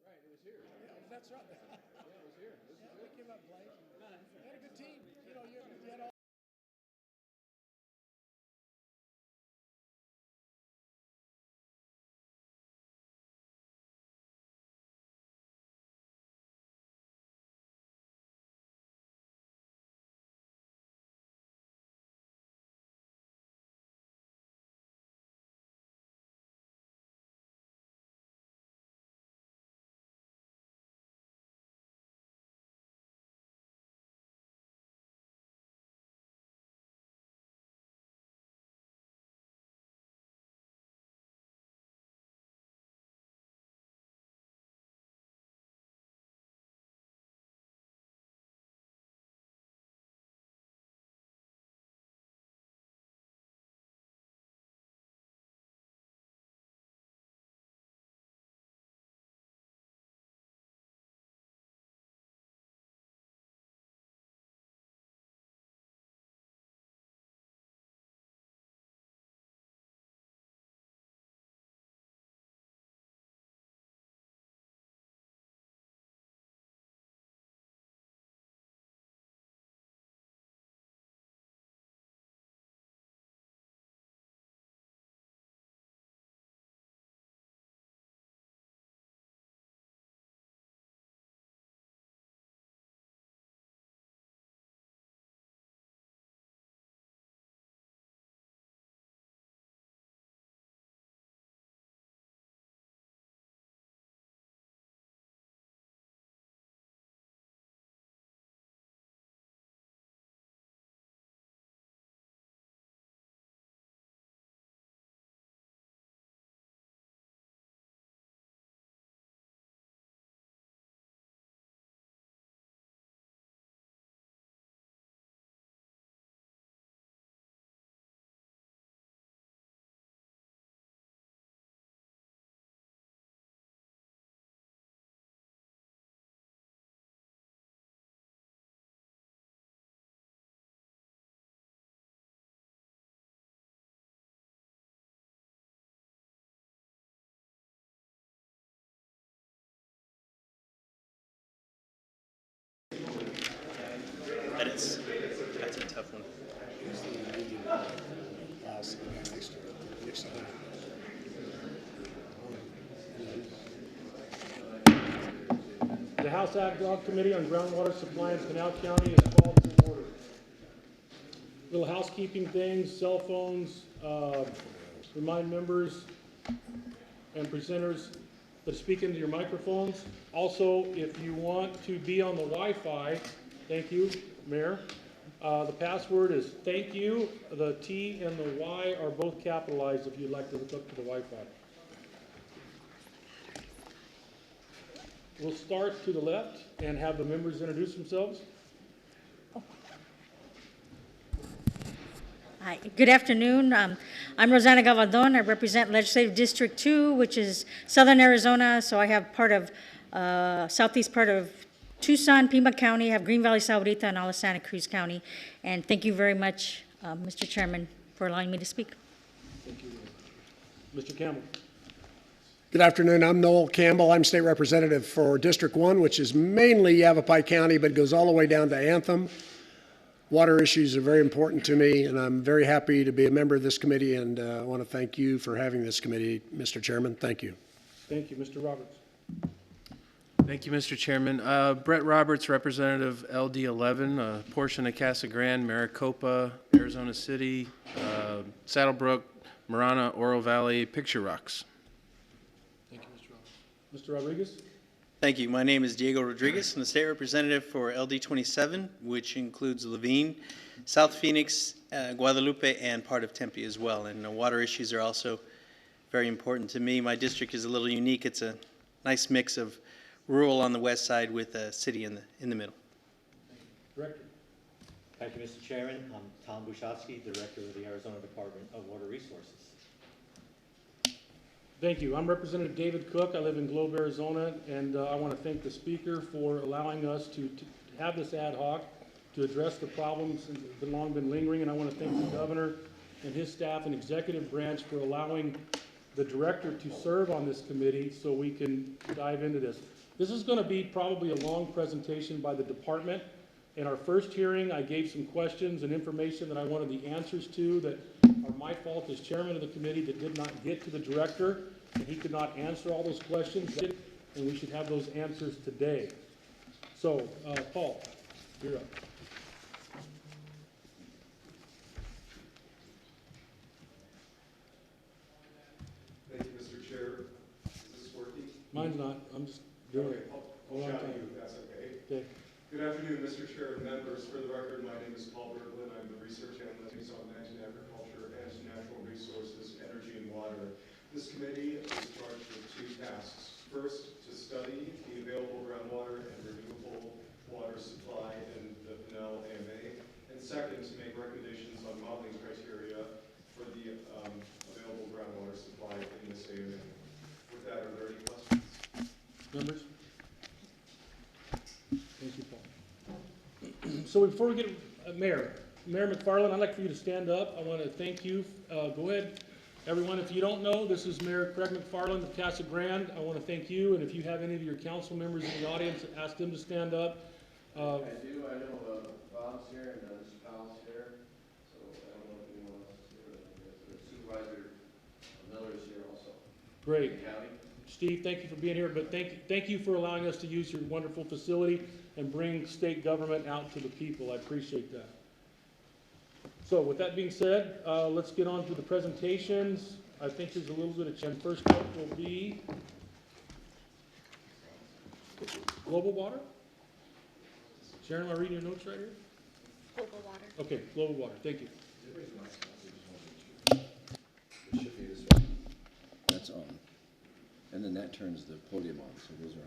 Right, it was here. Yeah, that's right. Yeah, it was here. This is They it. came up late. They had a good team. You know, you had all. That's a tough one. The House Ad-Hoc Committee on Groundwater Supply in Pinal County is called to order. Little housekeeping things, cell phones, remind members and presenters to speak into your microphones. Also, if you want to be on the Wi-Fi, thank you, Mayor. The password is thank you. The T and the Y are both capitalized if you'd like to hook up to the Wi-Fi. We'll start to the left and have the members introduce themselves. Hi, good afternoon. I'm Rosanna Gavaldon. I represent Legislative District 2, which is southern Arizona. So I have part of southeast part of Tucson, Pima County, I have Green Valley, Sahuarita, and all of Santa Cruz County. And thank you very much, Mr. Chairman, for allowing me to speak. Thank you. Mr. Campbell. Good afternoon. I'm Noel Campbell. I'm state representative for District 1, which is mainly Yavapai County, but goes all the way down to Anthem. Water issues are very important to me, and I'm very happy to be a member of this committee, and I want to thank you for having this committee, Mr. Chairman. Thank you. Thank you. Mr. Roberts. Thank you, Mr. Chairman. Brett Roberts, representative LD11, a portion of Casa Grande, Maricopa, Arizona City, Saddlebrook, Marana, Oro Valley, Picture Rocks. Thank you, Mr. Roberts. Mr. Rodriguez. Thank you. My name is Diego Rodriguez. I'm the state representative for LD27, which includes Levine, South Phoenix, Guadalupe, and part of Tempe as well. And water issues are also very important to me. My district is a little unique. It's a nice mix of rural on the west side with a city in the middle. Director. Thank you, Mr. Chairman. I'm Tom Bushofsky, Director of the Arizona Department of Water Resources. Thank you. I'm Representative David Cook. I live in Globe, Arizona, and I want to thank the Speaker for allowing us to have this ad hoc to address the problems that have long been lingering, and I want to thank the Governor and his staff and executive branch for allowing the director to serve on this committee so we can dive into this. This is going to be probably a long presentation by the department. In our first hearing, I gave some questions and information that I wanted the answers to that are my fault as chairman of the committee that did not get to the director, and he could not answer all those questions, and we should have those answers today. So, Paul, you're up. Thank you, Mr. Chair. Is this working? Mine's not, I'm just doing Okay, it. I'll shout at you if that's okay. Okay. Good afternoon, Mr. Chair and members. For the record, my name is Paul Berglund. I'm the research analyst on land and agriculture and natural resources, energy and water. This committee is charged with two tasks. First, to study the available groundwater and renewable water supply in the Pinal AMA. And second, to make recommendations on modeling criteria for the available groundwater supply in this AMA. With that, are there any questions? Members? Thank you, Paul. So before we get, Mayor McFarland, I'd like for you to stand up. I want to thank you. Go ahead. Everyone, if you don't know, this is Mayor Craig McFarland of Casa Grande. I want to thank you, and if you have any of your council members in the audience, ask them to stand up. I do. I know Bob's here and Mr. Powell's here, so I don't know if anyone else is here. The Supervisor Miller is here also. Great. County. Steve, thank you for being here, but thank you for allowing us to use your wonderful facility and bring state government out to the people. I appreciate that. So with that being said, let's get on to the presentations. I think there's a little bit of change. First up will be global water. Sharon, am I reading your notes right here? Global water. Okay, global water, thank you. It should be this way. That's on. And then that turns the podium on, so those are on.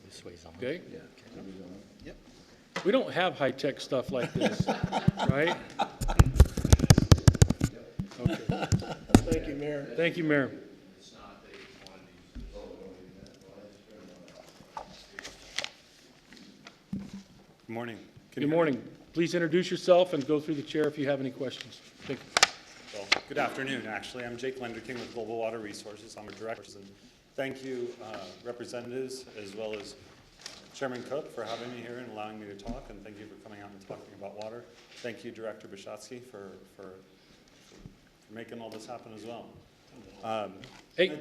This way's on. Okay? Yeah. Those are on. Yep. We don't have high-tech stuff like this, right? Okay. Thank you, Mayor. Thank you, Mayor. Good morning. Good morning. Please introduce yourself and go through the chair if you have any questions. Thank you. Well, good afternoon, actually. I'm Jake Lenderking with Global Water Resources. I'm a director. And thank you, representatives, as well as Chairman Cook for having me here and allowing me to talk, and thank you for coming out and talking about water. Thank you, Director Bishatsky, for making all this happen as well. Hey,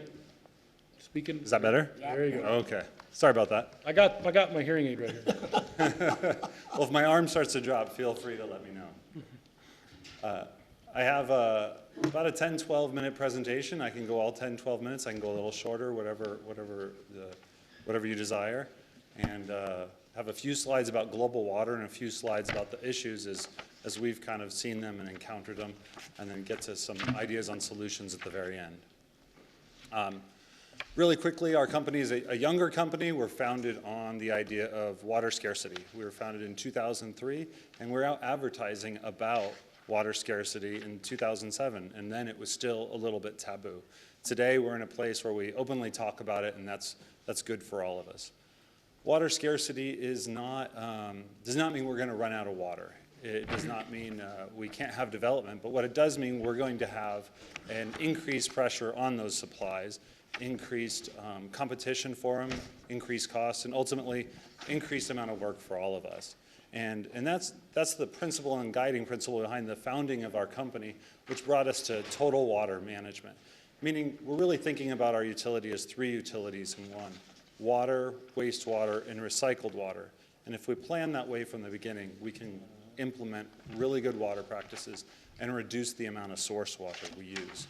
speaking. Is that better? There you go. Okay. Sorry about that. I got my hearing aid right here. Well, if my arm starts to drop, feel free to let me know. I have about a 10, 12-minute presentation. I can go all 10, 12 minutes. I can go a little shorter, whatever you desire. And have a few slides about global water and a few slides about the issues as we've kind of seen them and encountered them, and then get to some ideas on solutions at the very end. Really quickly, our company is a younger company. We're founded on the idea of water scarcity. We were founded in 2003, and we're out advertising about water scarcity in 2007, and then it was still a little bit taboo. Today, we're in a place where we openly talk about it, and that's good for all of us. Water scarcity is not, does not mean we're going to run out of water. It does not mean we can't have development, but what it does mean, we're going to have an increased pressure on those supplies, increased competition for them, increased costs, and ultimately increased amount of work for all of us. And that's the principle and guiding principle behind the founding of our company, which brought us to total water management. Meaning we're really thinking about our utility as three utilities in one: water, wastewater, and recycled water. And if we plan that way from the beginning, we can implement really good water practices and reduce the amount of source water we use.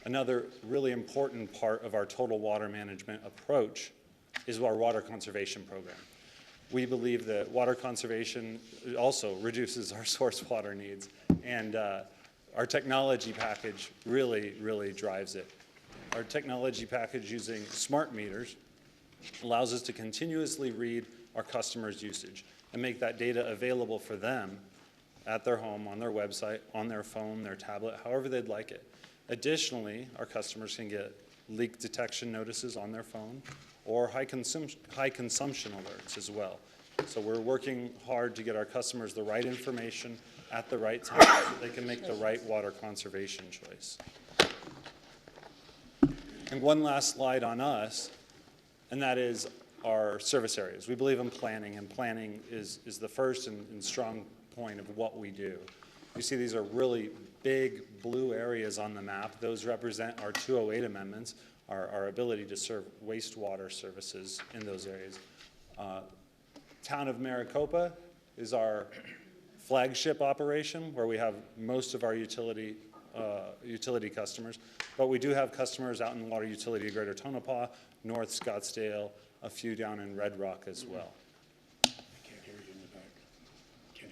Another really important part of our total water management approach is our water conservation program. We believe that water conservation also reduces our source water needs, and our technology package really drives it. Our technology package using smart meters allows us to continuously read our customers' usage and make that data available for them at their home, on their website, on their phone, their tablet, however they'd like it. Additionally, our customers can get leak detection notices on their phone or high consumption alerts as well. So we're working hard to get our customers the right information at the right time so they can make the right water conservation choice. And one last slide on us, and that is our service areas. We believe in planning, and planning is the first and strong point of what we do. You see these are really big blue areas on the map. Those represent our 208 amendments, our ability to serve wastewater services in those areas. Town of Maricopa is our flagship operation where we have most of our utility customers, but we do have customers out in water utility Greater Tonopah, North Scottsdale, a few down in Red Rock as well.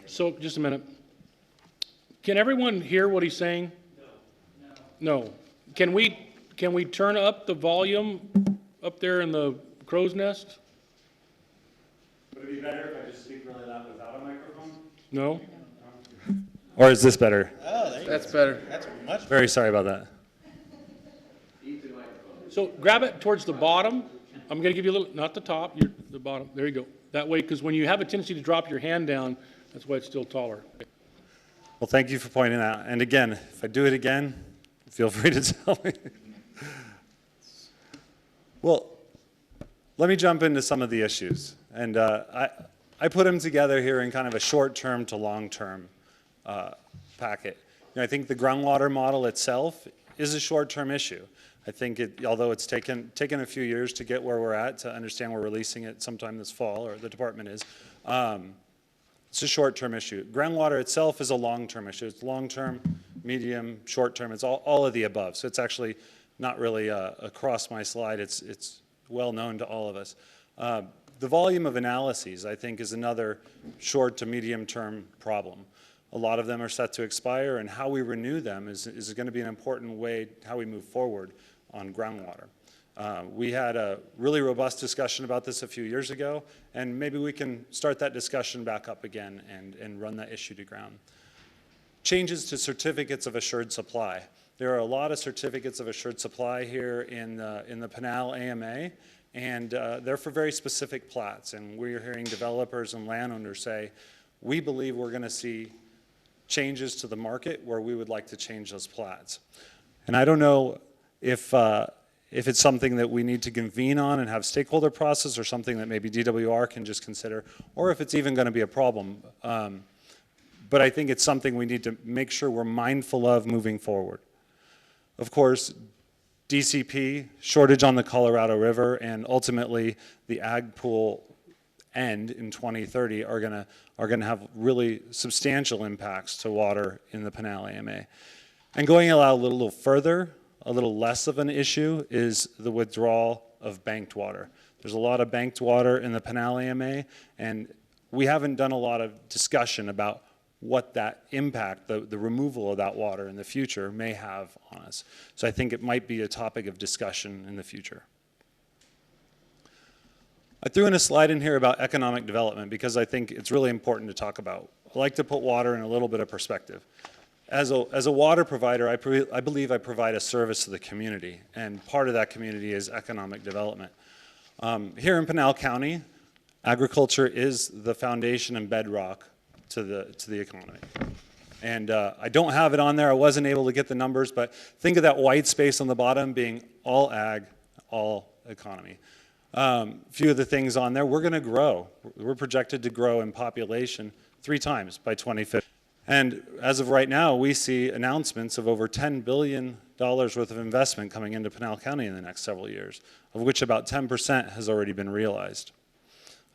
So, just a minute. Can everyone hear what he's saying? No. No. Can we turn up the volume up there in the crow's nest? Would it be better if I just speak really loud without a microphone? No? Or is this better? Oh, there you go. That's better. That's much better. Very sorry about that. So grab it towards the bottom. I'm going to give you a little, not the top, the bottom. There you go. That way, because when you have a tendency to drop your hand down, that's why it's still taller. Well, thank you for pointing that out. And again, if I do it again, feel free to tell me. Well, let me jump into some of the issues. And I put them together here in kind of a short-term to long-term packet. You know, I think the groundwater model itself is a short-term issue. I think although it's taken a few years to get where we're at, to understand we're releasing it sometime this fall, or the department is, it's a short-term issue. Groundwater itself is a long-term issue. It's long-term, medium, short-term. It's all of the above. So it's actually not really across my slide. It's well known to all of us. The volume of analyses, I think, is another short to medium-term problem. A lot of them are set to expire, and how we renew them is going to be an important way how we move forward on groundwater. We had a really robust discussion about this a few years ago, and maybe we can start that discussion back up again and run that issue to ground. Changes to certificates of assured supply. There are a lot of certificates of assured supply here in the Pinal AMA, and they're for very specific plats. And we're hearing developers and landowners say, we believe we're going to see changes to the market where we would like to change those plats. And I don't know if it's something that we need to convene on and have stakeholder process, or something that maybe DWR can just consider, or if it's even going to be a problem. But I think it's something we need to make sure we're mindful of moving forward. Of course, DCP, shortage on the Colorado River, and ultimately the ag pool end in 2030 are gonna have really substantial impacts to water in the Pinal AMA. And going a little further, a little less of an issue, is the withdrawal of banked water. There's a lot of banked water in the Pinal AMA, and we haven't done a lot of discussion about what that impact, the removal of that water in the future may have on us. So I think it might be a topic of discussion in the future. I threw in a slide in here about economic development because I think it's really important to talk about. I like to put water in a little bit of perspective. As a water provider, I believe I provide a service to the community, and part of that community is economic development. Here in Pinal County, agriculture is the foundation and bedrock to the economy. And I don't have it on there. I wasn't able to get the numbers, but think of that white space on the bottom being all ag, all economy. Few of the things on there, we're going to grow. We're projected to grow in population 3 times by 2050. And as of right now, we see announcements of over $10 billion worth of investment coming into Pinal County in the next several years, of which about 10% has already been realized.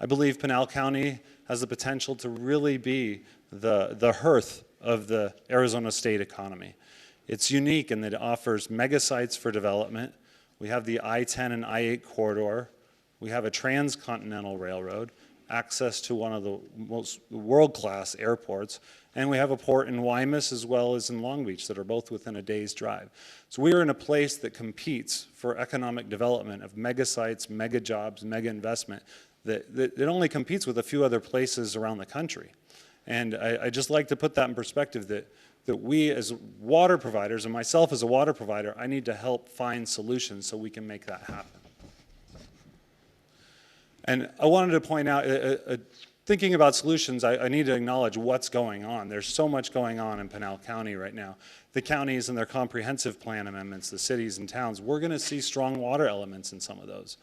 I believe Pinal County has the potential to really be the hearth of the Arizona state economy. It's unique in that it offers mega sites for development. We have the I-10 and I-8 corridor. We have a transcontinental railroad, access to one of the most world-class airports, and we have a port in Guaymas as well as in Long Beach that are both within a day's drive. So we are in a place that competes for economic development of mega sites, mega jobs, mega investment, that only competes with a few other places around the country. And I just like to put that in perspective, that we as water providers, and myself as a water provider, I need to help find solutions so we can make that happen. And I wanted to point out thinking about solutions, I need to acknowledge what's going on. There's so much going on in Pinal County right now. The counties and their comprehensive plan amendments, the cities and towns, we're going to see strong water elements in some of those.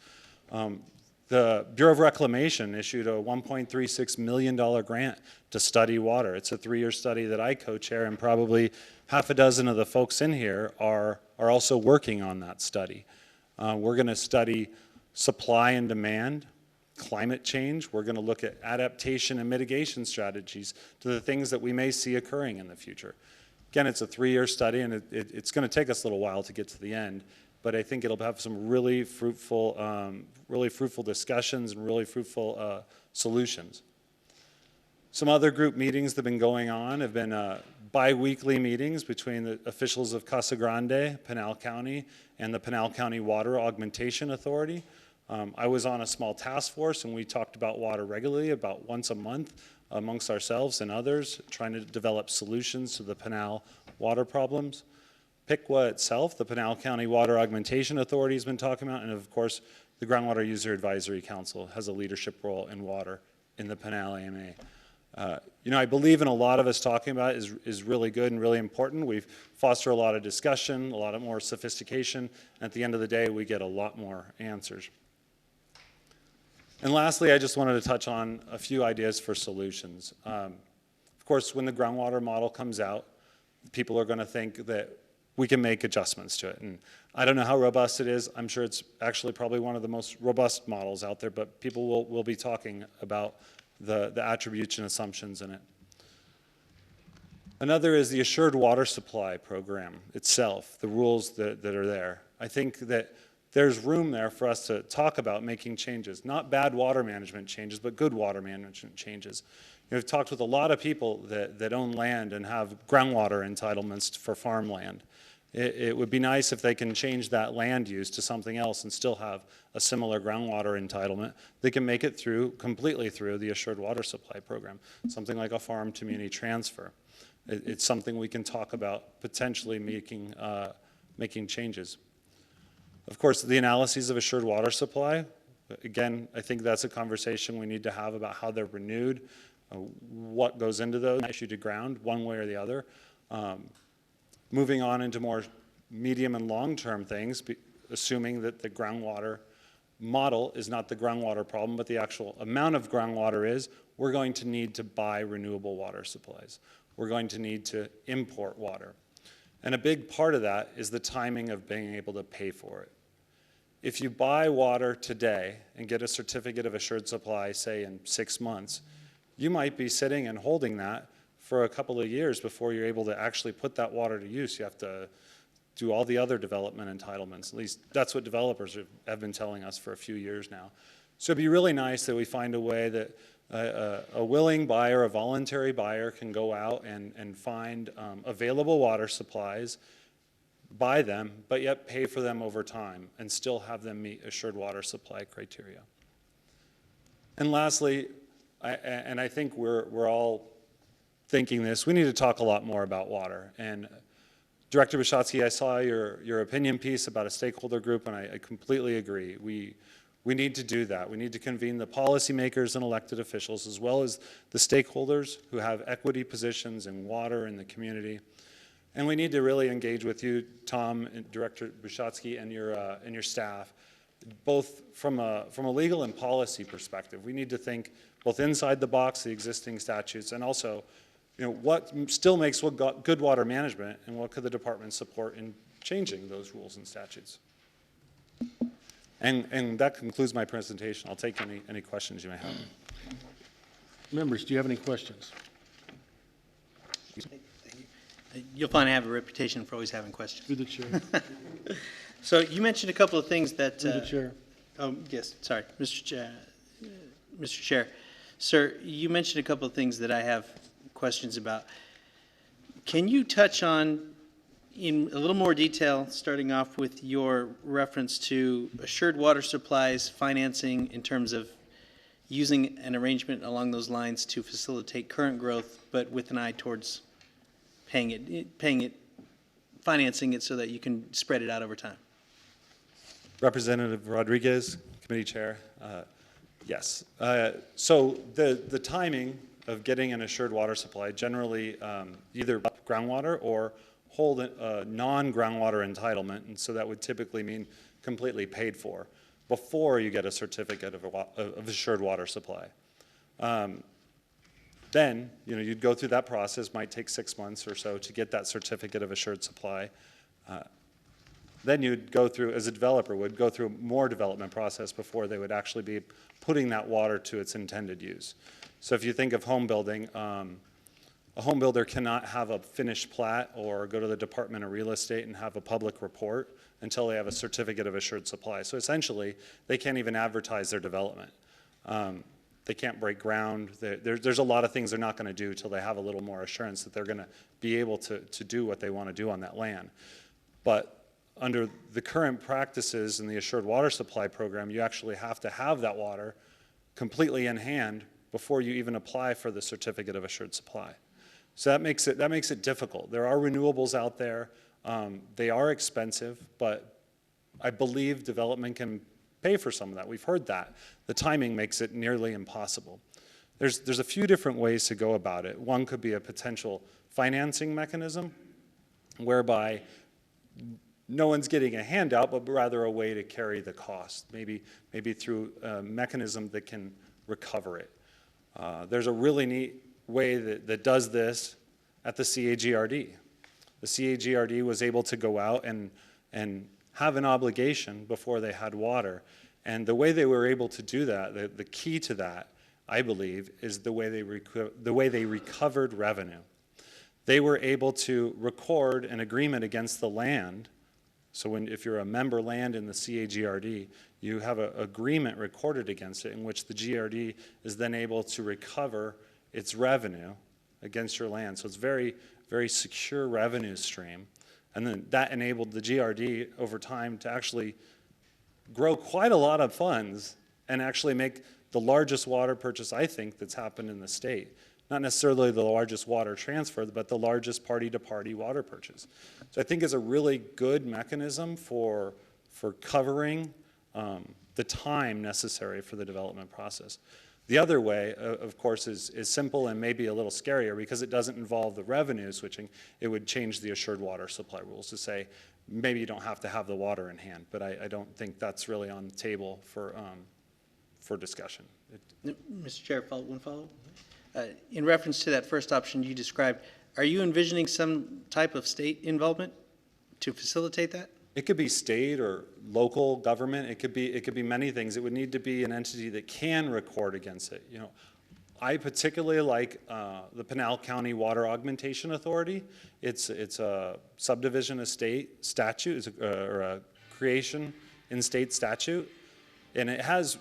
The Bureau of Reclamation issued a $1.36 million grant to study water. It's a 3-year study that I co-chair, and probably half a dozen of the folks in here are also working on that study. We're going to study supply and demand, climate change. We're going to look at adaptation and mitigation strategies to the things that we may see occurring in the future. Again, it's a 3-year study, and it's going to take us a little while to get to the end, but I think it'll have some really fruitful discussions and really fruitful solutions. Some other group meetings that have been going on have been bi-weekly meetings between the officials of Casa Grande, Pinal County, and the Pinal County Water Augmentation Authority. I was on a small task force, and we talked about water regularly, about once a month, amongst ourselves and others, trying to develop solutions to the Pinal water problems. PICWA itself, the Pinal County Water Augmentation Authority, has been talking about, and of course, the Groundwater User Advisory Council has a leadership role in water in the Pinal AMA. You know, I believe in a lot of us talking about it is really good and really important. We've fostered a lot of discussion, a lot of more sophistication. And at the end of the day, we get a lot more answers. And lastly, I just wanted to touch on a few ideas for solutions. Of course, when the groundwater model comes out, people are going to think that we can make adjustments to it. And I don't know how robust it is. I'm sure it's actually probably one of the most robust models out there, but people will be talking about the attributes and assumptions in it. Another is the Assured Water Supply program itself, the rules that are there. I think that there's room there for us to talk about making changes, not bad water management changes, but good water management changes. You know, I've talked with a lot of people that own land and have groundwater entitlements for farmland. It would be nice if they can change that land use to something else and still have a similar groundwater entitlement. They can make it completely through the Assured Water Supply program, something like a farm to community transfer. It's something we can talk about potentially making changes. Of course, the analyses of Assured Water Supply, again, I think that's a conversation we need to have about how they're renewed, what goes into those, issue to ground, one way or the other. Moving on into more medium and long-term things, assuming that the groundwater model is not the groundwater problem, but the actual amount of groundwater is, we're going to need to buy renewable water supplies. We're going to need to import water. And a big part of that is the timing of being able to pay for it. If you buy water today and get a certificate of assured supply, say in 6 months, you might be sitting and holding that for a couple of years before you're able to actually put that water to use. You have to do all the other development entitlements. At least that's what developers have been telling us for a few years now. So it'd be really nice that we find a way that a willing buyer, a voluntary buyer can go out and find available water supplies, buy them, but yet pay for them over time and still have them meet assured water supply criteria. And lastly, I think we're all thinking this, we need to talk a lot more about water. And Director Bishotsky, I saw your opinion piece about a stakeholder group, and I completely agree. We need to do that. We need to convene the policymakers and elected officials, as well as the stakeholders who have equity positions in water in the community. And we need to really engage with you, Tom, and Director Bishotsky, and your staff, both from a legal and policy perspective. We need to think both inside the box, the existing statutes, and also, you know, what still makes good water management, and what could the department support in changing those rules and statutes. And that concludes my presentation. I'll take any questions you may have. Members, do you have any questions? You'll find I have a reputation for always having questions. Through the chair. So you mentioned a couple of things that... Through the chair. Oh, yes, sorry, Mr. Chair. Sir, you mentioned a couple of things that I have questions about. Can you touch on, in a little more detail, starting off with your reference to assured water supplies financing in terms of using an arrangement along those lines to facilitate current growth, but with an eye towards financing it so that you can spread it out over time? Representative Rodriguez, committee chair. Yes. So the timing of getting an assured water supply, generally either groundwater or hold a non-groundwater entitlement, and so that would typically mean completely paid for before you get a certificate of assured water supply. Then, you'd go through that process, might take 6 months or so to get that certificate of assured supply. Then you'd go through, as a developer, would go through more development process before they would actually be putting that water to its intended use. So if you think of home building, a home builder cannot have a finished plat or go to the Department of Real Estate and have a public report until they have a certificate of assured supply. So essentially, they can't even advertise their development. They can't break ground. There's a lot of things they're not going to do until they have a little more assurance that they're going to be able to do what they want to do on that land. But under the current practices in the Assured Water Supply Program, you actually have to have that water completely in hand before you even apply for the Certificate of Assured Supply. So that makes it difficult. There are renewables out there. They are expensive, but I believe development can pay for some of that. We've heard that. The timing makes it nearly impossible. There's a few different ways to go about it. One could be a potential financing mechanism whereby no one's getting a handout, but rather a way to carry the cost, maybe through a mechanism that can recover it. There's a really neat way that does this at the CAGRD. The CAGRD was able to go out and have an obligation before they had water. And the way they were able to do that, the key to that, I believe, is the way they recovered revenue. They were able to record an agreement against the land. So if you're a member land in the CAGRD, you have an agreement recorded against it in which the GRD is then able to recover its revenue against your land. So it's very, very secure revenue stream. And then that enabled the GRD over time to actually grow quite a lot of funds and actually make the largest water purchase, I think, that's happened in the state. Not necessarily the largest water transfer, but the largest party-to-party water purchase. So I think it's a really good mechanism for covering the time necessary for the development process. The other way, of course, is simple and maybe a little scarier because it doesn't involve the revenue switching. It would change the assured water supply rules to say maybe you don't have to have the water in hand, but I don't think that's really on the table for discussion. Mr. Chair, one follow-up. In reference to that first option you described, are you envisioning some type of state involvement to facilitate that? It could be state or local government. It could be many things. It would need to be an entity that can record against it. I particularly like the Pinal County Water Augmentation Authority. It's a subdivision of state statute, or a creation in state statute, and it has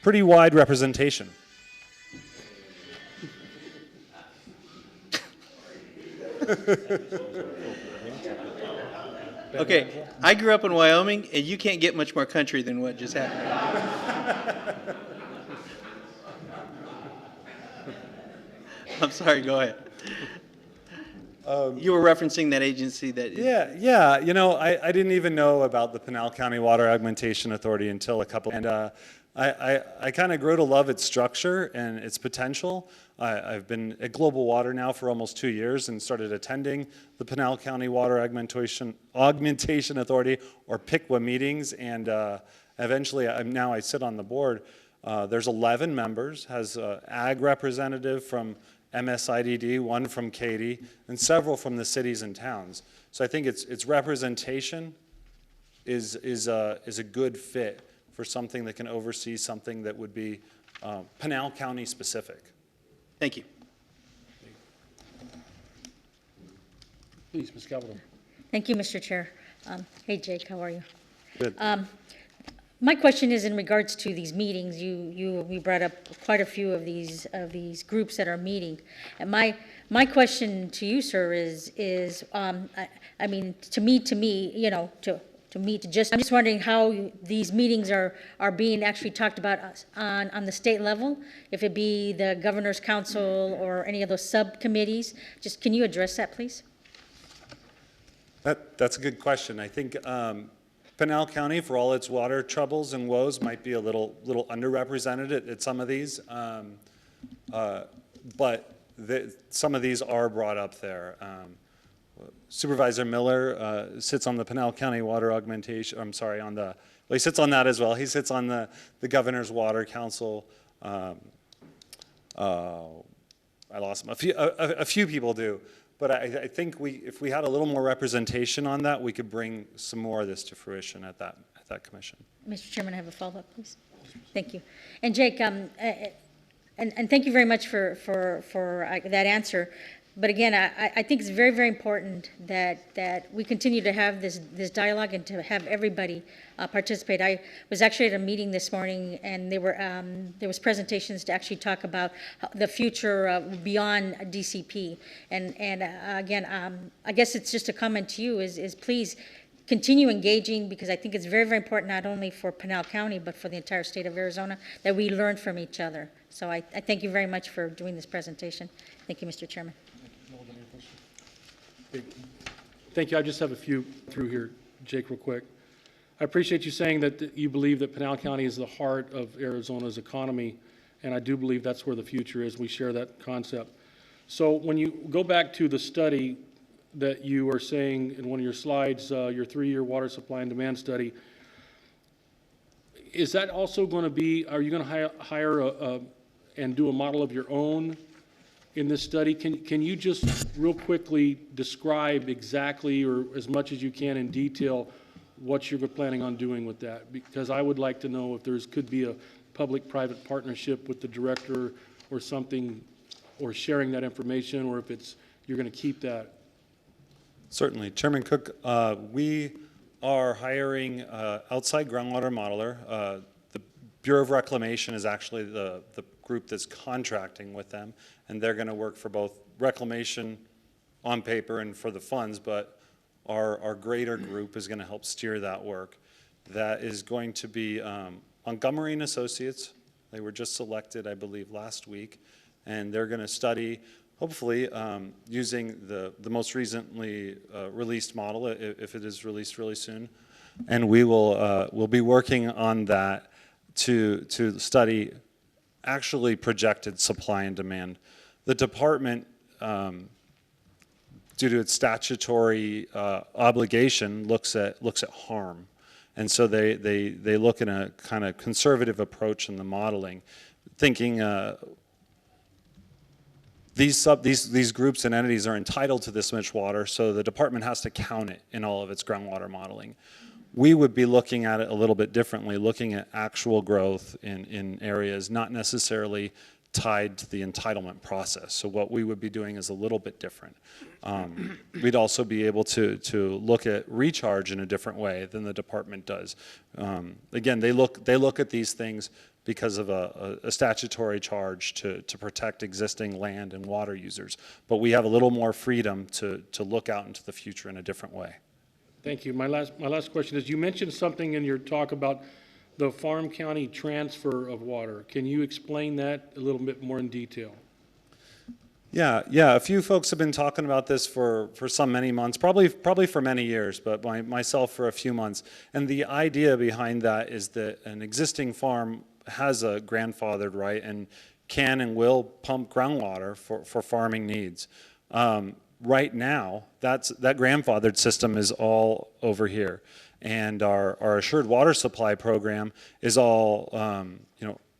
pretty wide representation. Okay, I grew up in Wyoming, and you can't get much more country than what just happened. I'm sorry, go ahead. You were referencing that agency that... Yeah. I didn't even know about the Pinal County Water Augmentation Authority until and I kind of grew to love its structure and its potential. I've been at Global Water now for almost 2 years and started attending the Pinal County Water Augmentation Authority, or PCWA meetings, and eventually I sit on the board. There's 11 members, has an ag representative from MSIDD, one from Katy, and several from the cities and towns. So I think its representation is a good fit for something that can oversee something that would be Pinal County specific. Thank you. Please, Ms. Calvin. Thank you, Mr. Chair. Hey, Jake, how are you? Good. My question is in regards to these meetings. We brought up quite a few of these groups that are meeting. And my question to you, sir, is I mean, to me, I'm just wondering how these meetings are being actually talked about on the state level, if it be the Governor's Council or any of those subcommittees. Just, can you address that, please? That's a good question. I think Pinal County, for all its water troubles and woes, might be a little underrepresented at some of these, but some of these are brought up there. Supervisor Miller sits on the Pinal County Water Augmentation, I'm sorry, well, he sits on that as well. He sits on the Governor's Water Council. I lost him. A few people do. But I think if we had a little more representation on that, we could bring some more of this to fruition at that commission. Mr. Chairman, I have a follow-up, please. Thank you. And Jake, and thank you very much for that answer. But again, I think it's very, very important that we continue to have this dialogue and to have everybody participate. I was actually at a meeting this morning, and there was presentations to actually talk about the future beyond DCP. And again, I guess it's just a comment to you is please continue engaging, because I think it's very, very important not only for Pinal County but for the entire state of Arizona that we learn from each other. So I thank you very much for doing this presentation. Thank you, Mr. Chairman. Thank you. I just have a few through here, Jake, real quick. I appreciate you saying that you believe that Pinal County is the heart of Arizona's economy, and I do believe that's where the future is. We share that concept. So when you go back to the study that you were saying in one of your slides, your 3-year water supply and demand study, is that also going to be, are you going to hire and do a model of your own in this study? Can you just real quickly describe exactly, or as much as you can in detail, what you're planning on doing with that? Because I would like to know if could be a public-private partnership with the director or something, or sharing that information, or if you're going to keep that. Certainly. Chairman Cook, we are hiring outside groundwater modeler. The Bureau of Reclamation is actually the group that's contracting with them, and they're going to work for both reclamation on paper and for the funds, but our greater group is going to help steer that work. That is going to be Montgomery & Associates. They were just selected, I believe, last week, and they're going to study, hopefully, using the most recently released model, if it is released really soon. And we'll be working on that to study actually projected supply and demand. The department, due to its statutory obligation, looks at harm. And so they look at a kind of conservative approach in the modeling, thinking these groups and entities are entitled to this much water, so the department has to count it in all of its groundwater modeling. We would be looking at it a little bit differently, looking at actual growth in areas not necessarily tied to the entitlement process. So what we would be doing is a little bit different. We'd also be able to look at recharge in a different way than the department does. Again, they look at these things because of a statutory charge to protect existing land and water users. But we have a little more freedom to look out into the future in a different way. Thank you. My last question is, you mentioned something in your talk about the Farm County transfer of water. Can you explain that a little bit more in detail? Yeah. A few folks have been talking about this for many months, probably for many years, but myself for a few months. And the idea behind that is that an existing farm has a grandfathered right and can and will pump groundwater for farming needs. Right now, that grandfathered system is all over here, and our assured water supply program is all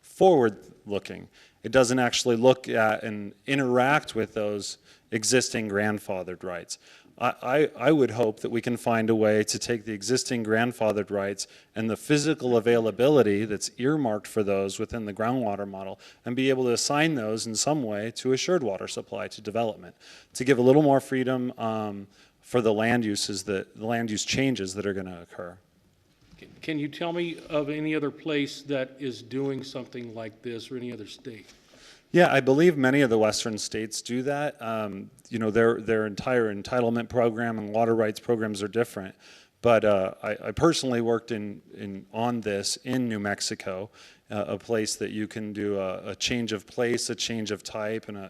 forward-looking. It doesn't actually look at and interact with those existing grandfathered rights. I would hope that we can find a way to take the existing grandfathered rights and the physical availability that's earmarked for those within the groundwater model and be able to assign those in some way to assured water supply, to development, to give a little more freedom for the land use changes that are going to occur. Can you tell me of any other place that is doing something like this, or any other state? Yeah, I believe many of the western states do that. Their entire entitlement program and water rights programs are different. But I personally worked on this in New Mexico, a place that you can do a change of place, a change of type, and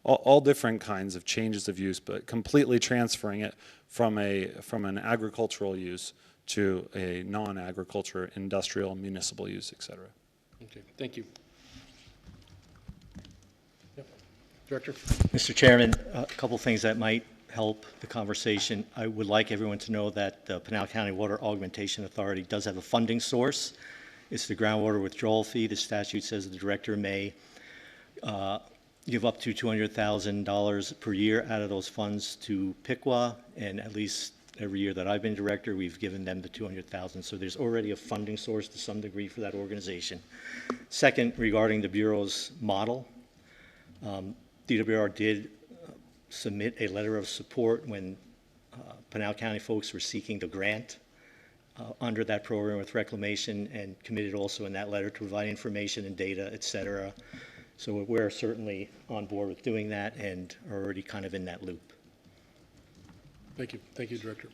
all different kinds of changes of use, but completely transferring it from an agricultural use to a non-agriculture, industrial, municipal use, et cetera. Okay, thank you. Yep. Director? Mr. Chairman, a couple things that might help the conversation. I would like everyone to know that the Pinal County Water Augmentation Authority does have a funding source. It's the groundwater withdrawal fee. The statute says the director may give up to $200,000 per year out of those funds to PICWA, and at least every year that I've been director, we've given them the $200,000. So there's already a funding source to some degree for that organization. Second, regarding the Bureau's model, DWR did submit a letter of support when Pinal County folks were seeking the grant under that program with reclamation, and committed also in that letter to provide information and data, et cetera. So we're certainly on board with doing that and are already kind of in that loop. Thank you. Thank you, Director.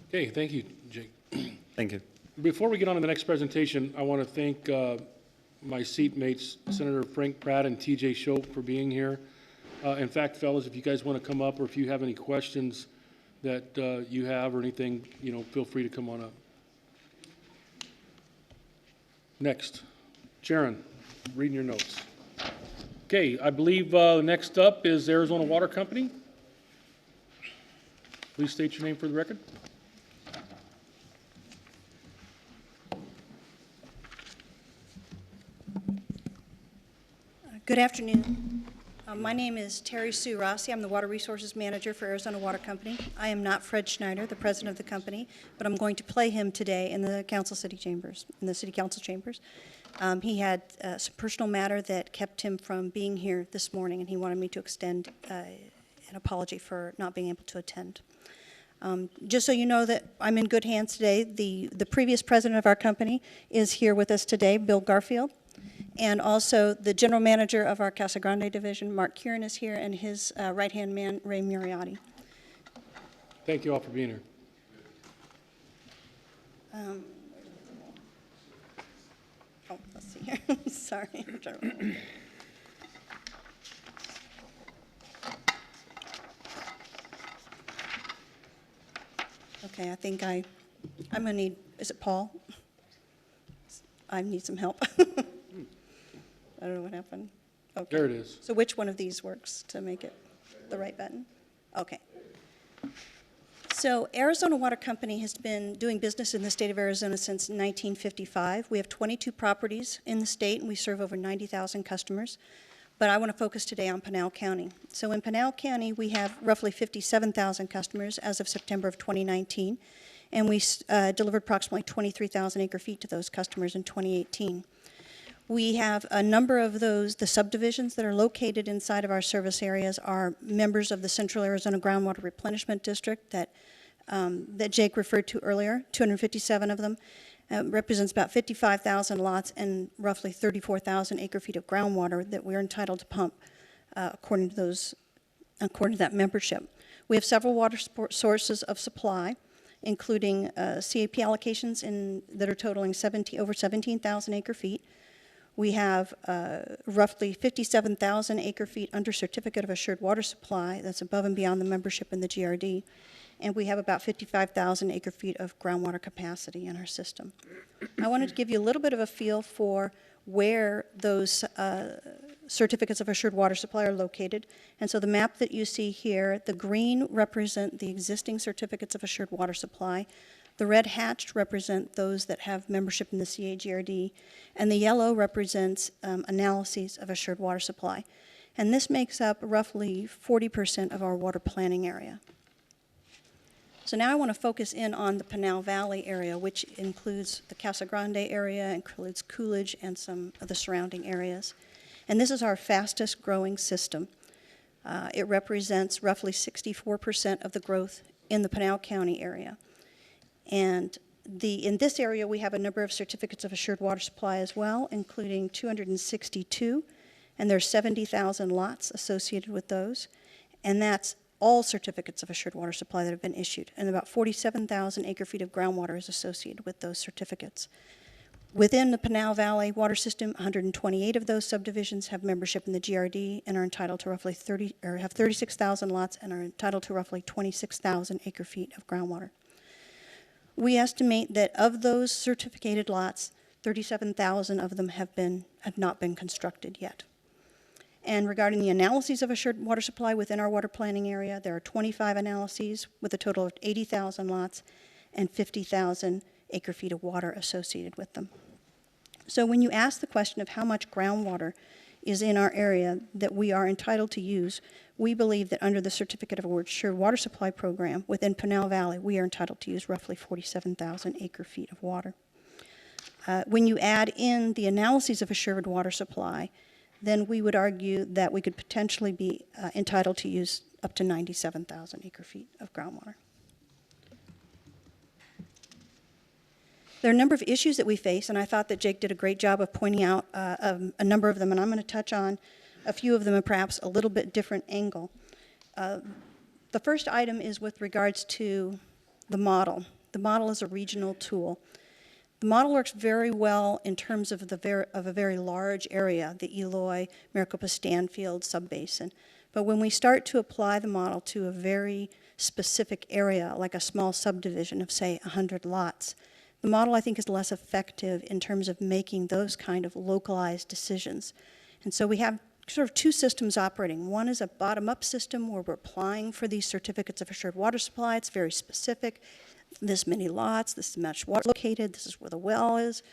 Okay, thank you, Jake. Thank you. Before we get on to the next presentation, I want to thank my seatmates, Senator Frank Pratt and TJ Shope, for being here. In fact, fellas, if you guys want to come up, or if you have any questions that you have or anything, feel free to come on up. Next, Sharon, reading your notes. Okay, I believe next up is Arizona Water Company. Please state your name for the record. Good afternoon. My name is Terry Sue Rossi. I'm the Water Resources Manager for Arizona Water Company. I am not Fred Schneider, the president of the company, but I'm going to play him today in the city council chambers. He had some personal matter that kept him from being here this morning, and he wanted me to extend an apology for not being able to attend. Just so you know that I'm in good hands today, the previous president of our company is here with us today, Bill Garfield. And also the general manager of our Casa Grande division, Mark Kieran, is here, and his right-hand man, Ray Muriotti. Thank you all for being here. Let's see here. Sorry. Okay, I think I'm going to need, is it Paul? I need some help. I don't know what happened. Okay. There it is. So which one of these works to make it the right button? Okay. So Arizona Water Company has been doing business in the state of Arizona since 1955. We have 22 properties in the state, and we serve over 90,000 customers. But I want to focus today on Pinal County. So in Pinal County, we have roughly 57,000 customers as of September of 2019, and we delivered approximately 23,000 acre-feet to those customers in 2018. We have a number of those, the subdivisions that are located inside of our service areas are members of the Central Arizona Groundwater Replenishment District that Jake referred to earlier, 257 of them. Represents about 55,000 lots and roughly 34,000 acre-feet of groundwater that we're entitled to pump according to that membership. We have several water sources of supply, including CAP allocations that are totaling over 17,000 acre-feet. We have roughly 57,000 acre-feet under Certificate of Assured Water Supply. That's above and beyond the membership in the GRD. And we have about 55,000 acre-feet of groundwater capacity in our system. I wanted to give you a little bit of a feel for where those certificates of assured water supply are located. And so the map that you see here, the green represent the existing certificates of assured water supply. The red hatched represent those that have membership in the CAGRD, and the yellow represents analyses of assured water supply. And this makes up roughly 40% of our water planning area. So now I want to focus in on the Pinal Valley area, which includes the Casa Grande area, includes Coolidge, and some of the surrounding areas. And this is our fastest growing system. It represents roughly 64% of the growth in the Pinal County area. And in this area, we have a number of certificates of assured water supply as well, including 262, and there's 70,000 lots associated with those. And that's all certificates of assured water supply that have been issued, and about 47,000 acre-feet of groundwater is associated with those certificates. Within the Pinal Valley water system, 128 of those subdivisions have membership in the GRD and are entitled to roughly 36,000 lots and are entitled to roughly 26,000 acre-feet of groundwater. We estimate that of those certificated lots, 37,000 of them have not been constructed yet. And regarding the analyses of assured water supply within our water planning area, there are 25 analyses with a total of 80,000 lots and 50,000 acre-feet of water associated with them. So when you ask the question of how much groundwater is in our area that we are entitled to use, we believe that under the Certificate of Assured Water Supply Program within Pinal Valley, we are entitled to use roughly 47,000 acre-feet of water. When you add in the analyses of assured water supply, then we would argue that we could potentially be entitled to use up to 97,000 acre-feet of groundwater. There are a number of issues that we face, and I thought that Jake did a great job of pointing out a number of them, and I'm going to touch on a few of them and perhaps a little bit different angle. The first item is with regards to the model. The model is a regional tool. The model works very well in terms of a very large area, the Eloy, Maricopa Stanfield subbasin. But when we start to apply the model to a very specific area, like a small subdivision of, say, 100 lots, the model, I think, is less effective in terms of making those kind of localized decisions. And so we have sort of two systems operating. One is a bottom-up system where we're applying for these certificates of assured water supply. It's very specific. This many lots, this is much water located, this is where the well is.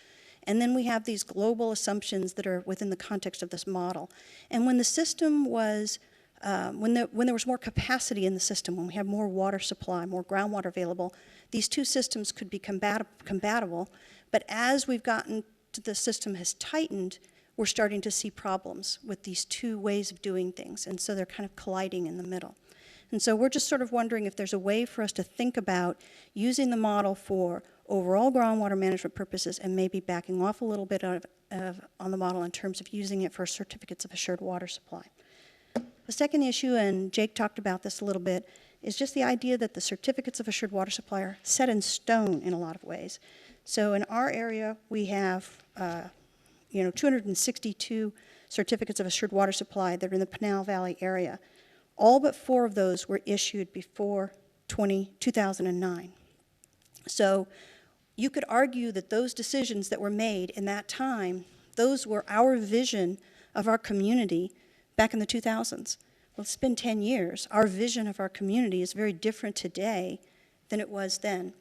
And then we have these global assumptions that are within the context of this model. And when the system was, when there was more capacity in the system, when we had more water supply, more groundwater available, these two systems could be compatible. But as we've gotten to the system has tightened, we're starting to see problems with these two ways of doing things. And so they're kind of colliding in the middle. And so we're just sort of wondering if there's a way for us to think about using the model for overall groundwater management purposes and maybe backing off a little bit on the model in terms of using it for certificates of assured water supply. The second issue, and Jake talked about this a little bit, is just the idea that the certificates of assured water supply are set in stone in a lot of ways. So in our area, we have 262 certificates of assured water supply that are in the Pinal Valley area. All but 4 of those were issued before 2009. So you could argue that those decisions that were made in that time, those were our vision of our community back in the 2000s. Well, it's been 10 years. Our vision of our community is very different today than it was then.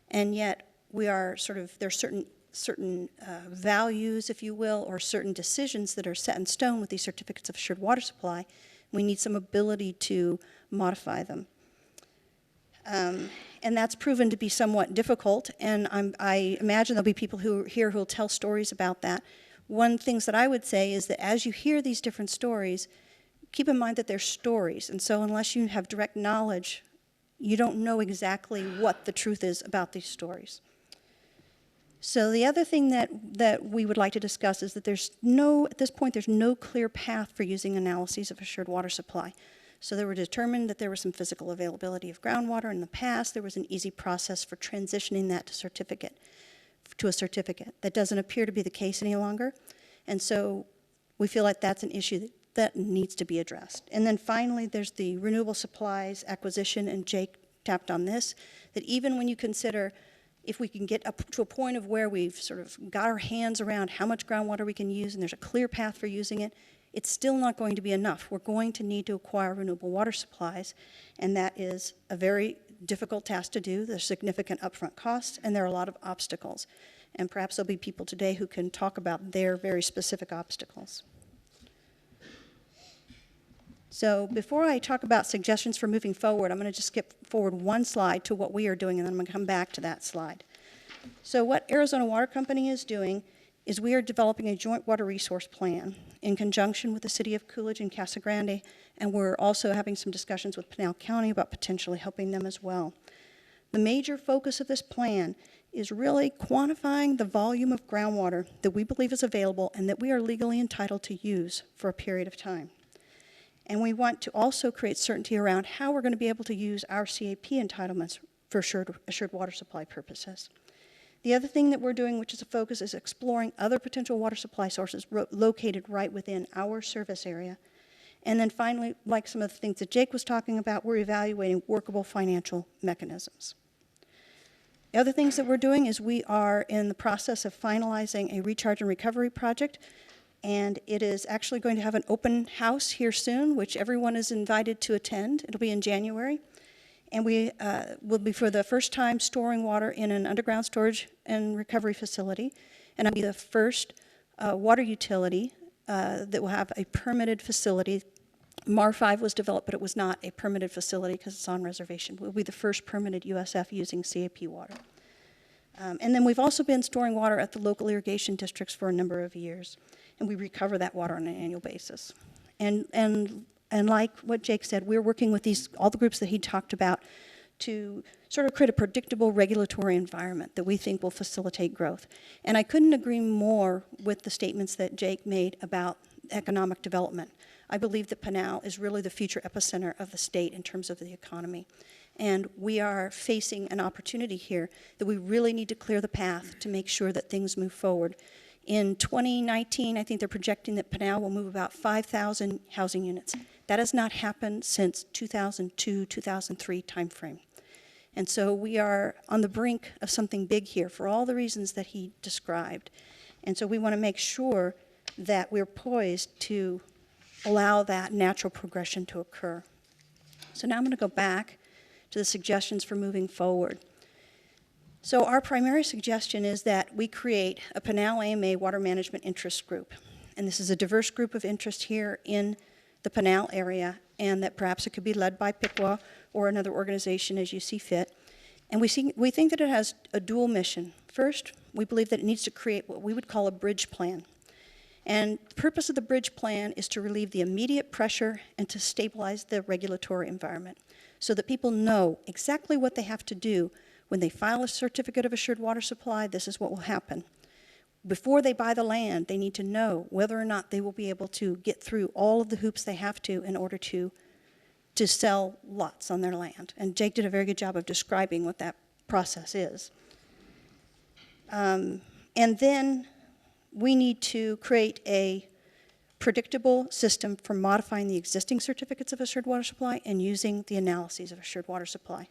And yet we are there's certain values, if you will, or certain decisions that are set in stone with these certificates of assured water supply. We need some ability to modify them. And that's proven to be somewhat difficult, and I imagine there'll be people who will tell stories about that. One of the things that I would say is that as you hear these different stories, keep in mind that they're stories, and so unless you have direct knowledge, you don't know exactly what the truth is about these stories. So the other thing that we would like to discuss is that at this point, there's no clear path for using analyses of assured water supply. So they were determined that there was some physical availability of groundwater in the past. There was an easy process for transitioning that to a certificate. That doesn't appear to be the case any longer. And so we feel like that's an issue that needs to be addressed. And then finally, there's the renewable supplies acquisition, and Jake tapped on this, that even when you consider if we can get up to a point of where we've sort of got our hands around how much groundwater we can use and there's a clear path for using it, it's still not going to be enough. We're going to need to acquire renewable water supplies, and that is a very difficult task to do. There's significant upfront costs, and there are a lot of obstacles. And perhaps there'll be people today who can talk about their very specific obstacles. So before I talk about suggestions for moving forward, I'm going to just skip forward one slide to what we are doing, and then I'm going to come back to that slide. So what Arizona Water Company is doing is we are developing a joint water resource plan in conjunction with the city of Coolidge and Casa Grande, and we're also having some discussions with Pinal County about potentially helping them as well. The major focus of this plan is really quantifying the volume of groundwater that we believe is available and that we are legally entitled to use for a period of time. And we want to also create certainty around how we're going to be able to use our CAP entitlements for assured water supply purposes. The other thing that we're doing, which is a focus, is exploring other potential water supply sources located right within our service area. And then finally, like some of the things that Jake was talking about, we're evaluating workable financial mechanisms. The other things that we're doing is we are in the process of finalizing a recharge and recovery project, and it is actually going to have an open house here soon, which everyone is invited to attend. It'll be in January. And we will be, for the first time, storing water in an underground storage and recovery facility. And it'll be the first water utility that will have a permitted facility. MAR 5 was developed, but it was not a permitted facility because it's on reservation. We'll be the first permitted USF using CAP water. And then we've also been storing water at the local irrigation districts for a number of years, and we recover that water on an annual basis. And like what Jake said, we're working with all the groups that he talked about to sort of create a predictable regulatory environment that we think will facilitate growth. And I couldn't agree more with the statements that Jake made about economic development. I believe that Pinal is really the future epicenter of the state in terms of the economy. And we are facing an opportunity here that we really need to clear the path to make sure that things move forward. In 2019, I think they're projecting that Pinal will move about 5,000 housing units. That has not happened since 2002, 2003 timeframe. And so we are on the brink of something big here for all the reasons that he described. And so we want to make sure that we're poised to allow that natural progression to occur. So now I'm going to go back to the suggestions for moving forward. So our primary suggestion is that we create a Pinal AMA Water Management Interest Group. And this is a diverse group of interest here in the Pinal area, and that perhaps it could be led by PICWA or another organization as you see fit. And we think that it has a dual mission. First, we believe that it needs to create what we would call a bridge plan. And the purpose of the bridge plan is to relieve the immediate pressure and to stabilize the regulatory environment so that people know exactly what they have to do. When they file a certificate of assured water supply, this is what will happen. Before they buy the land, they need to know whether or not they will be able to get through all of the hoops they have to in order to sell lots on their land. And Jake did a very good job of describing what that process is. And then we need to create a predictable system for modifying the existing certificates of assured water supply and using the analyses of assured water supply.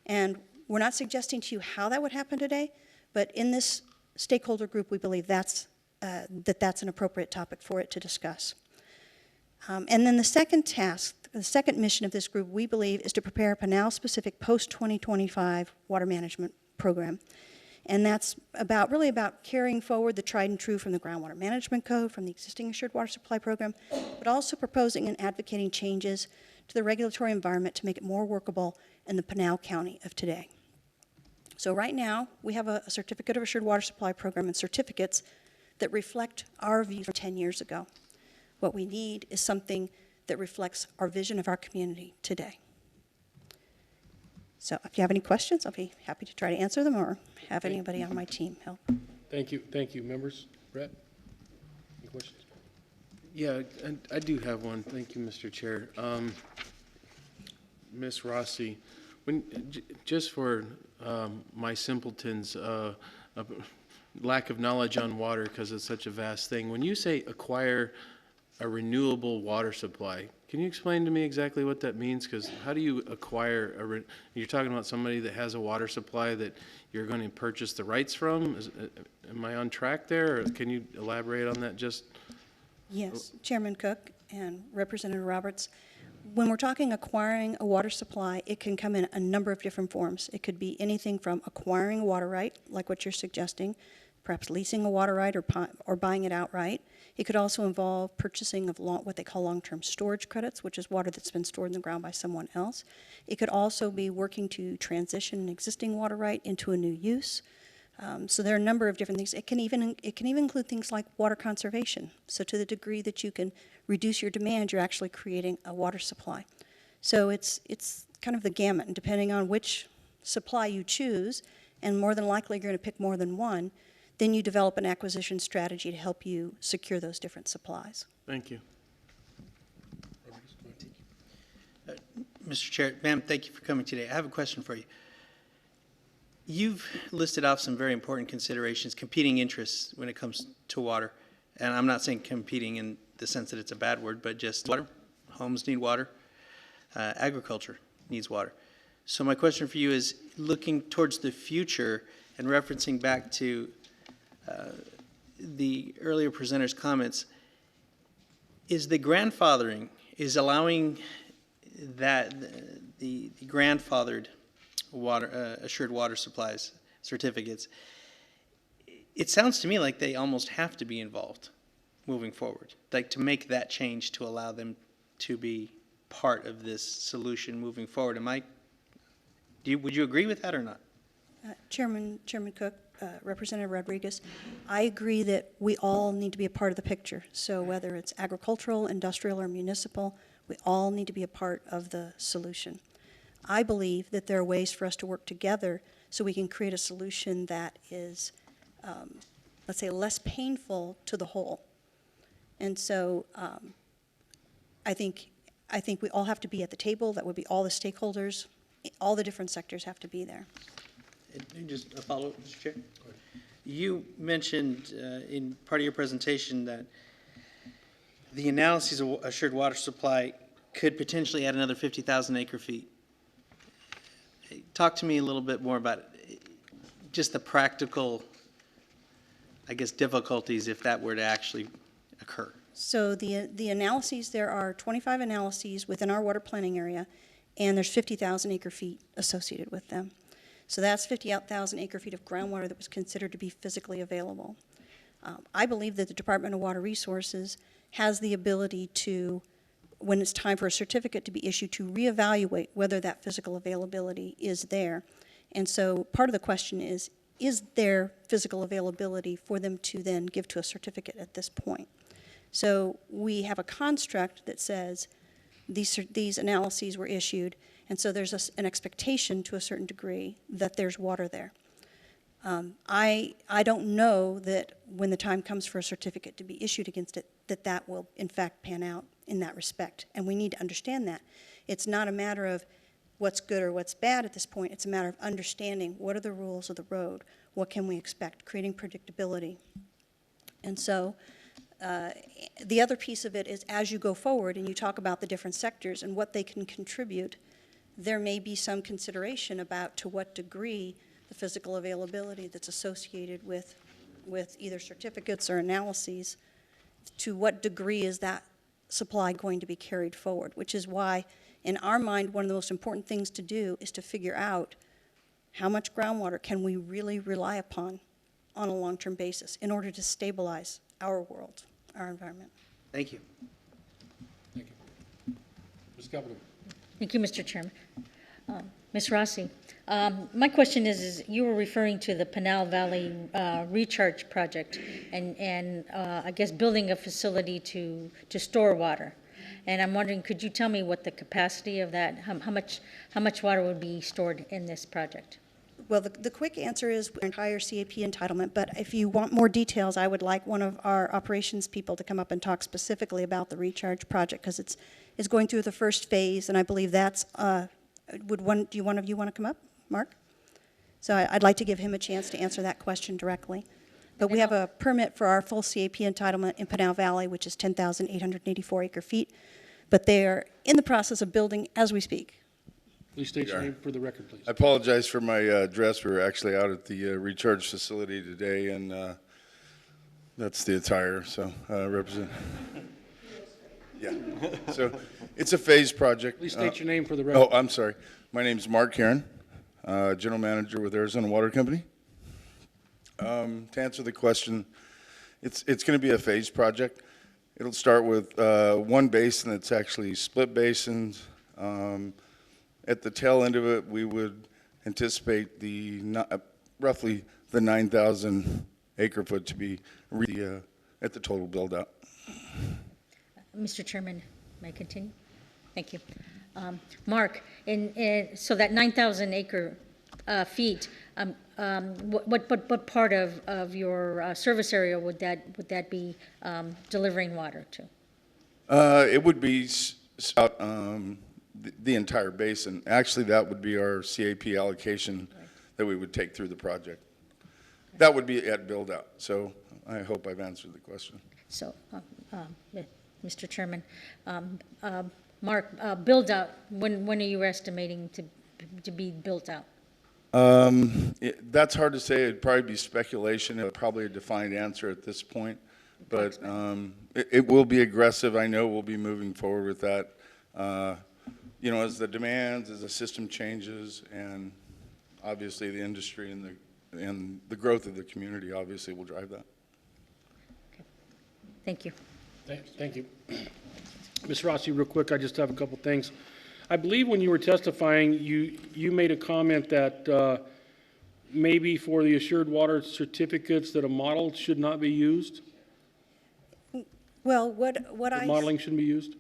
And we're not suggesting to you how that would happen today, but in this stakeholder group, we believe that's an appropriate topic for it to discuss. And then the second task, the second mission of this group, we believe, is to prepare a Pinal-specific post-2025 water management program. And that's really about carrying forward the tried and true from the Groundwater Management Code, from the existing assured water supply program, but also proposing and advocating changes to the regulatory environment to make it more workable in the Pinal County of today. So right now, we have a certificate of assured water supply program and certificates that reflect our view from 10 years ago. What we need is something that reflects our vision of our community today. So if you have any questions, I'll be happy to try to answer them or have anybody on my team help. Thank you, members. Brett, any questions? Yeah, and I do have one. Thank you, Mr. Chair. Ms. Rossi, just for my simpletons, lack of knowledge on water because it's such a vast thing, when you say acquire a renewable water supply, can you explain to me exactly what that means? Because how do you acquire you're talking about somebody that has a water supply that you're going to purchase the rights from? Am I on track there, or can you elaborate on that just? Yes, Chairman Cook and Representative Roberts. When we're talking acquiring a water supply, it can come in a number of different forms. It could be anything from acquiring a water right, like what you're suggesting, perhaps leasing a water right or buying it outright. It could also involve purchasing of what they call long-term storage credits, which is water that's been stored in the ground by someone else. It could also be working to transition an existing water right into a new use. So there are a number of different things. It can even include things like water conservation. So to the degree that you can reduce your demand, you're actually creating a water supply. So it's kind of the gamut, and depending on which supply you choose, and more than likely you're going to pick more than one, then you develop an acquisition strategy to help you secure those different supplies. Thank you. Mr. Chair, ma'am, thank you for coming today. I have a question for you. You've listed off some very important considerations, competing interests when it comes to water. And I'm not saying competing in the sense that it's a bad word, but just water. Homes need water. Agriculture needs water. So my question for you is, looking towards the future and referencing back to the earlier presenter's comments, is the grandfathering, is allowing that the grandfathered water, assured water supplies certificates, it sounds to me like they almost have to be involved moving forward, like to make that change to allow them to be part of this solution moving forward. Would you agree with that or not? Chairman Cook, Representative Rodriguez, I agree that we all need to be a part of the picture. So whether it's agricultural, industrial, or municipal, we all need to be a part of the solution. I believe that there are ways for us to work together so we can create a solution that is, let's say, less painful to the whole. And so I think we all have to be at the table. That would be all the stakeholders. All the different sectors have to be there. And just a follow-up, Mr. Chair. You mentioned in part of your presentation that the analyses of assured water supply could potentially add another 50,000 acre-feet. Talk to me a little bit more about just the practical, I guess, difficulties if that were to actually occur. So the analyses, there are 25 analyses within our water planning area, and there's 50,000 acre-feet associated with them. So that's 50,000 acre-feet of groundwater that was considered to be physically available. I believe that the Department of Water Resources has the ability to, when it's time for a certificate to be issued, to reevaluate whether that physical availability is there. And so part of the question is there physical availability for them to then give to a certificate at this point? So we have a construct that says these analyses were issued, and so there's an expectation to a certain degree that there's water there. I don't know that when the time comes for a certificate to be issued against it, that will in fact pan out in that respect. And we need to understand that. It's not a matter of what's good or what's bad at this point. It's a matter of understanding what are the rules of the road, what can we expect, creating predictability. And so the other piece of it is as you go forward and you talk about the different sectors and what they can contribute, there may be some consideration about to what degree the physical availability that's associated with either certificates or analyses, to what degree is that supply going to be carried forward, which is why, in our mind, one of the most important things to do is to figure out how much groundwater can we really rely upon on a long-term basis in order to stabilize our world, our environment. Thank you. Thank you. Ms. Governor. Thank you, Mr. Chairman. Ms. Rossi, my question is you were referring to the Pinal Valley recharge project and I guess building a facility to store water. And I'm wondering, could you tell me what the capacity of that, how much water would be stored in this project? Well, the quick answer is entire CAP entitlement, but if you want more details, I would like one of our operations people to come up and talk specifically about the recharge project, because it's going through the first phase, and I believe that's, do one of you want to come up, Mark? So I'd like to give him a chance to answer that question directly. But we have a permit for our full CAP entitlement in Pinal Valley, which is 10,884 acre feet, but they're in the process of building as we speak. Please state your name for the record, please. I apologize for my address. We were actually out at the recharge facility today, and that's the attire, so represent. Yeah, so it's a phase project. Please state your name for the record. Oh, I'm sorry. My name's Mark Heron, General Manager with Arizona Water Company. To answer the question, it's going to be a phase project. It'll start with one basin that's actually split basins. At the tail end of it, we would anticipate roughly the 9,000 acre foot to be at the total build out. Mr. Chairman, may I continue? Thank you. Mark, so that 9,000 acre feet, what part of your service area would that be delivering water to? It would be the entire basin. Actually, that would be our CAP allocation that we would take through the project. That would be at build out. So I hope I've answered the question. So, Mr. Chairman, Mark, build out, when are you estimating to to be built out? That's hard to say. It'd probably be speculation. It'd probably a defined answer at this point. But it will be aggressive. I know we'll be moving forward with that. You know, as the demands, as the system changes, and obviously the industry and the growth of the community obviously will drive that. Thank you. Thank you. Ms. Rossi, real quick, I just have a couple things. I believe when you were testifying, you made a comment that maybe for the assured water certificates that a model should not be used? Well, Modeling shouldn't be used?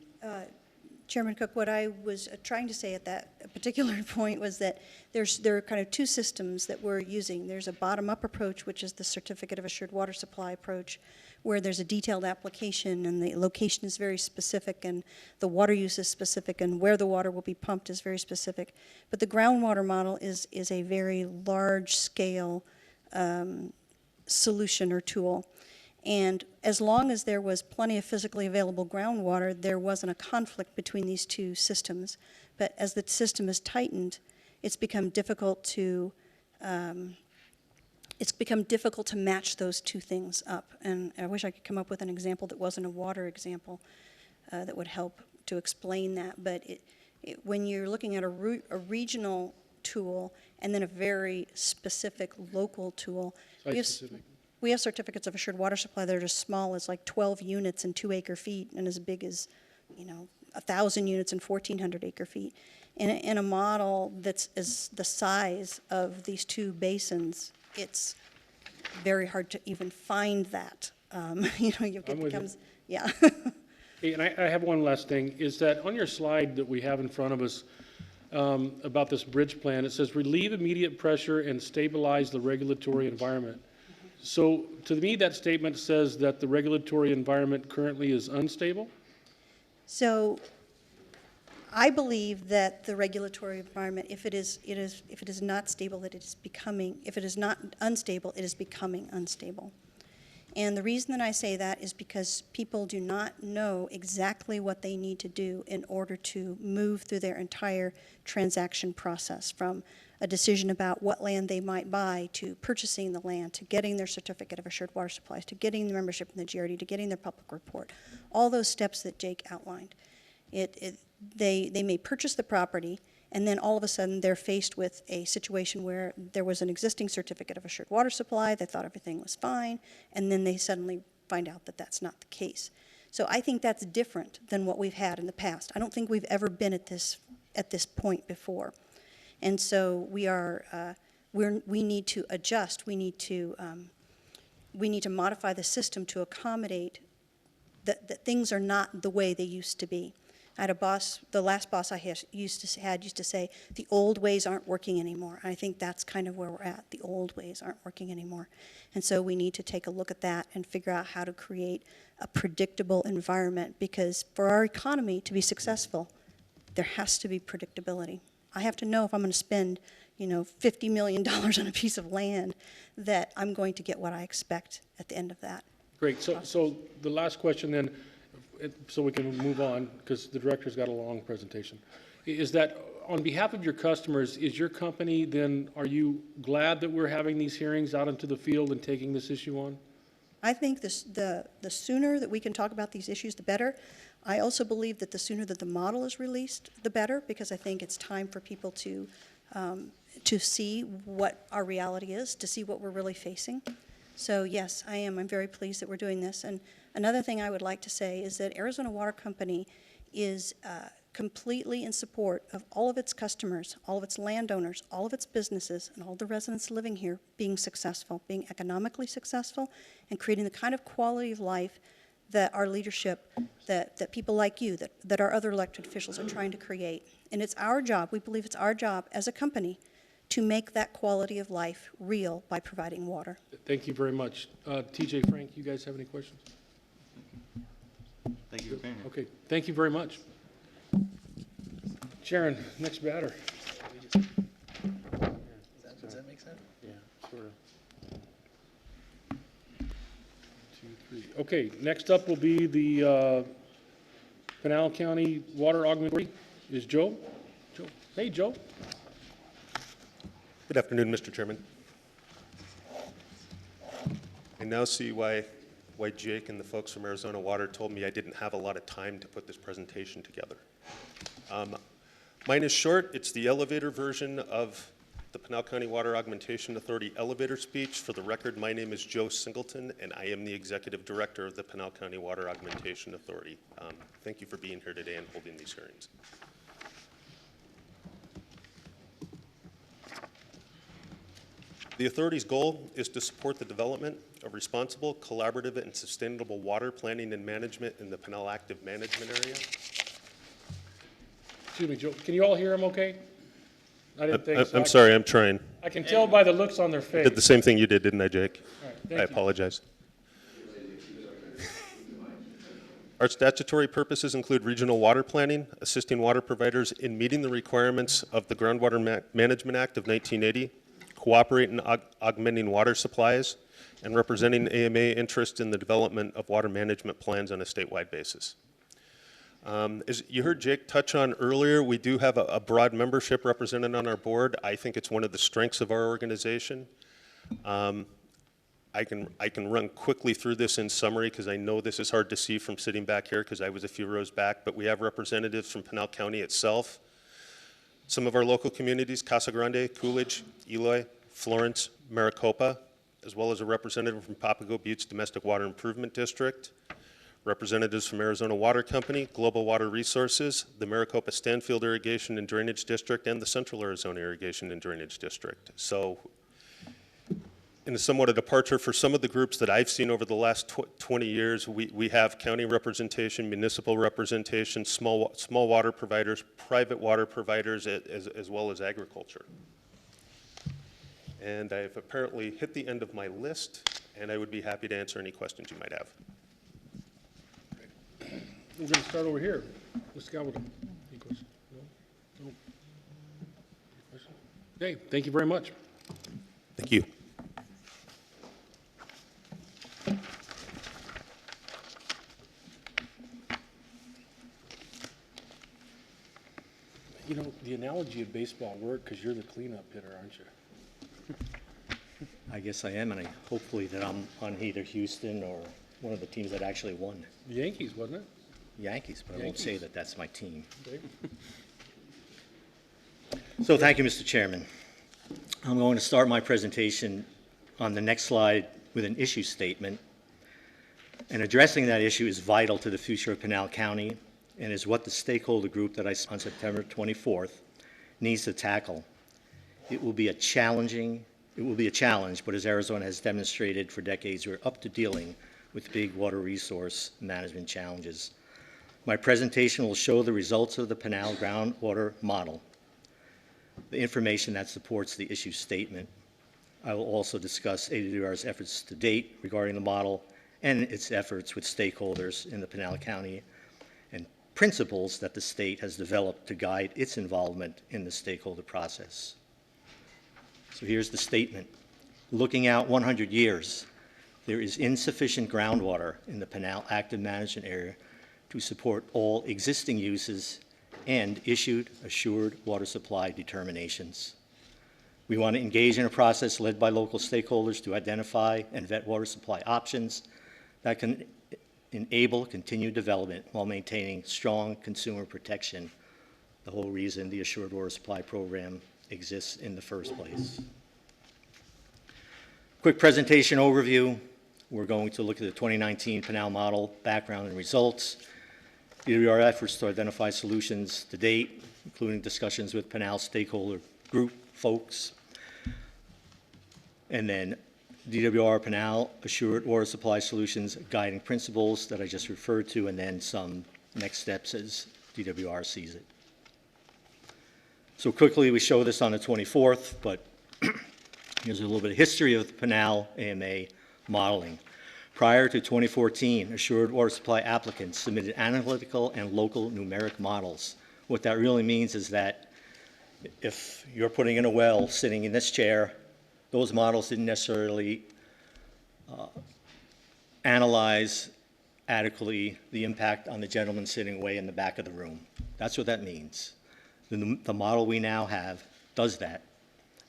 Chairman Cook, what I was trying to say at that particular point was that there are kind of two systems that we're using. There's a bottom-up approach, which is the Certificate of Assured Water Supply approach, where there's a detailed application and the location is very specific and the water use is specific and where the water will be pumped is very specific. But the groundwater model is a very large-scale solution or tool. And as long as there was plenty of physically available groundwater, there wasn't a conflict between these two systems. But as the system is tightened, it's become difficult to match those two things up. And I wish I could come up with an example that wasn't a water example that would help to explain that. But when you're looking at a regional tool and then a very specific local tool, we have certificates of assured water supply that are as small as like 12 units and 2 acre-feet and as big as, 1,000 units and 1,400 acre-feet. In a model that's the size of these two basins, it's very hard to even find that. It becomes, yeah. Hey, and I have one last thing, is that on your slide that we have in front of us about this bridge plan, it says relieve immediate pressure and stabilize the regulatory environment. So to me, that statement says that the regulatory environment currently is unstable? So I believe that the regulatory environment, if it is not stable, that it is becoming, if it is not unstable, it is becoming unstable. And the reason that I say that is because people do not know exactly what they need to do in order to move through their entire transaction process, from a decision about what land they might buy, to purchasing the land, to getting their certificate of assured water supplies, to getting the membership in the GRD, to getting their public report. All those steps that Jake outlined. They may purchase the property, and then all of a sudden they're faced with a situation where there was an existing certificate of assured water supply, they thought everything was fine, and then they suddenly find out that that's not the case. So I think that's different than what we've had in the past. I don't think we've ever been at this point before. And so we need to adjust. We need to modify the system to accommodate that things are not the way they used to be. I had a boss, the last boss I used to say, the old ways aren't working anymore. I think that's kind of where we're at. The old ways aren't working anymore. And so we need to take a look at that and figure out how to create a predictable environment, because for our economy to be successful, there has to be predictability. I have to know if I'm going to spend, $50 million on a piece of land, that I'm going to get what I expect at the end of that. Great. So the last question then, so we can move on, because the director's got a long presentation, is that on behalf of your customers, is your company then, are you glad that we're having these hearings out into the field and taking this issue on? I think the sooner that we can talk about these issues, the better. I also believe that the sooner that the model is released, the better, because I think it's time for people to see what our reality is, to see what we're really facing. So yes, I am. I'm very pleased that we're doing this. And another thing I would like to say is that Arizona Water Company is completely in support of all of its customers, all of its landowners, all of its businesses, and all the residents living here being successful, being economically successful, and creating the kind of quality of life that our leadership, that people like you, that our other elected officials are trying to create. And it's our job, we believe it's our job as a company, to make that quality of life real by providing water. Thank you very much. TJ, Frank, you guys have any questions? Thank you. Okay, thank you very much. Sharon, next batter. Does that make sense? Yeah, sort of. 2, 3. Okay, next up will be the Pinal County Water Augmentation. Is Joe? Joe. Hey, Joe. Good afternoon, Mr. Chairman. I now see why Jake and the folks from Arizona Water told me I didn't have a lot of time to put this presentation together. Mine is short. It's the elevator version of the Pinal County Water Augmentation Authority elevator speech. For the record, my name is Joe Singleton, and I am the Executive Director of the Pinal County Water Augmentation Authority. Thank you for being here today and holding these hearings. The authority's goal is to support the development of responsible, collaborative, and sustainable water planning and management in the Pinal Active Management Area. Excuse me, Joe, can you all hear him okay? I didn't think so. I'm sorry, I'm trying. I can tell by the looks on their I face. did the same thing you did, didn't I, Jake? All right, I thank you. apologize. Our statutory purposes include regional water planning, assisting water providers in meeting the requirements of the Groundwater Management Act of 1980, cooperating in augmenting water supplies, and representing AMA interest in the development of water management plans on a statewide basis. As you heard Jake touch on earlier, we do have a broad membership represented on our board. I think it's one of the strengths of our organization. I can run quickly through this in summary because I know this is hard to see from sitting back here because I was a few rows back, but we have representatives from Pinal County itself, some of our local communities, Casa Grande, Coolidge, Eloy, Florence, Maricopa, as well as a representative from Papago Butte's Domestic Water Improvement District, representatives from Arizona Water Company, Global Water Resources, the Maricopa Stanfield Irrigation and Drainage District, and the Central Arizona Irrigation and Drainage District. So, in somewhat a departure for some of the groups that I've seen over the last 20 years, we have county representation, municipal representation, small water providers, private water providers, as well as agriculture. And I've apparently hit the end of my list, and I would be happy to answer any questions you might have. We're going to start over here. Mr. Galvin, any questions? No? No? Okay, thank you very much. Thank you. You know, the analogy of baseball worked because you're the cleanup hitter, aren't you? I guess I am, and hopefully that I'm on either Houston or one of the teams that actually won. The Yankees, wasn't it? Yankees, but I won't say Yankees. that that's my team. Okay. So thank you, Mr. Chairman. I'm going to start my presentation on the next slide with an issue statement. And addressing that issue is vital to the future of Pinal County and is what the stakeholder group that I saw on September 24th needs to tackle. It will be a challenge, but as Arizona has demonstrated for decades, we're up to dealing with big water resource management challenges. My presentation will show the results of the Pinal groundwater model, the information that supports the issue statement. I will also discuss AWR's efforts to date regarding the model and its efforts with stakeholders in the Pinal County and principles that the state has developed to guide its involvement in the stakeholder process. So here's the statement. Looking out 100 years, there is insufficient groundwater in the Pinal Active Management Area to support all existing uses and issued assured water supply determinations. We want to engage in a process led by local stakeholders to identify and vet water supply options that can enable continued development while maintaining strong consumer protection, the whole reason the Assured Water Supply Program exists in the first place. Quick presentation overview. We're going to look at the 2019 Pinal model, background and results, DWR efforts to identify solutions to date, including discussions with Pinal stakeholder group folks, and then DWR Pinal Assured Water Supply Solutions guiding principles that I just referred to, and then some next steps as DWR sees it. So quickly, we show this on the 24th, but here's a little bit of history of the Pinal AMA modeling. Prior to 2014, assured water supply applicants submitted analytical and local numeric models. What that really means is that if you're putting in a well sitting in this chair, those models didn't necessarily analyze adequately the impact on the gentleman sitting way in the back of the room. That's what that means. The model we now have does that.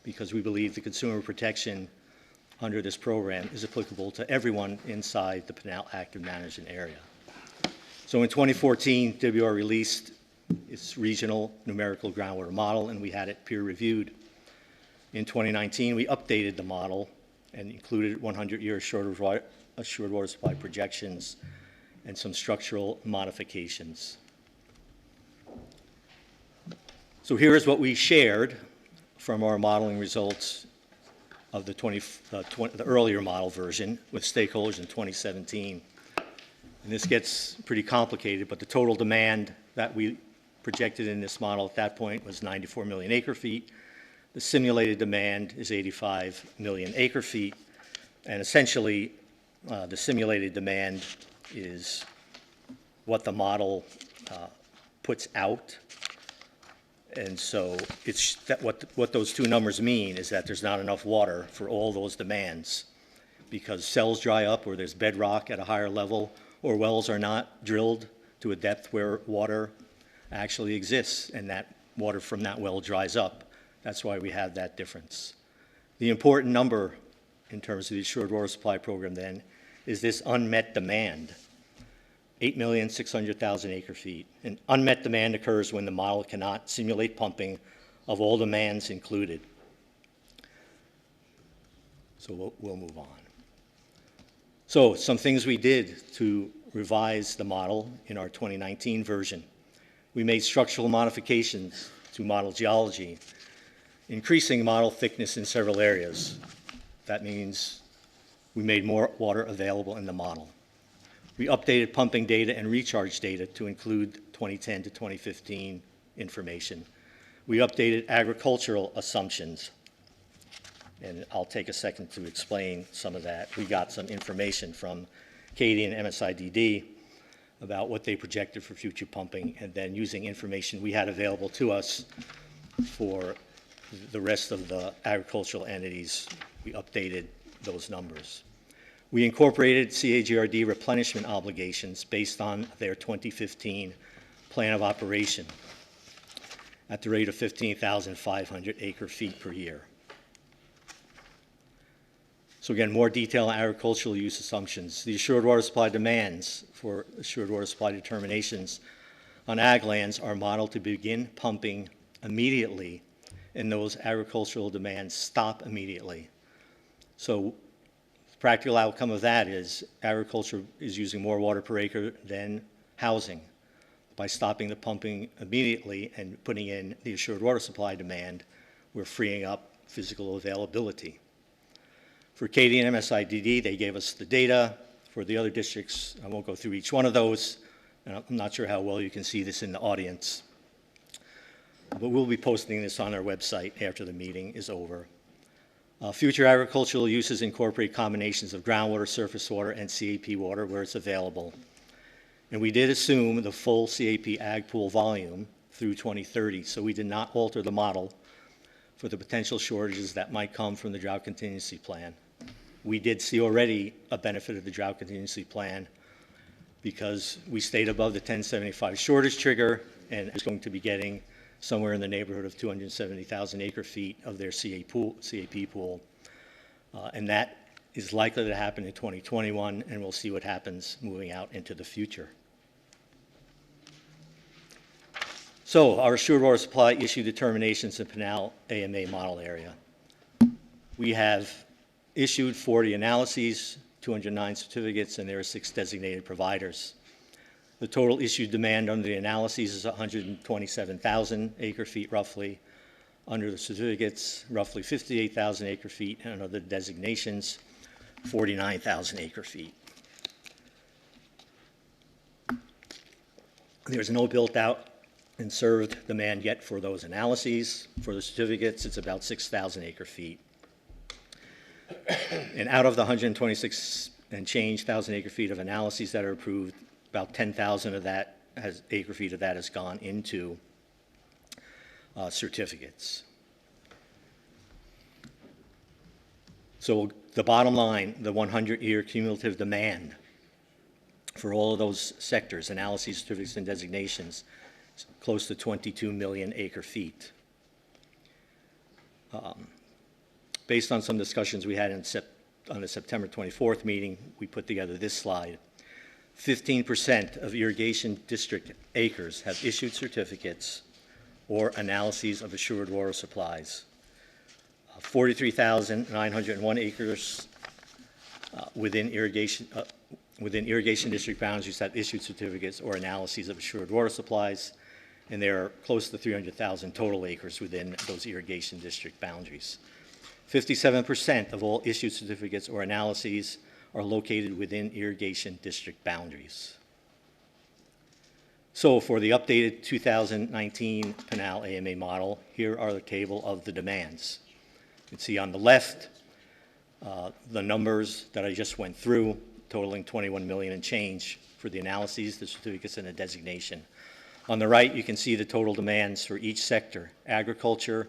because we believe the consumer protection under this program is applicable to everyone inside the Pinal Active Management Area. So in 2014, WR released its regional numerical groundwater model, and we had it peer-reviewed. In 2019, we updated the model and included 100-year assured water supply projections and some structural modifications. So here is what we shared from our modeling results of the earlier model version with stakeholders in 2017. And this gets pretty complicated, but the total demand that we projected in this model at that point was 94 million acre feet. The simulated demand is 85 million acre feet. And essentially, the simulated demand is what the model puts out. And so it's that what those two numbers mean is that there's not enough water for all those demands because cells dry up or there's bedrock at a higher level or wells are not drilled to a depth where water actually exists and that water from that well dries up. That's why we have that difference. The important number in terms of the Assured Water Supply Program then is this unmet demand, 8,600,000 acre feet. And unmet demand occurs when the model cannot simulate pumping of all demands included. So we'll move on. So some things we did to revise the model in our 2019 version. We made structural modifications to model geology, increasing model thickness in several areas. That means we made more water available in the model. We updated pumping data and recharge data to include 2010 to 2015 information. We updated agricultural assumptions, and I'll take a second to explain some of that. We got some information from Katie and MSIDD about what they projected for future pumping, and then using information we had available to us for the rest of the agricultural entities, we updated those numbers. We incorporated CAGRD replenishment obligations based on their 2015 plan of operation at the rate of 15,500 acre feet per year. So again, more detail on agricultural use assumptions. The assured water supply demands for assured water supply determinations on ag lands are modeled to begin pumping immediately, and those agricultural demands stop immediately. So the practical outcome of that is agriculture is using more water per acre than housing. By stopping the pumping immediately and putting in the assured water supply demand, we're freeing up physical availability. For Katie and MSIDD, they gave us the data. For the other districts, I won't go through each one of those. And I'm not sure how well you can see this in the audience. But we'll be posting this on our website after the meeting is over. Future agricultural uses incorporate combinations of groundwater, surface water, and CAP water where it's available. And we did assume the full CAP ag pool volume through 2030, so we did not alter the model for the potential shortages that might come from the drought contingency plan. We did see already a benefit of the drought contingency plan because we stayed above the 1075 shortage trigger and is going to be getting somewhere in the neighborhood of 270,000 acre feet of their CAP pool. And that is likely to happen in 2021, and we'll see what happens moving out into the future. So our assured water supply issue determinations in Pinal AMA model area. We have issued 40 analyses, 209 certificates, and there are 6 designated providers. The total issued demand under the analyses is 127,000 acre feet roughly. Under the certificates, roughly 58,000 acre feet, and under the designations, 49,000 acre feet. There's no built out and served demand yet for those analyses. For the certificates, it's about 6,000 acre feet. And out of the 126 and change thousand acre feet of analyses that are approved, about 10,000 of that acre feet of that has gone into certificates. So the bottom line, the 100-year cumulative demand for all of those sectors, analyses, certificates, and designations, is close to 22 million acre feet. based on some discussions we had on the September 24th meeting, we put together this slide. 15% of irrigation district acres have issued certificates or analyses of assured water supplies. 43,901 acres within irrigation district boundaries have issued certificates or analyses of assured water supplies, and there are close to 300,000 total acres within those irrigation district boundaries. 57% of all issued certificates or analyses are located within irrigation district boundaries. So for the updated 2019 Pinal AMA model, here are the table of the demands. You can see on the left the numbers that I just went through, totaling 21 million and change for the analyses, the certificates, and the designation. On the right, you can see the total demands for each sector. Agriculture,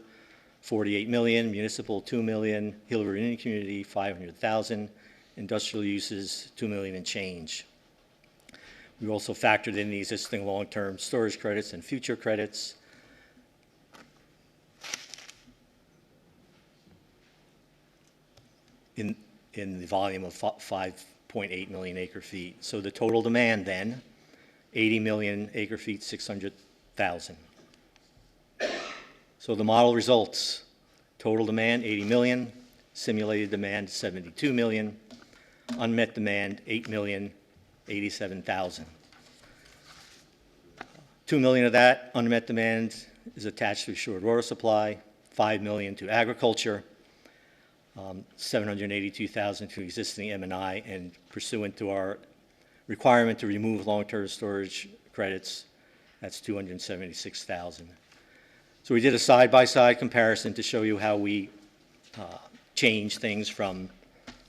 48 million, municipal, 2 million, Hillary Indian Community, 500,000, industrial uses, 2 million and change. We also factored in the existing long-term storage credits and future credits. In the volume of 5.8 million acre feet. So the total demand then, 80 million acre feet, 600,000. So the model results, total demand 80 million, simulated demand 72 million, unmet demand 8 million, 87,000. 2 million of that unmet demand is attached to assured water supply, 5 million to agriculture, 782,000 to existing M&I, and pursuant to our requirement to remove long-term storage credits, that's 276,000. So we did a side-by-side comparison to show you how we changed things from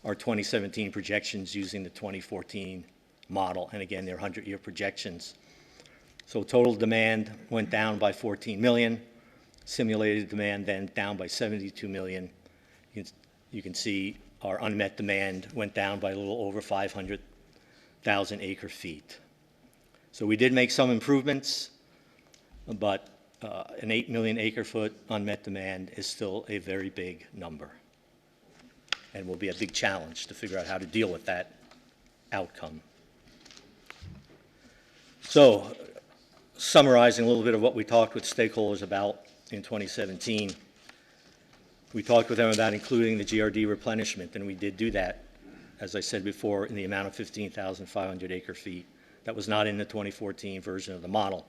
our 2017 projections using the 2014 model, and again, they're 100-year projections. So total demand went down by 14 million, simulated demand then down by 72 million. You can see our unmet demand went down by a little over 500,000 acre feet. So we did make some improvements, but an 8 million acre foot unmet demand is still a very big number, and will be a big challenge to figure out how to deal with that outcome. So summarizing a little bit of what we talked with stakeholders about in 2017, we talked with them about including the GRD replenishment, and we did do that, as I said before, in the amount of 15,500 acre feet. That was not in the 2014 version of the model.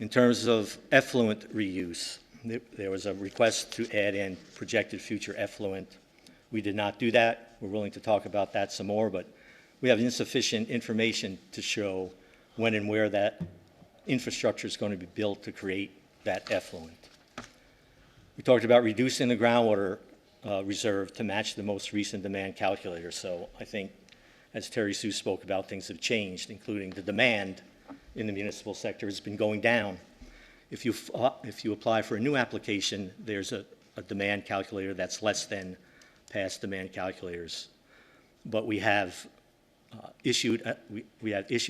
In terms of effluent reuse, there was a request to add in projected future effluent. We did not do that. We're willing to talk about that some more, but we have insufficient information to show when and where that infrastructure is going to be built to create that effluent. We talked about reducing the groundwater reserve to match the most recent demand calculator. So I think, as Terry Sue spoke about, things have changed, including the demand in the municipal sector has been going down. If you apply for a new application, there's a demand calculator that's less than past demand calculators. But we have issued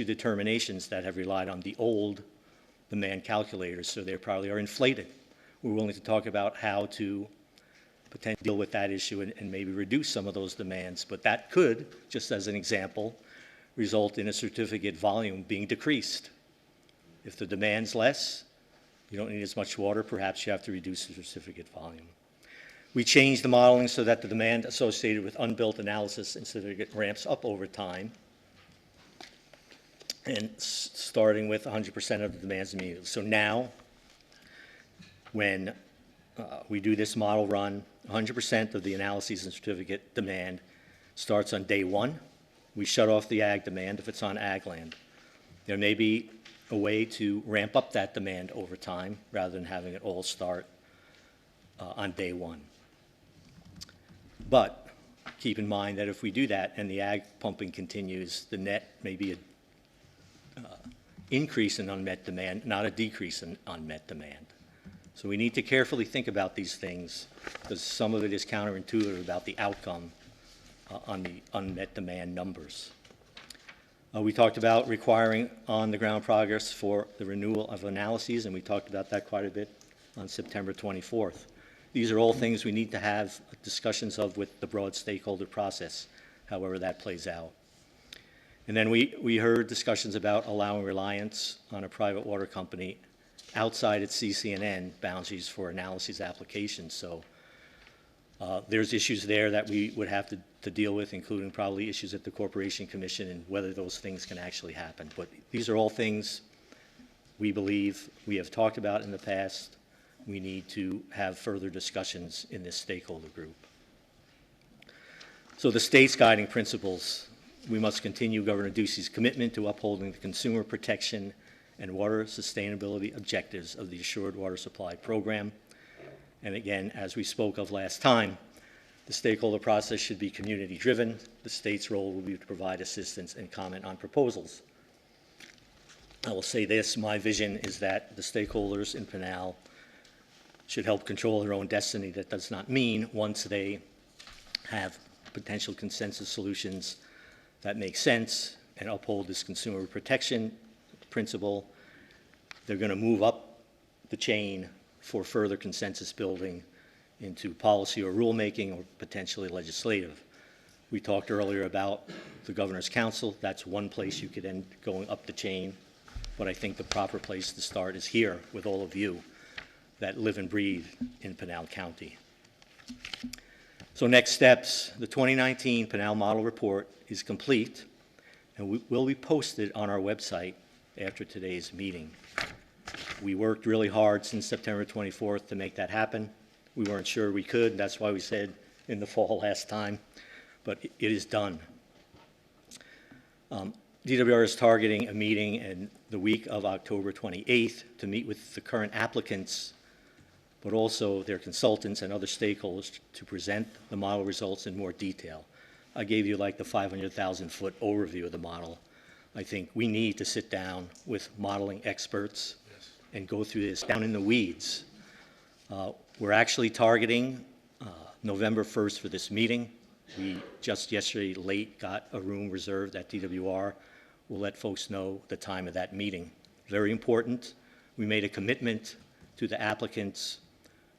determinations that have relied on the old demand calculators, so they probably are inflated. We're willing to talk about how to potentially deal with that issue and maybe reduce some of those demands, but that could, just as an example, result in a certificate volume being decreased. If the demand's less, you don't need as much water, perhaps you have to reduce the certificate volume. We changed the modeling so that the demand associated with unbuilt analysis and certificate ramps up over time, and starting with 100% of the demands immediately. So now, when we do this model run, 100% of the analyses and certificate demand starts on day one. We shut off the ag demand if it's on ag land. There may be a way to ramp up that demand over time rather than having it all start on day one. But keep in mind that if we do that and the ag pumping continues, the net may be an increase in unmet demand, not a decrease in unmet demand. So we need to carefully think about these things, because some of it is counterintuitive about the outcome on the unmet demand numbers. We talked about requiring on-the-ground progress for the renewal of analyses, and we talked about that quite a bit on September 24th. These are all things we need to have discussions of with the broad stakeholder process, however that plays out. And then we heard discussions about allowing reliance on a private water company outside its CCNN boundaries for analysis applications. So there's issues there that we would have to deal with, including probably issues at the Corporation Commission and whether those things can actually happen. But these are all things we believe we have talked about in the past. We need to have further discussions in this stakeholder group. So the state's guiding principles: we must continue Governor Ducey's commitment to upholding the consumer protection and water sustainability objectives of the Assured Water Supply Program. And again, as we spoke of last time, the stakeholder process should be community-driven. The state's role will be to provide assistance and comment on proposals. I will say this: my vision is that the stakeholders in Pinal should help control their own destiny. That does not mean once they have potential consensus solutions that make sense and uphold this consumer protection principle, they're going to move up the chain for further consensus building into policy or rulemaking or potentially legislative. We talked earlier about the Governor's Council. That's one place you could end going up the chain, but I think the proper place to start is here with all of you that live and breathe in Pinal County. So next steps: the 2019 Pinal Model Report is complete and will be posted on our website after today's meeting. We worked really hard since September 24th to make that happen. We weren't sure we could. That's why we said in the fall last time, but it is done. DWR is targeting a meeting in the week of October 28th to meet with the current applicants, but also their consultants and other stakeholders to present the model results in more detail. I gave you like the 500,000-foot overview of the model. I think we need to sit down with modeling experts and go through this down in the weeds. We're actually targeting November 1st for this meeting. We just yesterday late got a room reserved at DWR. We'll let folks know the time of that meeting. Very important. We made a commitment to the applicants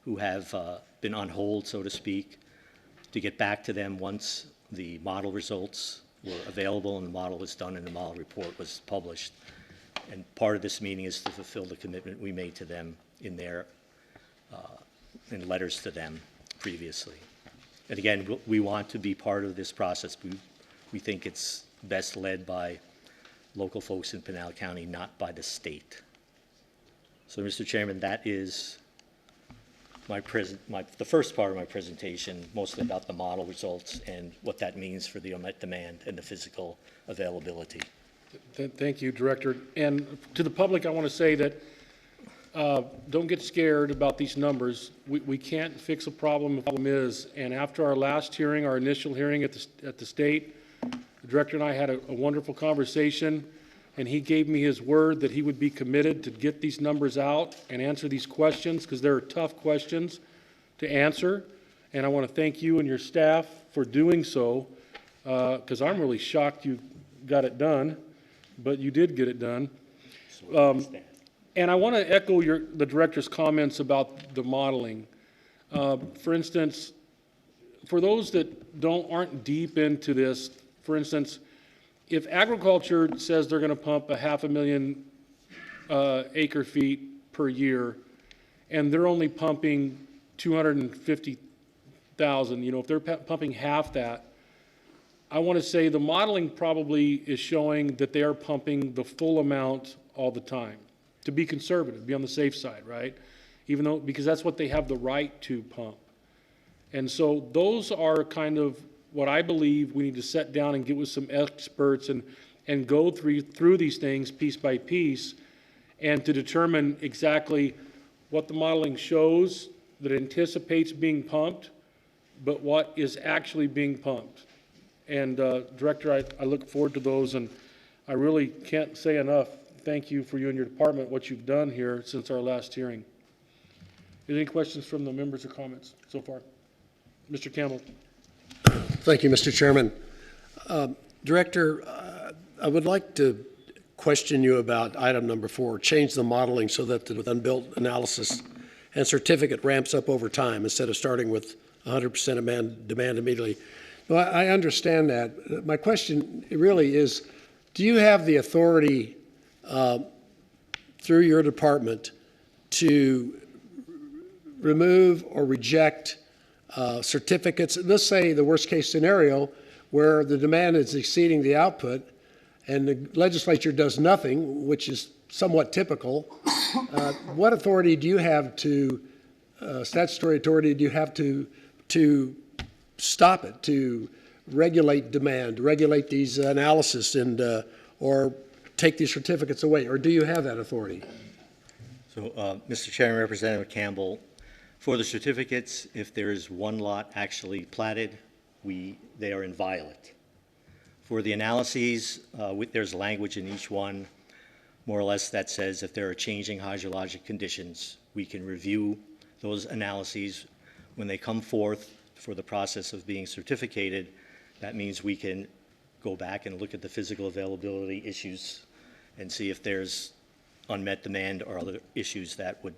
who have been on hold, so to speak, to get back to them once the model results were available and the model was done and the model report was published. And part of this meeting is to fulfill the commitment we made to them in their in letters to them previously. And again, we want to be part of this process. We think it's best led by local folks in Pinal County, not by the state. So, Mr. Chairman, that is the first part of my presentation, mostly about the model results and what that means for the unmet demand and the physical availability. Thank you, Director. And to the public, I want to say that don't get scared about these numbers. We can't fix a problem if the problem is. And after our last hearing, our initial hearing at the state, the Director and I had a wonderful conversation, and he gave me his word that he would be committed to get these numbers out and answer these questions, because they're tough questions to answer. And I want to thank you and your staff for doing so, because I'm really shocked you got it done, but you did get it done. And I want to echo the Director's comments about the modeling. For instance, for those that aren't deep into this, for instance, if agriculture says they're going to pump 500,000 acre feet per year, and they're only pumping 250,000, if they're pumping half that, I want to say the modeling probably is showing that they are pumping the full amount all the time, to be conservative, be on the safe side, right? Because that's what they have the right to pump. And so those are kind of what I believe we need to sit down and get with some experts and go through these things piece by piece, and to determine exactly what the modeling shows that anticipates being pumped, but what is actually being pumped. And Director, I look forward to those, and I really can't say enough thank you for you and your department, what you've done here since our last hearing. Any questions from the members or comments so far? Mr. Campbell. Thank you, Mr. Chairman. Director, I would like to question you about item number 4, change the modeling so that with unbuilt analysis and certificate ramps up over time instead of starting with 100% demand immediately. Well, I understand that. My question really is, do you have the authority through your department to remove or reject certificates? Let's say the worst case scenario where the demand is exceeding the output and the legislature does nothing, which is somewhat typical. What authority do you have to, statutory authority do you have to stop it, to regulate demand, regulate these analysis and, or take these certificates away? Or do you have that authority? So, Mr. Chairman, Representative Campbell, for the certificates, if there is one lot actually platted, they are inviolate. For the analyses, there's language in each one, more or less, that says if there are changing hydrologic conditions, we can review those analyses. When they come forth for the process of being certificated, that means we can go back and look at the physical availability issues and see if there's unmet demand or other issues that would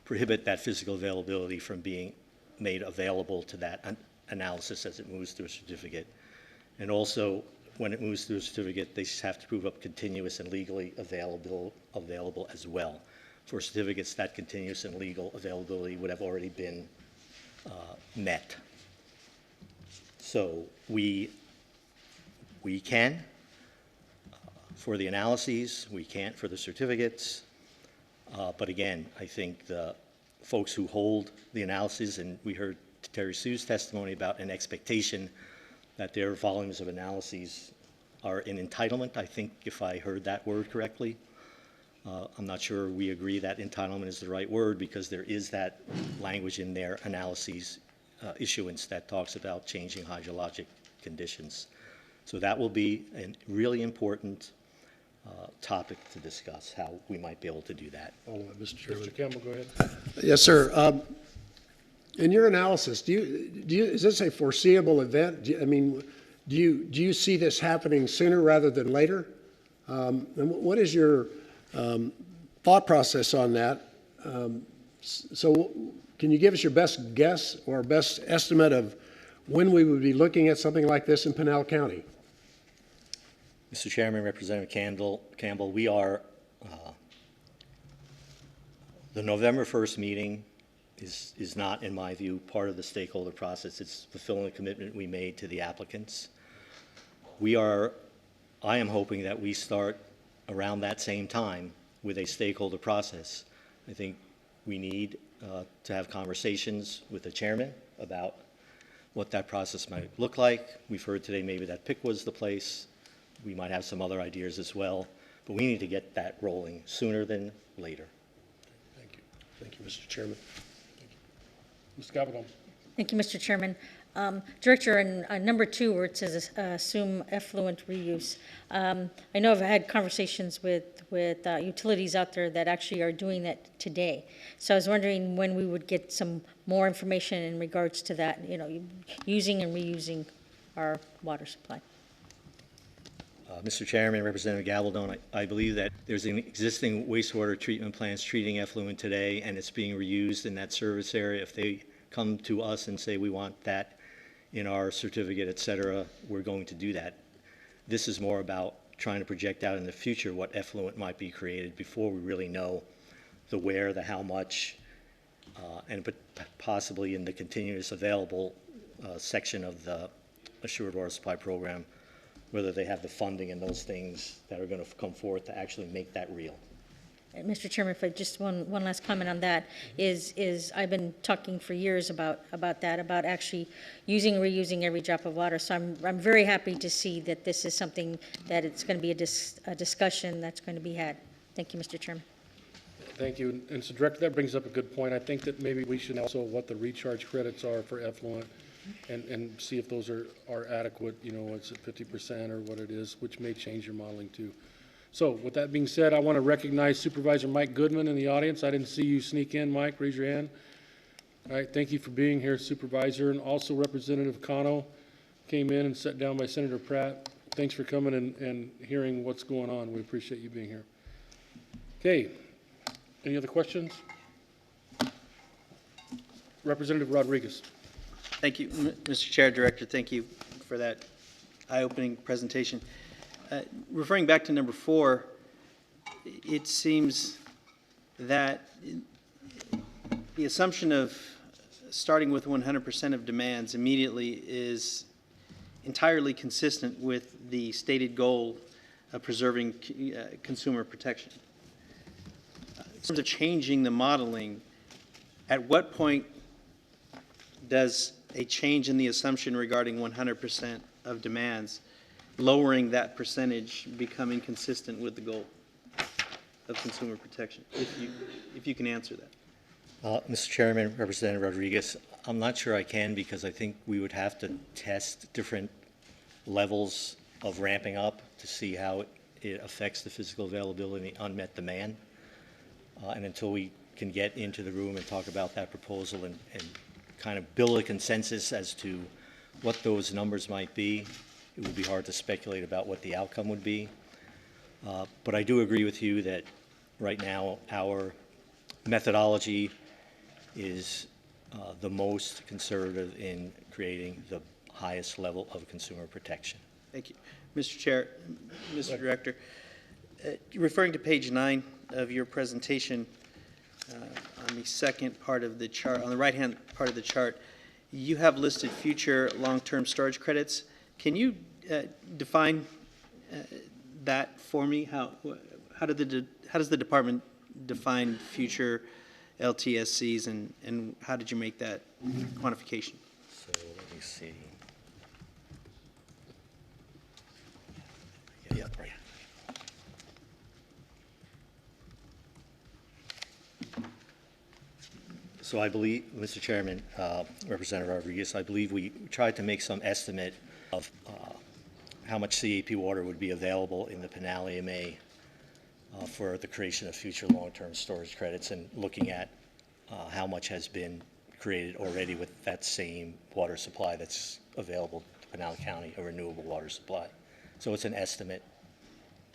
prohibit that physical availability from being made available to that analysis as it moves through a certificate. And also, when it moves through a certificate, they have to prove up continuous and legally available as well. For certificates, that continuous and legal availability would have already been met. So we can for the analyses, we can't for the certificates. But again, I think the folks who hold the analysis, and we heard Terry Sue's testimony about an expectation that their volumes of analyses are in entitlement, I think, if I heard that word correctly. I'm not sure we agree that entitlement is the right word, because there is that language in their analyses issuance that talks about changing hydrologic conditions. So that will be a really important topic to discuss, how we might be able to do that. Mr. Chairman. Mr. Campbell, go ahead. Yes, sir. In your analysis, is this a foreseeable event? Do you see this happening sooner rather than later? And what is your thought process on that? So can you give us your best guess or best estimate of when we would be looking at something like this in Pinal County? Mr. Chairman, Representative Campbell, we are, the November 1st meeting is not, in my view, part of the stakeholder process. It's fulfilling the commitment we made to the applicants. I am hoping that we start around that same time with a stakeholder process. I think we need to have conversations with the chairman about what that process might look like. We've heard today maybe that PIC was the place. We might have some other ideas as well, but we need to get that rolling sooner than later. Thank you. Thank you, Mr. Chairman. Ms. Gavaldon. Thank you, Mr. Chairman. Director, in number 2, where it says assume effluent reuse, I know I've had conversations with utilities out there that actually are doing that today. So I was wondering when we would get some more information in regards to that, using and reusing our water supply. Mr. Chairman, Representative Gavaldon, I believe that there's an existing wastewater treatment plants treating effluent today, and it's being reused in that service area. If they come to us and say we want that in our certificate, et cetera, we're going to do that. This is more about trying to project out in the future what effluent might be created before we really know the where, the how much, and possibly in the continuous available section of the Assured Water Supply Program, whether they have the funding and those things that are going to come forth to actually make that real. Mr. Chairman, if I just one last comment on that is I've been talking for years about that, about actually using and reusing every drop of water. So I'm very happy to see that this is something that it's going to be a discussion that's going to be had. Thank you, Mr. Chairman. Thank you. And so, Director, that brings up a good point. I think that maybe we should also what the recharge credits are for effluent and see if those are adequate, it's at 50% or what it is, which may change your modeling too. So with that being said, I want to recognize Supervisor Mike Goodman in the audience. I didn't see you sneak in, Mike. Raise your hand. All right, thank you for being here, Supervisor. And also Representative Cano came in and sat down by Senator Pratt. Thanks for coming and hearing what's going on. We appreciate you being here. Okay, any other questions? Representative Rodriguez. Thank you, Mr. Chair, Director, thank you for that eye-opening presentation. Referring back to number 4, it seems that the assumption of starting with 100% of demands immediately is entirely consistent with the stated goal of preserving consumer protection. In terms of changing the modeling, at what point does a change in the assumption regarding 100% of demands, lowering that percentage, become inconsistent with the goal of consumer protection? If you can answer that. Mr. Chairman, Representative Rodriguez, I'm not sure I can, because I think we would have to test different levels of ramping up to see how it affects the physical availability and the unmet demand. And until we can get into the room and talk about that proposal and kind of build a consensus as to what those numbers might be, it would be hard to speculate about what the outcome would be. But I do agree with you that right now our methodology is the most conservative in creating the highest level of consumer protection. Thank you. Mr. Chair, Mr. Director, referring to page 9 of your presentation, on the second part of the chart, on the right-hand part of the chart, you have listed future long-term storage credits. Can you define that for me? How does the department define future LTSCs, and how did you make that quantification? So let me see. Yeah, right. So I believe, Mr. Chairman, Representative Rodriguez, I believe we tried to make some estimate of how much CAP water would be available in the Pinal AMA for the creation of future long-term storage credits, and looking at how much has been created already with that same water supply that's available to Pinal County, a renewable water supply. So it's an estimate.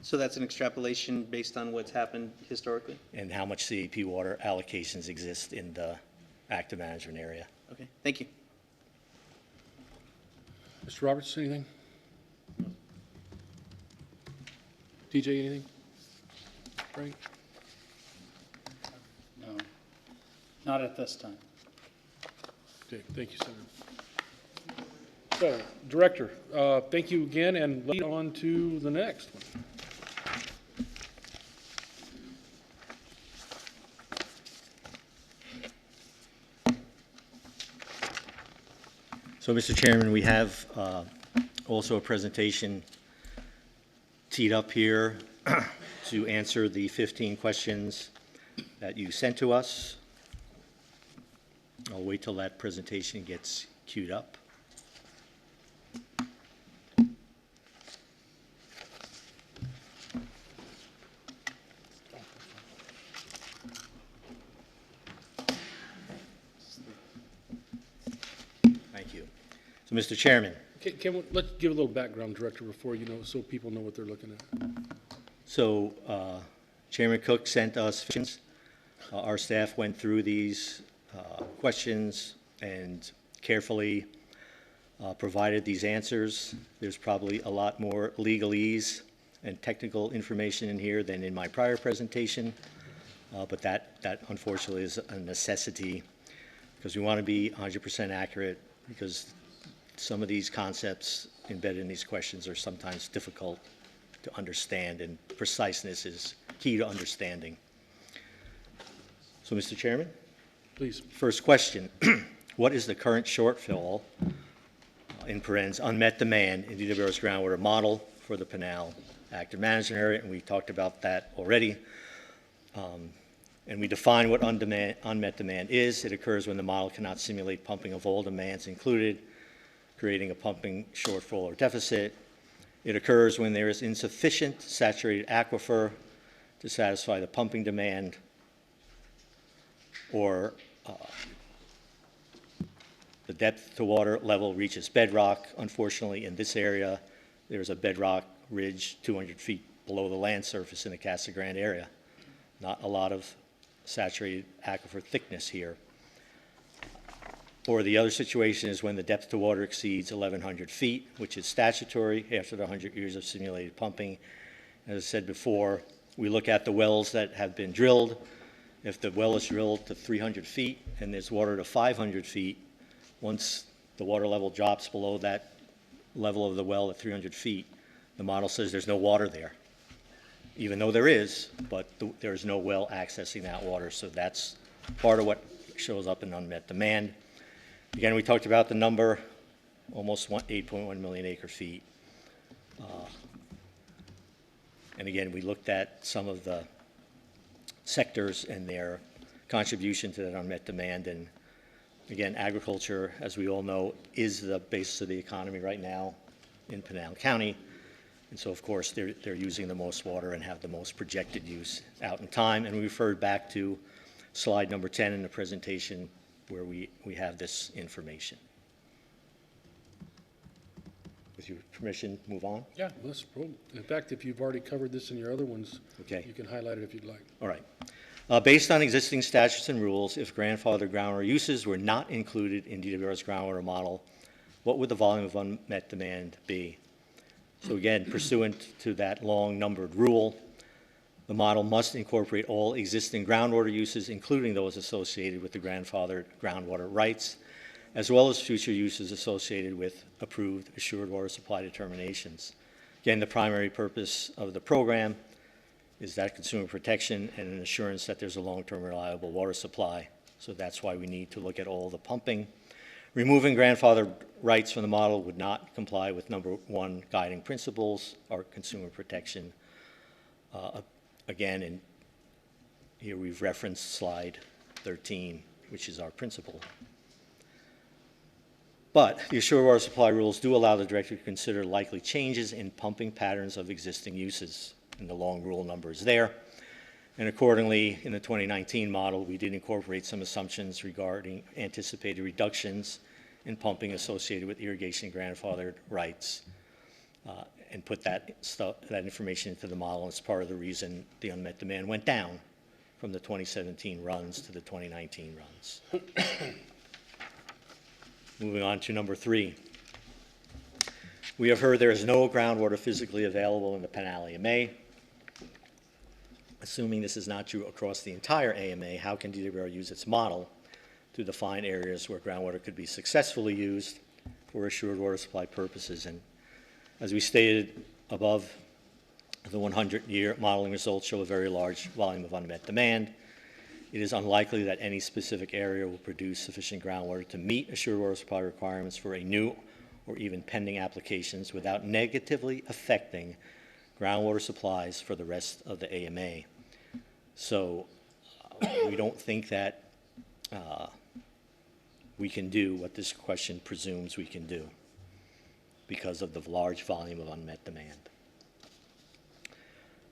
So that's an extrapolation based on what's happened historically? And how much CAP water allocations exist in the active management area. Okay, thank you. Mr. Roberts, anything? TJ, anything? Frank? No, not at this time. Okay, thank you, Senator. So, Director, thank you again, and lead on to the next one. So, Mr. Chairman, we have also a presentation teed up here to answer the 15 questions that you sent to us. I'll wait till that presentation gets queued up. Thank you. So, Mr. Chairman. Let's give a little background, Director, before so people know what they're looking at. So, Chairman Cook sent us questions. Our staff went through these questions and carefully provided these answers. There's probably a lot more legalese and technical information in here than in my prior presentation, but that unfortunately is a necessity because we want to be 100% accurate, because some of these concepts embedded in these questions are sometimes difficult to understand, and preciseness is key to understanding. So, Mr. Chairman? Please. First question. What is the current shortfall, in parens, unmet demand in AWS groundwater model for the Pinal active management area? And we talked about that already. And we define what unmet demand is. It occurs when the model cannot simulate pumping of all demands included, creating a pumping shortfall or deficit. It occurs when there is insufficient saturated aquifer to satisfy the pumping demand, or the depth to water level reaches bedrock. Unfortunately, in this area, there's a bedrock ridge 200 feet below the land surface in the Casa Grande area. Not a lot of saturated aquifer thickness here. Or the other situation is when the depth to water exceeds 1,100 feet, which is statutory after the 100 years of simulated pumping. As I said before, we look at the wells that have been drilled. If the well is drilled to 300 feet and there's water to 500 feet, once the water level drops below that level of the well at 300 feet, the model says there's no water there, even though there is, but there's no well accessing that water. So that's part of what shows up in unmet demand. Again, we talked about the number, almost 8.1 million acre feet. And again, we looked at some of the sectors and their contribution to that unmet demand. And again, agriculture, as we all know, is the basis of the economy right now in Pinal County. And so, of course, they're using the most water and have the most projected use out in time. And we referred back to slide number 10 in the presentation where we have this information. With your permission, move on? Yeah, let's roll. In fact, if you've already covered this in your other ones, Okay. you can highlight it if you'd like. All right. Based on existing statutes and rules, if grandfathered groundwater uses were not included in DWR's groundwater model, what would the volume of unmet demand be? So again, pursuant to that long numbered rule, the model must incorporate all existing groundwater uses, including those associated with the grandfathered groundwater rights, as well as future uses associated with approved assured water supply determinations. Again, the primary purpose of the program is that consumer protection and an assurance that there's a long-term reliable water supply. So that's why we need to look at all the pumping. Removing grandfathered rights from the model would not comply with number one guiding principles, our consumer protection. Again, and here we've referenced slide 13, which is our principle. But the assured water supply rules do allow the director to consider likely changes in pumping patterns of existing uses, and the long rule number is there. And accordingly, in the 2019 model, we did incorporate some assumptions regarding anticipated reductions in pumping associated with irrigation grandfathered rights, and put that information into the model as part of the reason the unmet demand went down from the 2017 runs to the 2019 runs. Moving on to number 3. We have heard there is no groundwater physically available in the Pinal AMA. Assuming this is not true across the entire AMA, how can DWR use its model to define areas where groundwater could be successfully used for assured water supply purposes? And as we stated above, the 100-year modeling results show a very large volume of unmet demand. It is unlikely that any specific area will produce sufficient groundwater to meet assured water supply requirements for a new or even pending applications without negatively affecting groundwater supplies for the rest of the AMA. So we don't think that we can do what this question presumes we can do because of the large volume of unmet demand.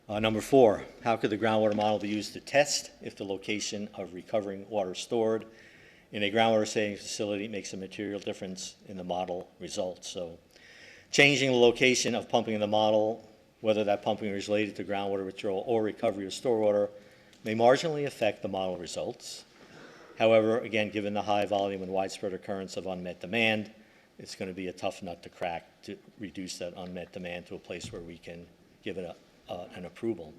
Number 4, how could the groundwater model be used to test if the location of recovering water stored in a groundwater saving facility makes a material difference in the model results? So changing the location of pumping in the model, whether that pumping is related to groundwater withdrawal or recovery of stored water, may marginally affect the model results. However, again, given the high volume and widespread occurrence of unmet demand, it's going to be a tough nut to crack to reduce that unmet demand to a place where we can give it an approval.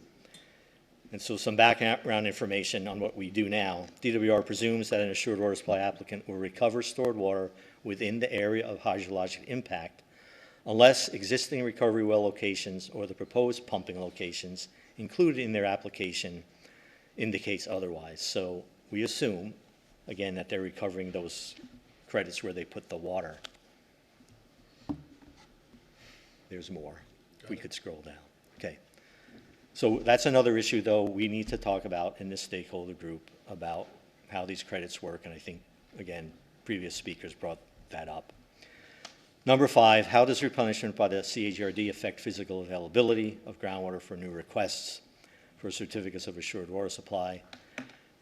And so some background information on what we do now. DWR presumes that an assured water supply applicant will recover stored water within the area of hydrologic impact unless existing recovery well locations or the proposed pumping locations included in their application indicates otherwise. So we assume, again, that they're recovering those credits where they put the water. There's more. We could scroll down. Okay. So that's another issue, though, we need to talk about in this stakeholder group about how these credits work. And I think, again, previous speakers brought that up. Number 5, how does replenishment by the CAGRD affect physical availability of groundwater for new requests for certificates of assured water supply?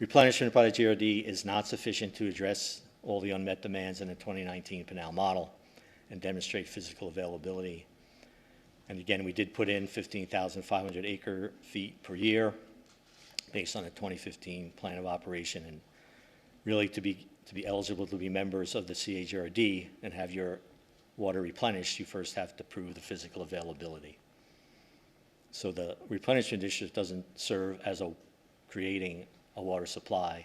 Replenishment by the GRD is not sufficient to address all the unmet demands in the 2019 Pinal model and demonstrate physical availability. And again, we did put in 15,500 acre feet per year based on a 2015 plan of operation. And really to be eligible to be members of the CHRD and have your water replenished, you first have to prove the physical availability. So the replenishment district doesn't serve as creating a water supply.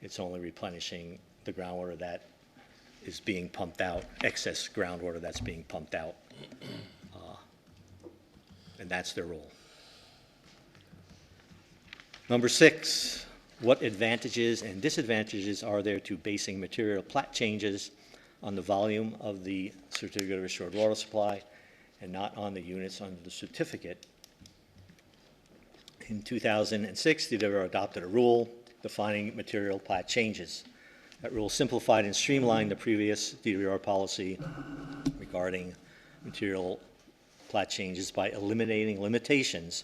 It's only replenishing the groundwater that is being pumped out, excess groundwater that's being pumped out. And that's their role. Number 6, what advantages and disadvantages are there to basing material plat changes on the volume of the certificate of assured water supply and not on the units under the certificate? In 2006, DWR adopted a rule defining material plat changes. That rule simplified and streamlined the previous DWR policy regarding material plat changes by eliminating limitations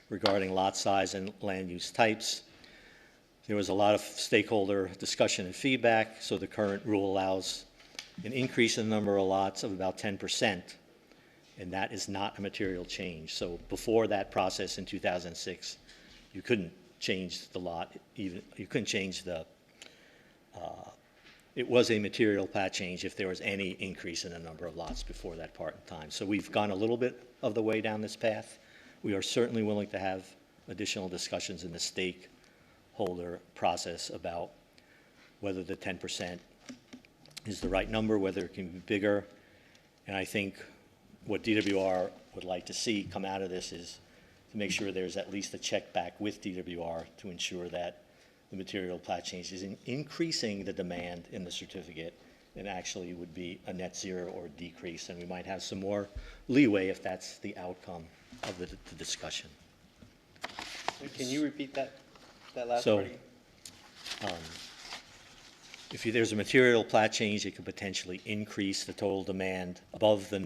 regarding lot size and land use types. There was a lot of stakeholder discussion and feedback, so the current rule allows an increase in the number of lots of about 10%, and that is not a material change. So before that process in 2006, you couldn't change the lot, you couldn't change the, it was a material plat change if there was any increase in the number of lots before that part in time. So we've gone a little bit of the way down this path. We are certainly willing to have additional discussions in the stakeholder process about whether the 10% is the right number, whether it can be bigger. And I think what DWR would like to see come out of this is to make sure there's at least a check back with DWR to ensure that the material plat change is increasing the demand in the certificate and actually would be a net zero or decrease. And we might have some more leeway if that's the outcome of the discussion. Can you repeat that last So, part? If there's a material plat change, it could potentially increase the total demand above the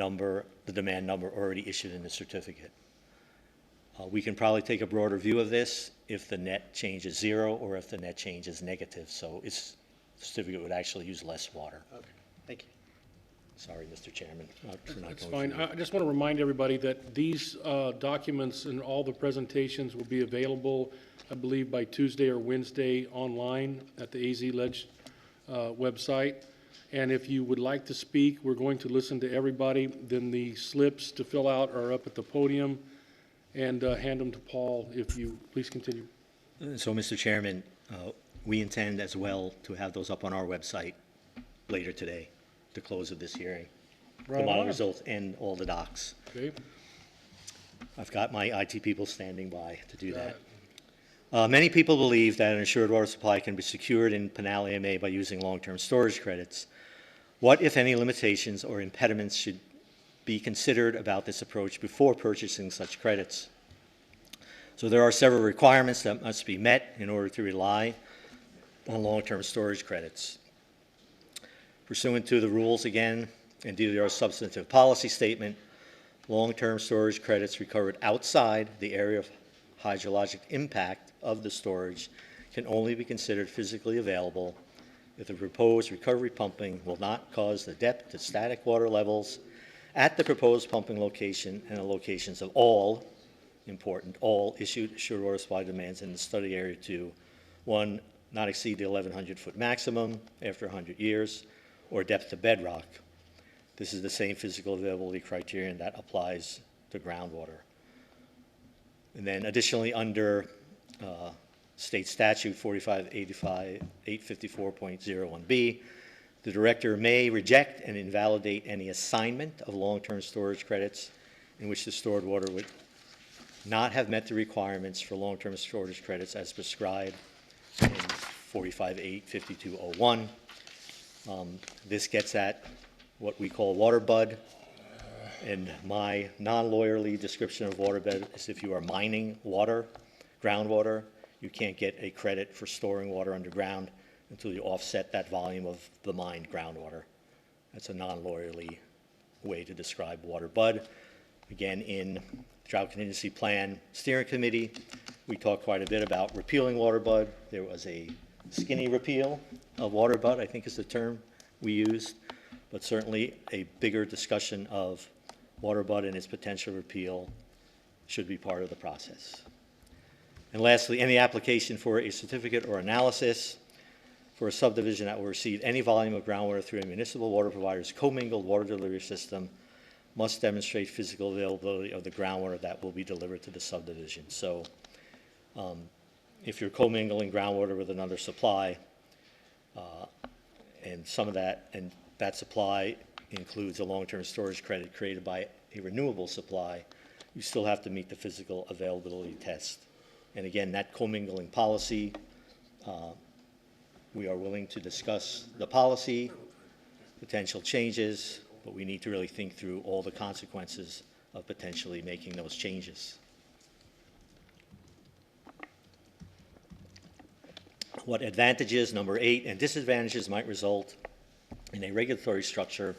demand number already issued in the certificate. We can probably take a broader view of this if the net change is zero or if the net change is negative. So the certificate would actually use less water. Okay, thank you. Sorry, Mr. Chairman. That's fine. I just want to remind everybody that these documents and all the presentations will be available, I believe, by Tuesday or Wednesday online at the AZ Ledge website. And if you would like to speak, we're going to listen to everybody. Then the slips to fill out are up at the podium, and hand them to Paul if you, please continue. So, Mr. Chairman, we intend as well to have those up on our website later today, the close of this hearing. Right the model on. results and all the docs. Okay. I've got my IT people standing by to do that. Many people believe that an assured water supply can be secured in Pinal AMA by using long-term storage credits. What, if any, limitations or impediments should be considered about this approach before purchasing such credits? So there are several requirements that must be met in order to rely on long-term storage credits. Pursuant to the rules again, and due to our substantive policy statement, long-term storage credits recovered outside the area of hydrologic impact of the storage can only be considered physically available if the proposed recovery pumping will not cause the depth to static water levels at the proposed pumping location and the locations of all, important, all issued assured water supply demands in the study area to, 1, not exceed the 1,100-foot maximum after 100 years, or depth to bedrock. This is the same physical availability criterion that applies to groundwater. And then additionally, under state statute 4585-854.01b, the director may reject and invalidate any assignment of long-term storage credits in which the stored water would not have met the requirements for long-term storage credits as prescribed in 45.85201. This gets at what we call water bud, and my non-lawyerly description of water bed is if you are mining water, groundwater, you can't get a credit for storing water underground until you offset that volume of the mined groundwater. That's a non-lawyerly way to describe water bud. Again, in Drought Contingency Plan Steering Committee, we talked quite a bit about repealing water bud. There was a skinny repeal of water bud, I think is the term we used, but certainly a bigger discussion of water bud and its potential repeal should be part of the process. And lastly, any application for a certificate or analysis for a subdivision that will receive any volume of groundwater through a municipal water provider's commingled water delivery system must demonstrate physical availability of the groundwater that will be delivered to the subdivision. So if you're commingling groundwater with another supply, and some of that, and that supply includes a long-term storage credit created by a renewable supply, you still have to meet the physical availability test. And again, that commingling policy, we are willing to discuss the policy, potential changes, but we need to really think through all the consequences of potentially making those changes. What advantages, number 8, and disadvantages might result in a regulatory structure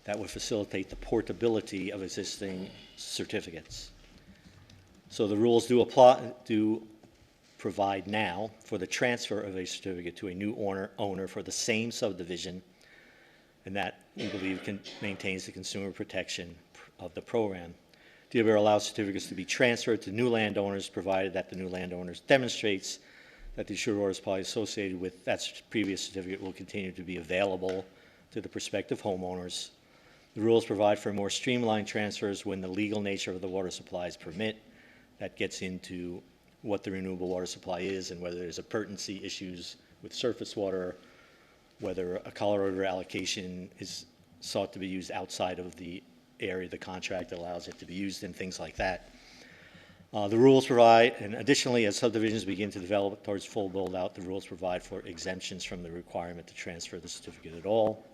that would facilitate the portability of existing certificates. So the rules do provide now for the transfer of a certificate to a new owner for the same subdivision, and that we believe maintains the consumer protection of the program. DWR allows certificates to be transferred to new landowners provided that the new landowners demonstrates that the assured water supply associated with that previous certificate will continue to be available to the prospective homeowners. The rules provide for more streamlined transfers when the legal nature of the water supplies permit. That gets into what the renewable water supply is and whether there's appurtenancy issues with surface water, whether a Colorado allocation is sought to be used outside of the area the contract allows it to be used in, things like that. The rules provide, and additionally, as subdivisions begin to develop towards full build-out, the rules provide for exemptions from the requirement to transfer the certificate at all.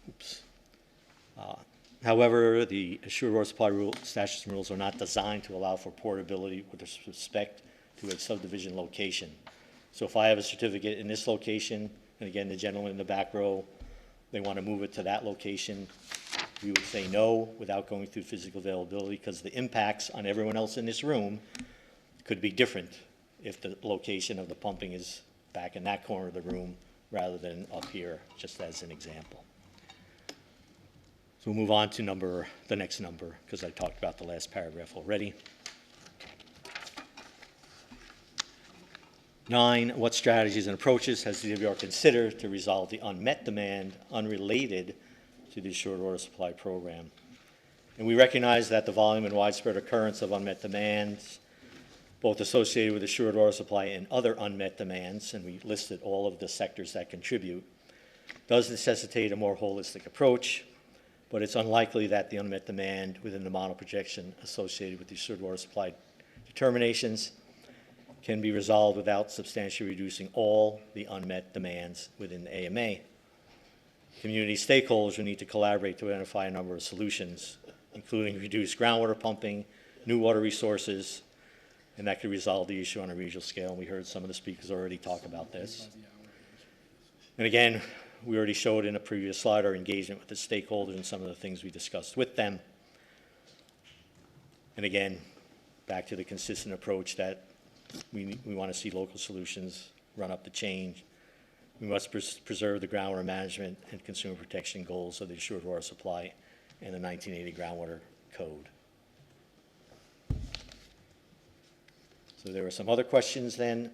Oops. However, the assured water supply statutes and rules are not designed to allow for portability with respect to a subdivision location. So if I have a certificate in this location, and again, the gentleman in the back row, they want to move it to that location, we would say no without going through physical availability, because the impacts on everyone else in this room could be different if the location of the pumping is back in that corner of the room rather than up here, just as an example. So we'll move on to the next number, because I talked about the last paragraph already. 9, what strategies and approaches has DWR considered to resolve the unmet demand unrelated to the assured water supply program? And we recognize that the volume and widespread occurrence of unmet demands, both associated with assured water supply and other unmet demands, and we listed all of the sectors that contribute, does necessitate a more holistic approach, but it's unlikely that the unmet demand within the model projection associated with the assured water supply determinations can be resolved without substantially reducing all the unmet demands within the AMA. Community stakeholders will need to collaborate to identify a number of solutions, including reduced groundwater pumping, new water resources, and that could resolve the issue on a regional scale. And we heard some of the speakers already talk about this. And again, we already showed in a previous slide our engagement with the stakeholders and some of the things we discussed with them. And again, back to the consistent approach that we want to see local solutions run up the chain. We must preserve the groundwater management and consumer protection goals of the assured water supply and the 1980 groundwater code. So there were some other questions then.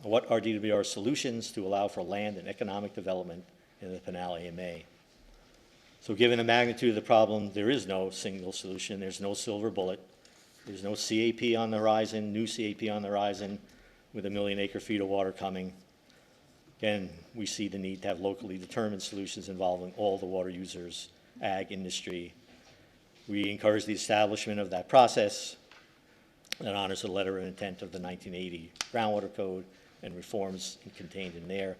What are DWR solutions to allow for land and economic development in the Pinal AMA? So given the magnitude of the problem, there is no single solution. There's no silver bullet. There's no CAP on the horizon, new CAP on the horizon with 1 million acre-feet of water coming. Again, we see the need to have locally determined solutions involving all the water users, ag, industry. We encourage the establishment of that process that honors the letter of intent of the 1980 groundwater code and reforms contained in there,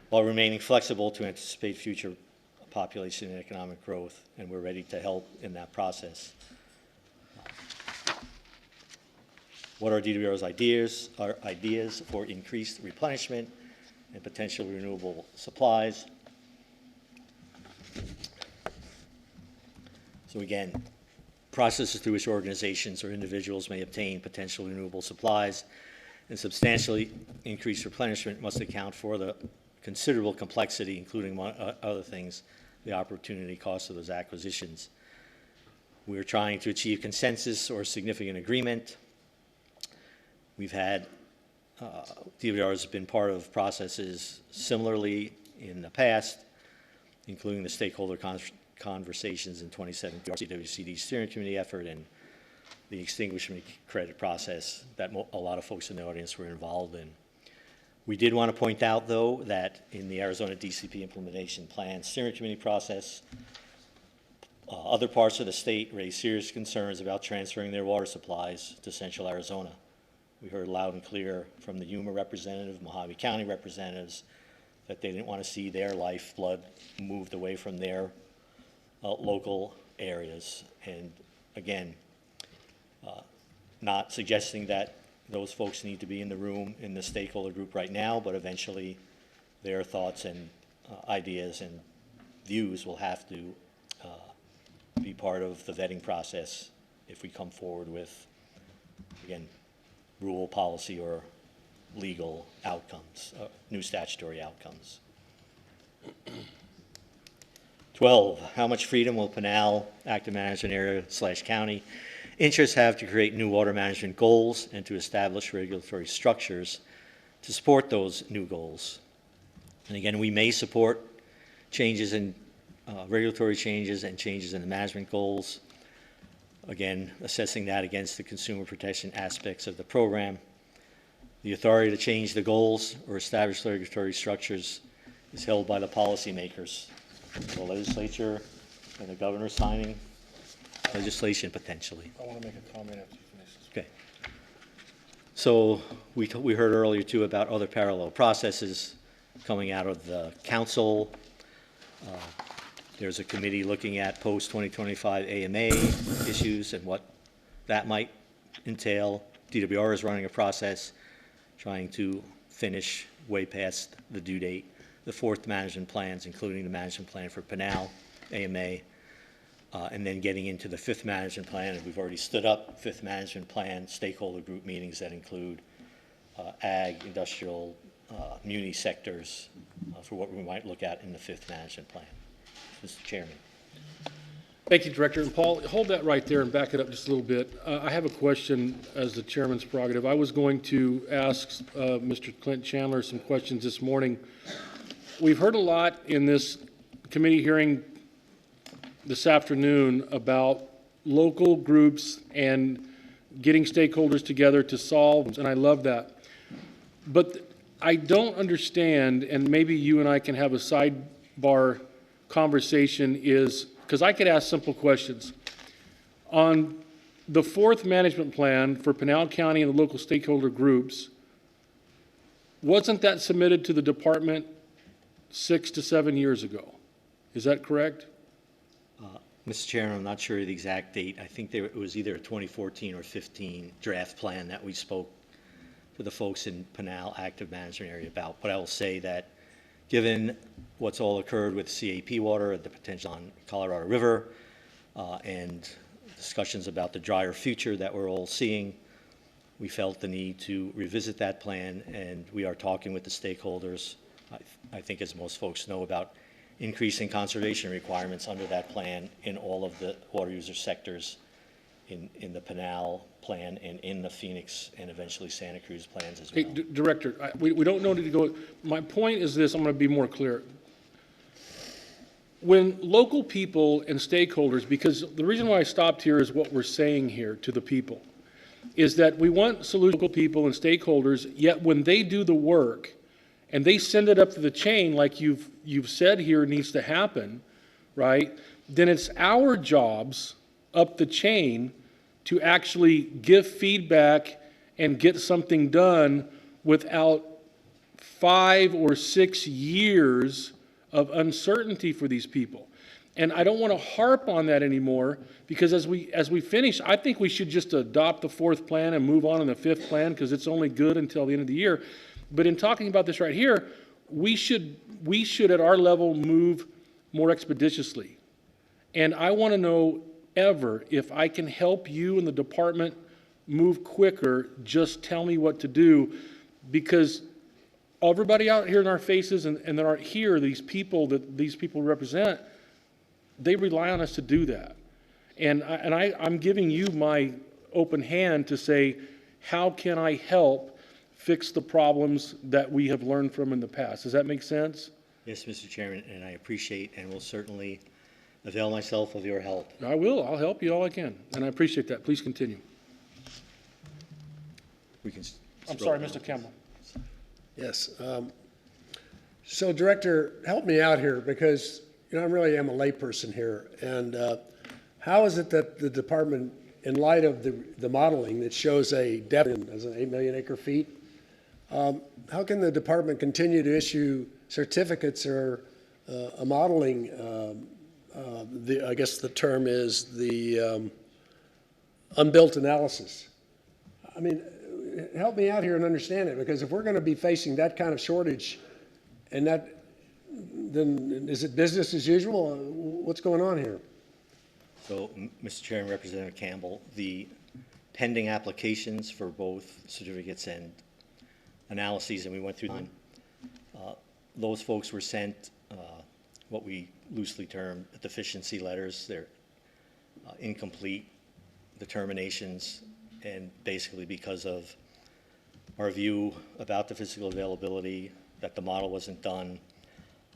while remaining flexible to anticipate future population and economic growth, and we're ready to help in that process. What are DWR's ideas? Our ideas for increased replenishment and potential renewable supplies. So again, processes through which organizations or individuals may obtain potential renewable supplies and substantially increased replenishment must account for the considerable complexity, including other things, the opportunity cost of those acquisitions. We're trying to achieve consensus or significant agreement. We've had DWR has been part of processes similarly in the past, including the stakeholder conversations in 2017, CWCD steering committee effort, and the extinguishment credit process that a lot of folks in the audience were involved in. We did want to point out, though, that in the Arizona DCP implementation plan steering committee process, other parts of the state raised serious concerns about transferring their water supplies to central Arizona. We heard loud and clear from the Yuma representative, Mojave County representatives, that they didn't want to see their lifeblood moved away from their local areas. And again, not suggesting that those folks need to be in the room in the stakeholder group right now, but eventually their thoughts and ideas and views will have to be part of the vetting process if we come forward with, again, rule, policy, or legal outcomes, new statutory outcomes. 12, how much freedom will Pinal, active management area / county, interests have to create new water management goals and to establish regulatory structures to support those new goals? And again, we may support changes in regulatory changes and changes in the management goals. Again, assessing that against the consumer protection aspects of the program. The authority to change the goals or establish regulatory structures is held by the policymakers, the legislature, and the governor signing legislation potentially. I want to make a comment after you finish this. Okay. So we heard earlier too about other parallel processes coming out of the council. There's a committee looking at post-2025 AMA issues and what that might entail. DWR is running a process trying to finish way past the due date the fourth management plans, including the management plan for Pinal, AMA, and then getting into the fifth management plan. And we've already stood up fifth management plan stakeholder group meetings that include ag, industrial, muni sectors for what we might look at in the fifth management plan. Mr. Chairman. Thank you, Director. And Paul, hold that right there and back it up just a little bit. I have a question as the chairman's prerogative. I was going to ask Mr. Clint Chandler some questions this morning. We've heard a lot in this committee hearing this afternoon about local groups and getting stakeholders together to solve, and I love that. But I don't understand, and maybe you and I can have a sidebar conversation, is because I could ask simple questions. On the fourth management plan for Pinal County and the local stakeholder groups, wasn't that submitted to the department 6 to 7 years ago? Is that correct? Mr. Chairman, I'm not sure of the exact date. I think it was either a 2014 or 15 draft plan that we spoke to the folks in Pinal active management area about. But I will say that given what's all occurred with CAP water, the potential on Colorado River, and discussions about the drier future that we're all seeing, we felt the need to revisit that plan, and we are talking with the stakeholders. I think, as most folks know, about increasing conservation requirements under that plan in all of the water user sectors in the Pinal plan and in the Phoenix and eventually Santa Cruz plans as well. Hey, Director, we don't know to go. My point is this, I'm going to be more clear. When local people and stakeholders, because the reason why I stopped here is what we're saying here to the people, is that we want solutions to local people and stakeholders, yet when they do the work and they send it up to the chain like you've said here needs to happen, right, then it's our jobs up the chain to actually give feedback and get something done without 5 or 6 years of uncertainty for these people. And I don't want to harp on that anymore, because as we finish, I think we should just adopt the fourth plan and move on in the fifth plan, because it's only good until the end of the year. But in talking about this right here, we should at our level move more expeditiously. And I want to know if I can help you and the department move quicker, just tell me what to do, because everybody out here in our faces and that aren't here, these people represent, they rely on us to do that. And I'm giving you my open hand to say, how can I help fix the problems that we have learned from in the past. Does that make sense? Yes, Mr. Chairman, and I appreciate and will certainly avail myself of your help. I will. I'll help you all I can, and I appreciate that. Please continue. We can. I'm sorry, Mr. Campbell. Yes. So Director, help me out here because, I really am a layperson here. And how is it that the department, in light of the modeling that shows a depth as an 8 million acre feet, how can the department continue to issue certificates or a modeling, I guess the term is the unbuilt analysis? I mean, help me out here and understand it, because if we're going to be facing that kind of shortage, and then is it business as usual? What's going on here? So, Mr. Chairman, Representative Campbell, the pending applications for both certificates and analyses, and we went through them, those folks were sent what we loosely term deficiency letters. They're incomplete determinations, and basically because of our view about the physical availability, that the model wasn't done.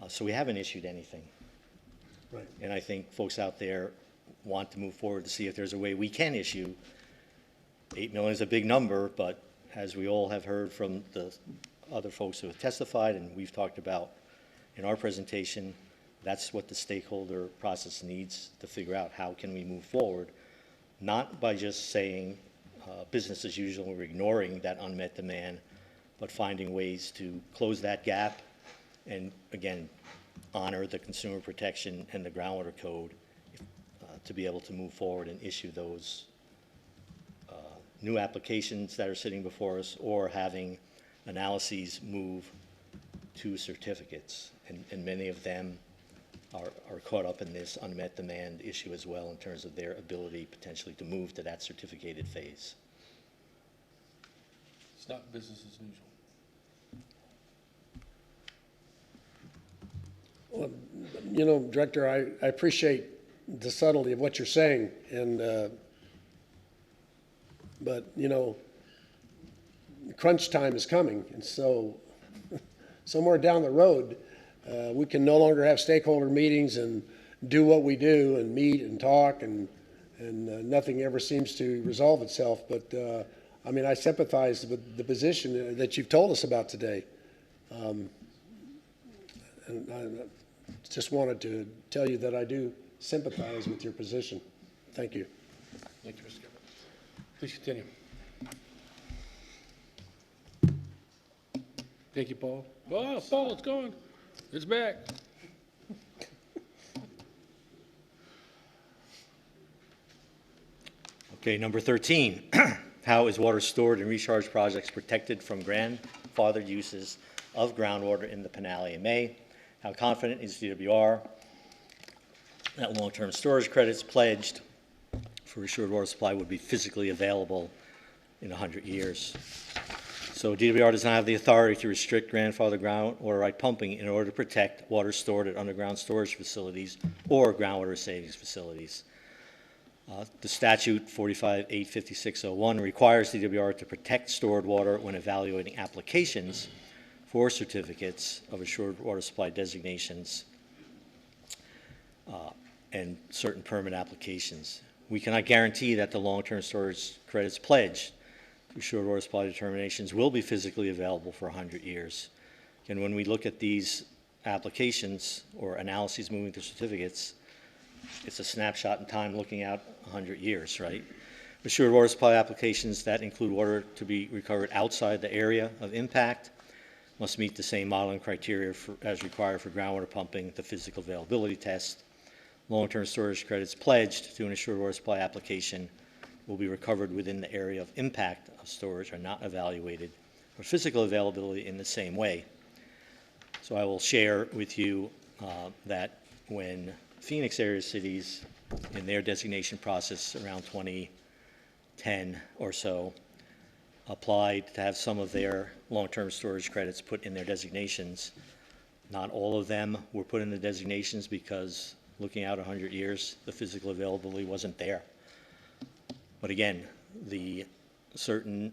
So we haven't issued anything. Right. And I think folks out there want to move forward to see if there's a way we can issue. 8 million is a big number, but as we all have heard from the other folks who have testified and we've talked about in our presentation, that's what the stakeholder process needs to figure out. How can we move forward? Not by just saying business as usual, we're ignoring that unmet demand, but finding ways to close that gap and, again, honor the consumer protection and the groundwater code to be able to move forward and issue those new applications that are sitting before us, or having analyses move to certificates. And many of them are caught up in this unmet demand issue as well, in terms of their ability potentially to move to that certificated phase. It's not business as usual. Well, Director, I appreciate the subtlety of what you're saying, and but crunch time is coming, and so somewhere down the road, we can no longer have stakeholder meetings and do what we do and meet and talk, and nothing ever seems to resolve itself. But I mean, I sympathize with the position that you've told us about today. And I just wanted to tell you that I do sympathize with your position. Thank you. Thank you, Mr. Campbell. Please continue. Thank you, Paul. Oh, Paul, it's gone. It's back. Okay, number 13, how is water stored and recharge projects protected from grandfathered uses of groundwater in the Pinal AMA? How confident is DWR that long-term storage credits pledged for assured water supply would be physically available in 100 years? So DWR does not have the authority to restrict grandfather groundwater right pumping in order to protect water stored at underground storage facilities or groundwater savings facilities. The statute 45-85601 requires DWR to protect stored water when evaluating applications for certificates of assured water supply designations and certain permit applications. We cannot guarantee that the long-term storage credits pledged to assured water supply determinations will be physically available for 100 years. And when we look at these applications or analyses moving to certificates, it's a snapshot in time looking out 100 years, right? Assured water supply applications that include water to be recovered outside the area of impact must meet the same modeling criteria as required for groundwater pumping, the physical availability test. Long-term storage credits pledged to an assured water supply application will be recovered within the area of impact of storage are not evaluated for physical availability in the same way. So I will share with you that when Phoenix area cities in their designation process around 2010 or so applied to have some of their long-term storage credits put in their designations, not all of them were put in the designations because looking out 100 years, the physical availability wasn't there. But again, the certain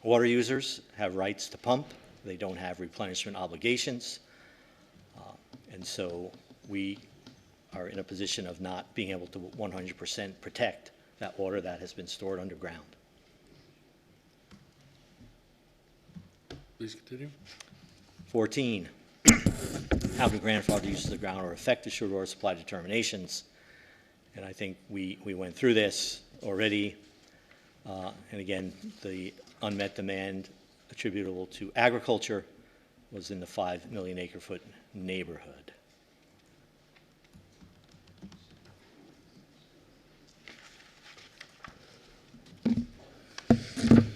Water users have rights to pump. They don't have replenishment obligations. And so we are in a position of not being able to 100% protect that water that has been stored underground. Please continue. 14, how do grandfather uses of groundwater affect assured water supply determinations? And I think we went through this already. And again, the unmet demand attributable to agriculture was in the 5 million acre foot neighborhood.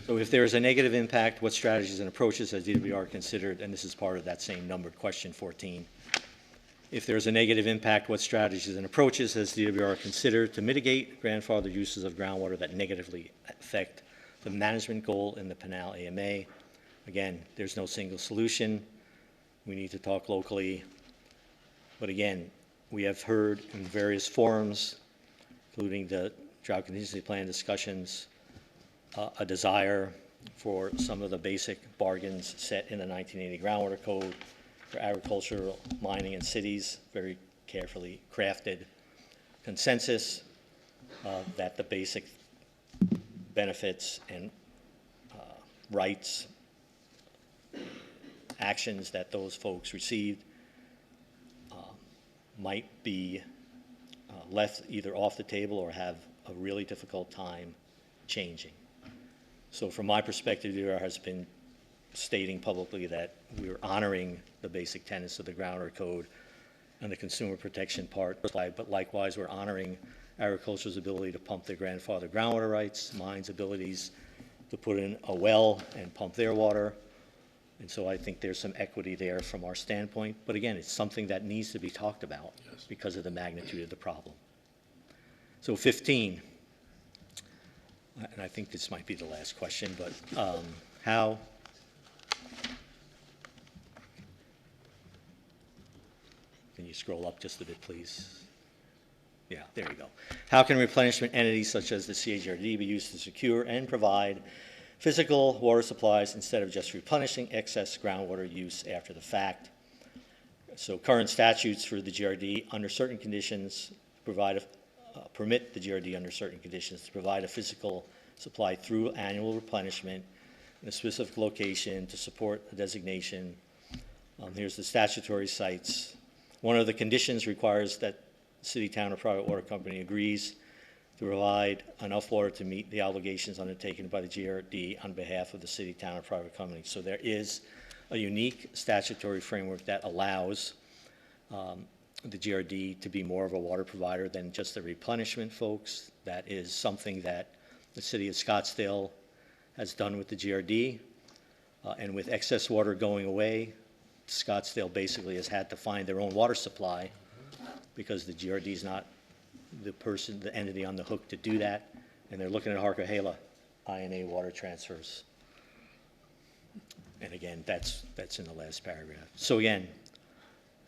So if there is a negative impact, what strategies and approaches has DWR considered? And this is part of that same numbered question 14. If there is a negative impact, what strategies and approaches has DWR considered to mitigate grandfathered uses of groundwater that negatively affect the management goal in the Pinal AMA? Again, there's no single solution. We need to talk locally. But again, we have heard in various forums, including the drought contingency plan discussions, a desire for some of the basic bargains set in the 1980 groundwater code for agricultural, mining, and cities, very carefully crafted consensus that the basic benefits and rights, actions that those folks received might be left either off the table or have a really difficult time changing. So from my perspective, there has been stating publicly that we're honoring the basic tenets of the groundwater code and the consumer protection part, but likewise we're honoring agriculture's ability to pump their grandfather groundwater rights, mine's abilities to put in a well and pump their water. And so I think there's some equity there from our standpoint. But again, it's something that needs to be talked about because of the magnitude of the problem. So 15. And I think this might be the last question, but how can you scroll up just a bit, please? Yeah, there you go. How can replenishment entities such as the CHRD be used to secure and provide physical water supplies instead of just replenishing excess groundwater use after the fact? So current statutes for the GRD under certain conditions provide permit the GRD under certain conditions to provide a physical supply through annual replenishment in a specific location to support a designation. Here's the statutory sites. One of the conditions requires that city, town, or private water company agrees to provide enough water to meet the obligations undertaken by the GRD on behalf of the city, town, or private company. So there is a unique statutory framework that allows the GRD to be more of a water provider than just the replenishment folks. That is something that the city of Scottsdale has done with the GRD. And with excess water going away, Scottsdale basically has had to find their own water supply because the GRD is not the entity on the hook to do that. And they're looking at Harquahala INA water transfers. And again, that's in the last paragraph. So again,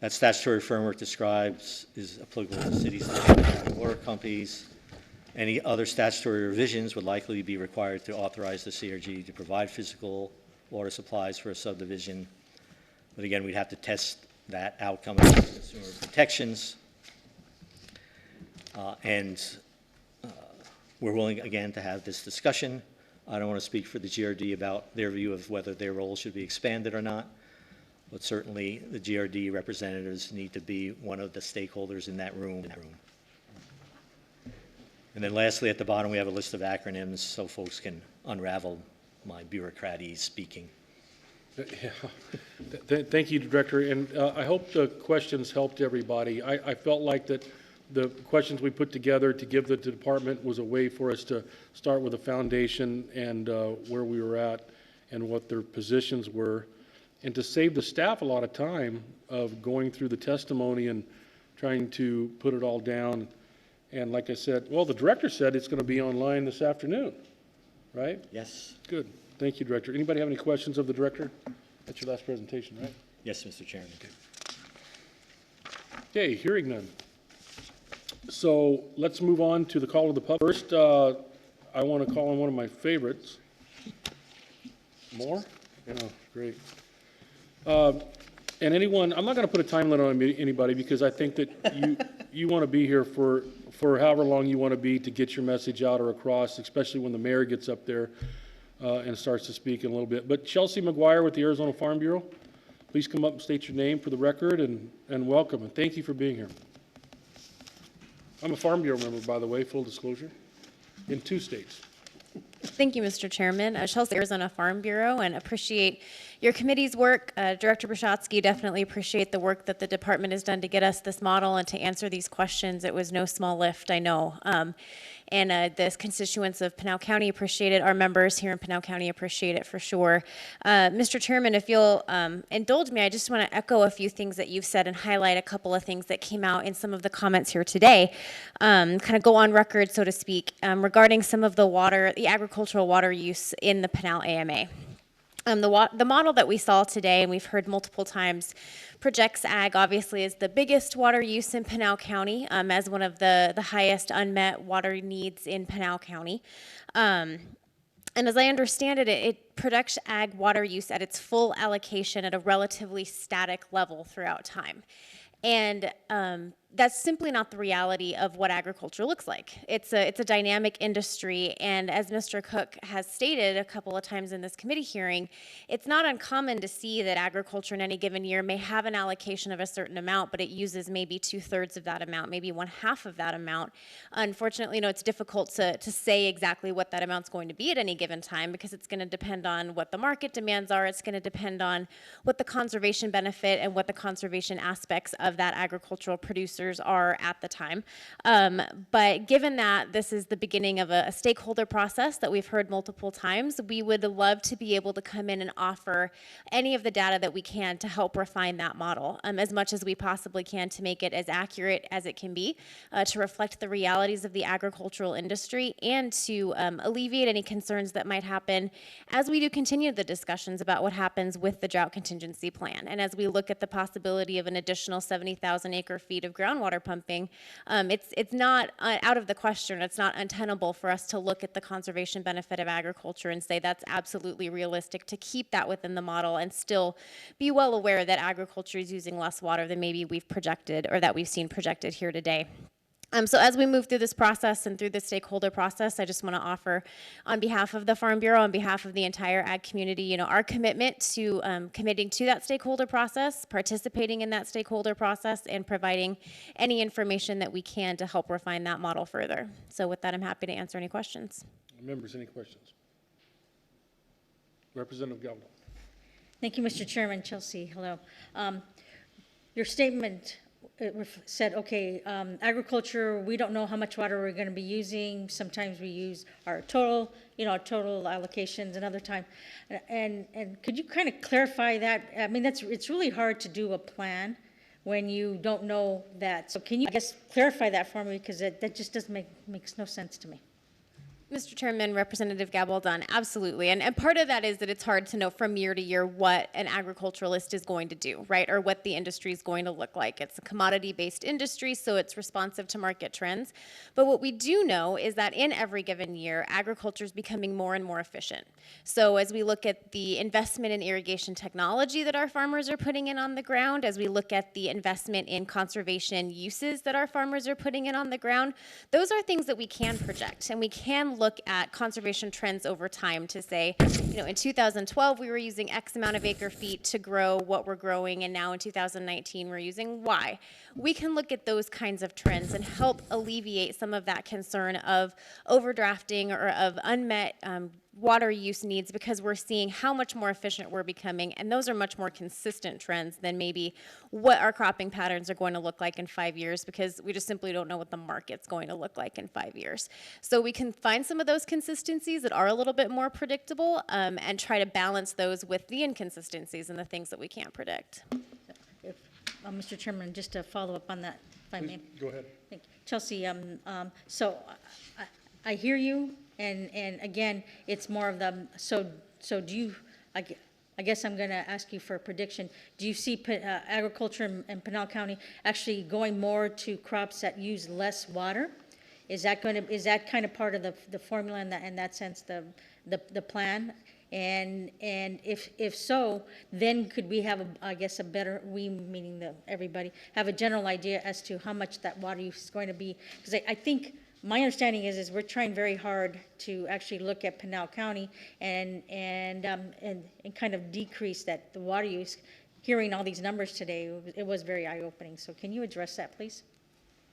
that statutory framework describes is applicable to cities and water companies. Any other statutory revisions would likely be required to authorize the CRG to provide physical water supplies for a subdivision. But again, we'd have to test that outcome of consumer protections. We're willing, again, to have this discussion. I don't want to speak for the GRD about their view of whether their role should be expanded or not. But certainly, the GRD representatives need to be one of the stakeholders in that room. And then lastly, at the bottom, we have a list of acronyms so folks can unravel my bureaucraty speaking. Yeah. Thank you, Director, and I hope the questions helped everybody. I felt like that the questions we put together to give the department was a way for us to start with a foundation and where we were at and what their positions were, and to save the staff a lot of time of going through the testimony and trying to put it all down. And like I said, well, the Director said it's going to be online this afternoon, right? Yes. Good. Thank you, Director. Anybody have any questions of the Director? That's your last presentation, right? Yes, Mr. Chairman. Okay, hearing none. So let's move on to the call of the public. First, I want to call on one of my favorites, More? Yeah, great. And anyone, I'm not going to put a time limit on anybody because I think that you want to be here for however long you want to be to get your message out or across, especially when the mayor gets up there and starts to speak in a little bit. But Chelsea McGuire with the Arizona Farm Bureau, please come up and state your name for the record and welcome. And thank you for being here. I'm a Farm Bureau member, by the way, full disclosure, in 2 states. Thank you, Mr. Chairman. Chelsea, Arizona Farm Bureau, and appreciate your committee's work. Director Brashatsky, definitely appreciate the work that the department has done to get us this model and to answer these questions. It was no small lift, I know. And the constituents of Pinal County appreciate it. Our members here in Pinal County appreciate it for sure. Mr. Chairman, if you'll indulge me, I just want to echo a few things that you've said and highlight a couple of things that came out in some of the comments here today. Kind of go on record, so to speak, regarding some of the agricultural water use in the Pinal AMA. The model that we saw today, and we've heard multiple times, projects ag obviously as the biggest water use in Pinal County, as one of the highest unmet water needs in Pinal County. And as I understand it, it projects ag water use at its full allocation at a relatively static level throughout time. And that's simply not the reality of what agriculture looks like. It's a dynamic industry, and as Mr. Cook has stated a couple of times in this committee hearing, it's not uncommon to see that agriculture in any given year may have an allocation of a certain amount, but it uses maybe 2/3 of that amount, maybe 1/2 of that amount. Unfortunately, it's difficult to say exactly what that amount's going to be at any given time because it's going to depend on what the market demands are. It's going to depend on what the conservation benefit and what the conservation aspects of that agricultural producer are at the time. But given that this is the beginning of a stakeholder process that we've heard multiple times, we would love to be able to come in and offer any of the data that we can to help refine that model as much as we possibly can to make it as accurate as it can be, to reflect the realities of the agricultural industry and to alleviate any concerns that might happen as we do continue the discussions about what happens with the drought contingency plan. And as we look at the possibility of an additional 70,000 acre-feet of groundwater pumping, it's not out of the question. It's not untenable for us to look at the conservation benefit of agriculture and say that's absolutely realistic to keep that within the model and still be well aware that agriculture is using less water than maybe we've projected or that we've seen projected here today. So as we move through this process and through the stakeholder process, I just want to offer on behalf of the Farm Bureau, on behalf of the entire ag community, our commitment to committing to that stakeholder process, participating in that stakeholder process, and providing any information that we can to help refine that model further. So with that, I'm happy to answer any questions. Members, any questions? Representative Galvin. Thank you, Mr. Chairman. Chelsea, hello. Your statement said, okay, agriculture, we don't know how much water we're going to be using. Sometimes we use our total, total allocations another time. And could you kind of clarify that? I mean, it's really hard to do a plan when you don't know that. So can you, I guess, clarify that for me? Because that just doesn't makes no sense to me. Mr. Chairman, Representative Gabaldon, absolutely. And part of that is that it's hard to know from year to year what an agriculturalist is going to do, right? Or what the industry is going to look like. It's a commodity-based industry, so it's responsive to market trends. But what we do know is that in every given year, agriculture is becoming more and more efficient. So as we look at the investment in irrigation technology that our farmers are putting in on the ground, as we look at the investment in conservation uses that our farmers are putting in on the ground, those are things that we can project, and we can look at conservation trends over time to say, in 2012 we were using X amount of acre feet to grow what we're growing, and now in 2019 we're using Y. We can look at those kinds of trends and help alleviate some of that concern of overdrafting or of unmet water use needs, because we're seeing how much more efficient we're becoming, and those are much more consistent trends than maybe what our cropping patterns are going to look like in 5 years, because we just simply don't know what the market's going to look like in 5 years. So we can find some of those consistencies that are a little bit more predictable and try to balance those with the inconsistencies and the things that we can't predict. Mr. Chairman, just to follow up on that, if I may. Go ahead. Thank you. Chelsea, so I hear you, and again, it's more of the, so do you, I guess I'm going to ask you for a prediction. Do you see agriculture in Pinal County actually going more to crops that use less water? Is that kind of part of the formula in that sense, the plan? And if so, then could we have, I guess, a better, we meaning everybody, have a general idea as to how much that water use is going to be? Because I think, my understanding is we're trying very hard to actually look at Pinal County and kind of decrease the water use. Hearing all these numbers today, it was very eye-opening. So can you address that, please?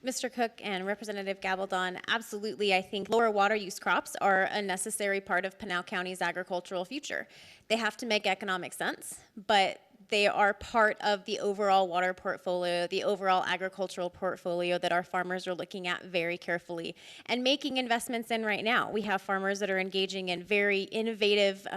Mr. Cook and Representative Gabaldon, absolutely, I think lower water use crops are a necessary part of Pinal County's agricultural future. They have to make economic sense, but they are part of the overall water portfolio, the overall agricultural portfolio that our farmers are looking at very carefully and making investments in right now. We have farmers that are engaging in very innovative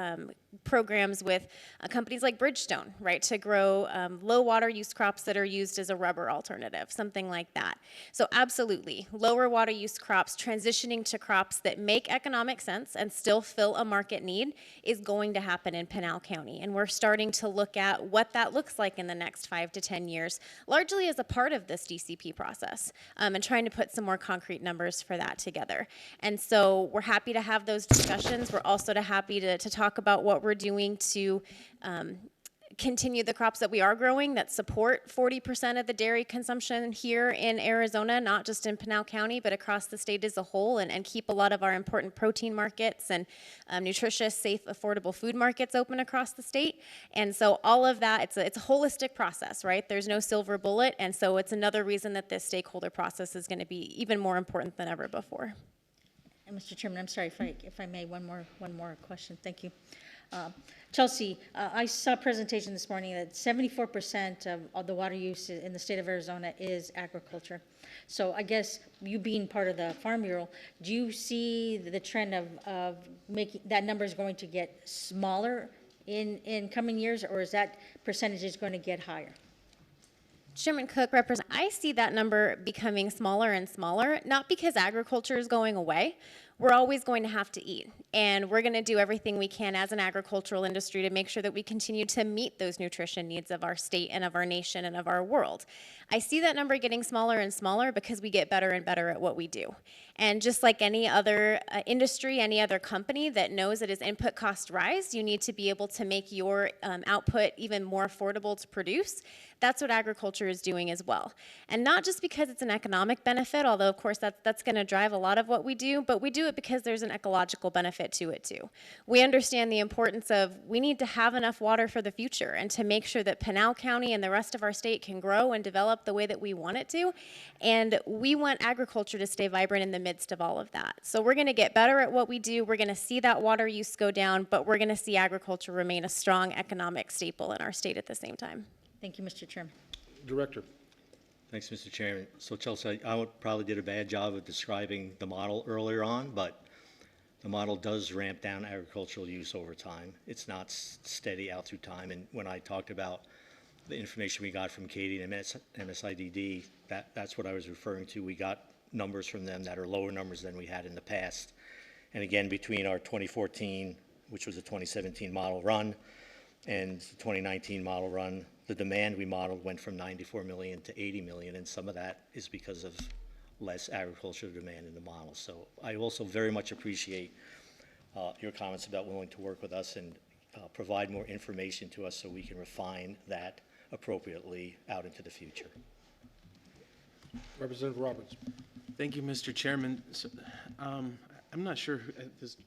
programs with companies like Bridgestone, right, to grow low water use crops that are used as a rubber alternative, something like that. So absolutely, lower water use crops, transitioning to crops that make economic sense and still fill a market need is going to happen in Pinal County. And we're starting to look at what that looks like in the next 5 to 10 years, largely as a part of this DCP process, and trying to put some more concrete numbers for that together. And so we're happy to have those discussions. We're also happy to talk about what we're doing to continue the crops that we are growing that support 40% of the dairy consumption here in Arizona, not just in Pinal County, but across the state as a whole, and keep a lot of our important protein markets and nutritious, safe, affordable food markets open across the state. And so all of that, it's a holistic process, right? There's no silver bullet, and so it's another reason that this stakeholder process is going to be even more important than ever before. And Mr. Chairman, I'm sorry if I may, one more question. Thank you. Chelsea, I saw a presentation this morning that 74% of the water use in the state of Arizona is agriculture. So I guess you being part of the Farm Bureau, do you see the trend of making that number is going to get smaller in coming years, or is that percentage is going to get higher? Chairman Cook, I see that number becoming smaller and smaller, not because agriculture is going away. We're always going to have to eat, and we're going to do everything we can as an agricultural industry to make sure that we continue to meet those nutrition needs of our state and of our nation and of our world. I see that number getting smaller and smaller because we get better and better at what we do. And just like any other industry, any other company that knows that as input costs rise, you need to be able to make your output even more affordable to produce. That's what agriculture is doing as well. And not just because it's an economic benefit, although of course that's going to drive a lot of what we do, but we do it because there's an ecological benefit to it too. We understand the importance of we need to have enough water for the future and to make sure that Pinal County and the rest of our state can grow and develop the way that we want it to. And we want agriculture to stay vibrant in the midst of all of that. So we're going to get better at what we do. We're going to see that water use go down, but we're going to see agriculture remain a strong economic staple in our state at the same time. Thank you, Mr. Chairman. Director. Thanks, Mr. Chairman. So Chelsea, I probably did a bad job of describing the model earlier on, but the model does ramp down agricultural use over time. It's not steady out through time. And when I talked about the information we got from Katie and MSIDD, that's what I was referring to. We got numbers from them that are lower numbers than we had in the past. And again, between our 2014, which was a 2017 model run, and the 2019 model run, the demand we modeled went from 94 million to 80 million, and some of that is because of less agricultural demand in the model. So I also very much appreciate your comments about willing to work with us and provide more information to us so we can refine that appropriately out into the future. Representative Roberts. Thank you, Mr. Chairman. So, I'm not sure,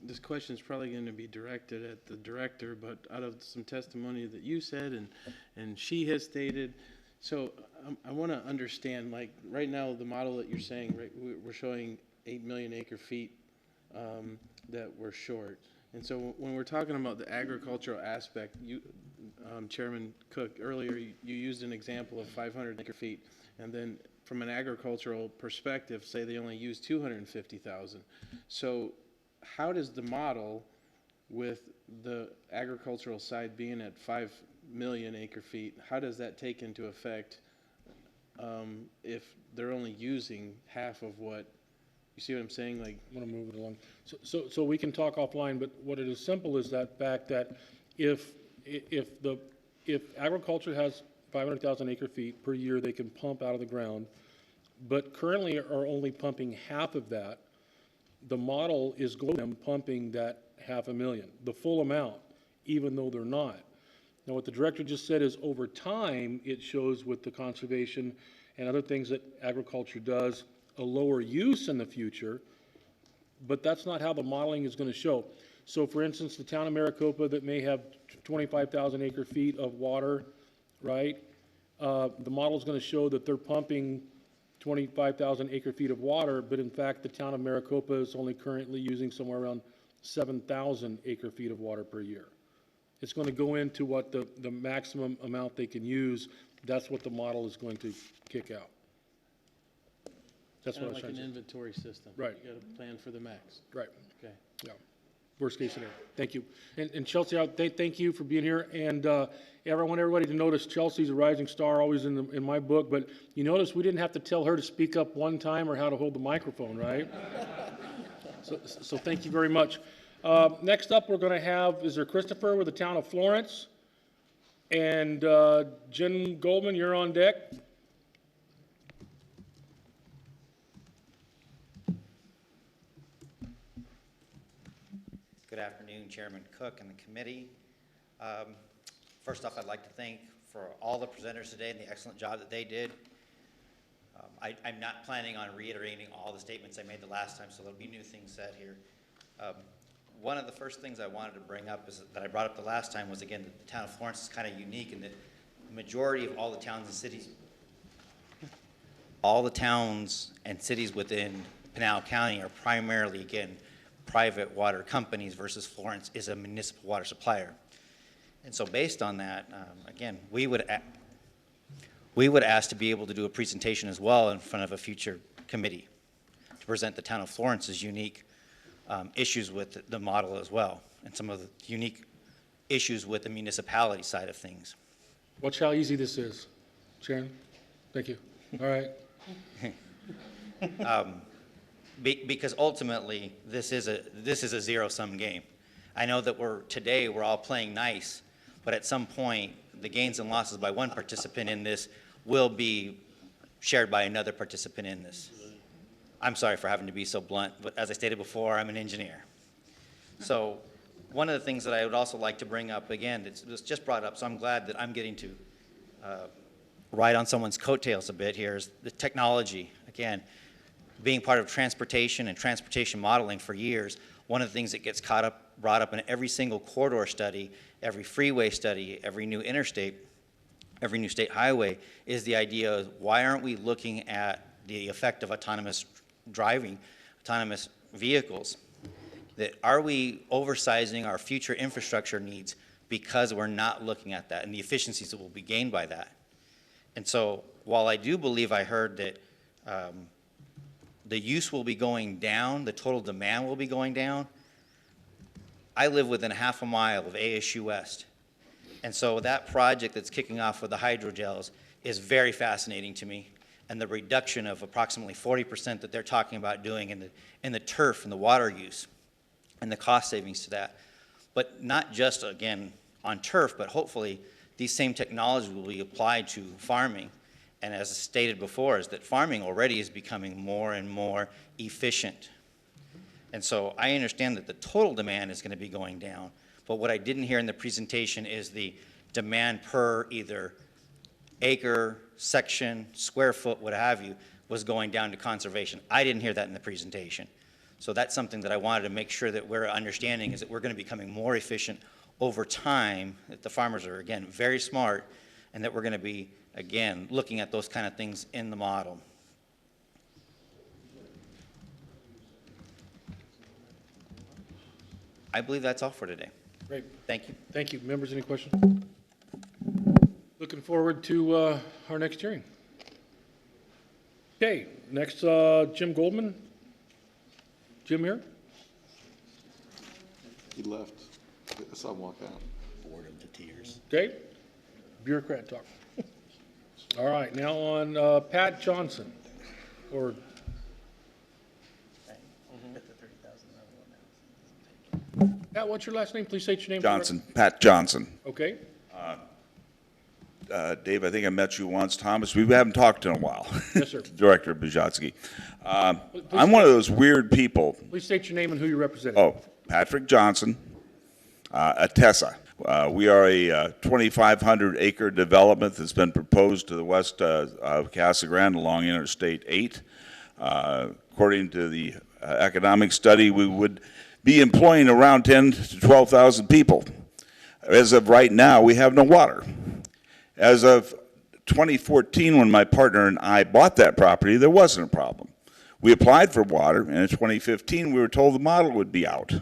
this question is probably going to be directed at the director, but out of some testimony that you said and she has stated, so I want to understand, like right now the model that you're saying, right, we're showing 8 million acre feet that we're short. And so when we're talking about the agricultural aspect, you, Chairman Cook, earlier you used an example of 500 acre feet, and then from an agricultural perspective, say they only use 250,000. So how does the model with the agricultural side being at 5 million acre feet, how does that take into effect if they're only using half of what, you see what I'm saying? Like, I'm going to move it along. So we can talk offline, but what it is simple is that fact that if agriculture has 500,000 acre feet per year they can pump out of the ground, but currently are only pumping half of that, the model is going to pumping that 500,000, the full amount. even though they're not. Now, what the director just said is over time, it shows with the conservation and other things that agriculture does, a lower use in the future, but that's not how the modeling is going to show. So for instance, the town of Maricopa that may have 25,000 acre feet of water, right? The model is going to show that they're pumping 25,000 acre feet of water, but in fact, the town of Maricopa is only currently using somewhere around 7,000 acre feet of water per year. It's going to go into what the maximum amount they can use. That's what the model is going to kick out. That's what I was Like trying an to say. inventory system. Right. You got to plan for the max. Right. Okay. Yeah. Worst case scenario. Thank you. And Chelsea, thank you for being here. And I want everybody to notice Chelsea's a rising star, always in my book. But you notice we didn't have to tell her to speak up one time or how to hold the microphone, right? So thank you very much. Next up, we're going to have, is there Christopher with the town of Florence? And Jim Goldman, you're on deck. Good afternoon, Chairman Cook and the committee. First off, I'd like to thank for all the presenters today and the excellent job that they did. I'm not planning on reiterating all the statements I made the last time, so there'll be new things said here. One of the first things I wanted to bring up is that I brought up the last time was, again, that the town of Florence is kind of unique in that the majority of all the towns and cities within Pinal County are primarily, again, private water companies versus Florence is a municipal water supplier. And so based on that, again, we would ask to be able to do a presentation as well in front of a future committee to present the town of Florence's unique issues with the model as well, and some of the unique issues with the municipality side of things. Watch how easy this is, Sharon. Thank you. All right. Because ultimately, this is a zero-sum game. I know that today we're all playing nice, but at some point, the gains and losses by one participant in this will be shared by another participant in this. I'm sorry for having to be so blunt, but as I stated before, I'm an engineer. So one of the things that I would also like to bring up, again, it was just brought up, so I'm glad that I'm getting to ride on someone's coattails a bit here, is the technology. Again, being part of transportation and transportation modeling for years, one of the things that gets brought up in every single corridor study, every freeway study, every new interstate, every new state highway, is the idea of why aren't we looking at the effect of autonomous driving, autonomous vehicles? That are we oversizing our future infrastructure needs because we're not looking at that and the efficiencies that will be gained by that? And so while I do believe I heard that the use will be going down, the total demand will be going down, I live within a half a mile of ASU West. And so that project that's kicking off with the hydrogels is very fascinating to me. And the reduction of approximately 40% that they're talking about doing in the turf and the water use and the cost savings to that. But not just, again, on turf, but hopefully these same technologies will be applied to farming. And as stated before, is that farming already is becoming more and more efficient. And so I understand that the total demand is going to be going down, but what I didn't hear in the presentation is the demand per either acre, section, square foot, what have you, was going down to conservation. I didn't hear that in the presentation. So that's something that I wanted to make sure that we're understanding, is that we're going to be becoming more efficient over time, that the farmers are, again, very smart, and that we're going to be, again, looking at those kind of things in the model. I believe that's all for today. Great. Thank you. Thank you. Members, any questions? Looking forward to our next hearing. Okay, next, Jim Goldman. Jim here? He left. I saw him walk out. Bored him to tears. Okay, bureaucrat talk. All right, now on Pat Johnson, or Pat, what's your last name? Please state your name. Johnson, Pat Johnson. Okay. Dave, I think I met you once. Thomas, we haven't talked in a while. Yes, sir. Director Bujotsky. I'm one of those weird people. Please state your name and who you represent. Oh, Patrick Johnson, Atessa. We are a 2,500 acre development that's been proposed to the west of Casa Grande along Interstate 8. According to the economic study, we would be employing around 10 to 12,000 people. As of right now, we have no water. As of 2014, when my partner and I bought that property, there wasn't a problem. We applied for water, and in 2015, we were told the model would be out.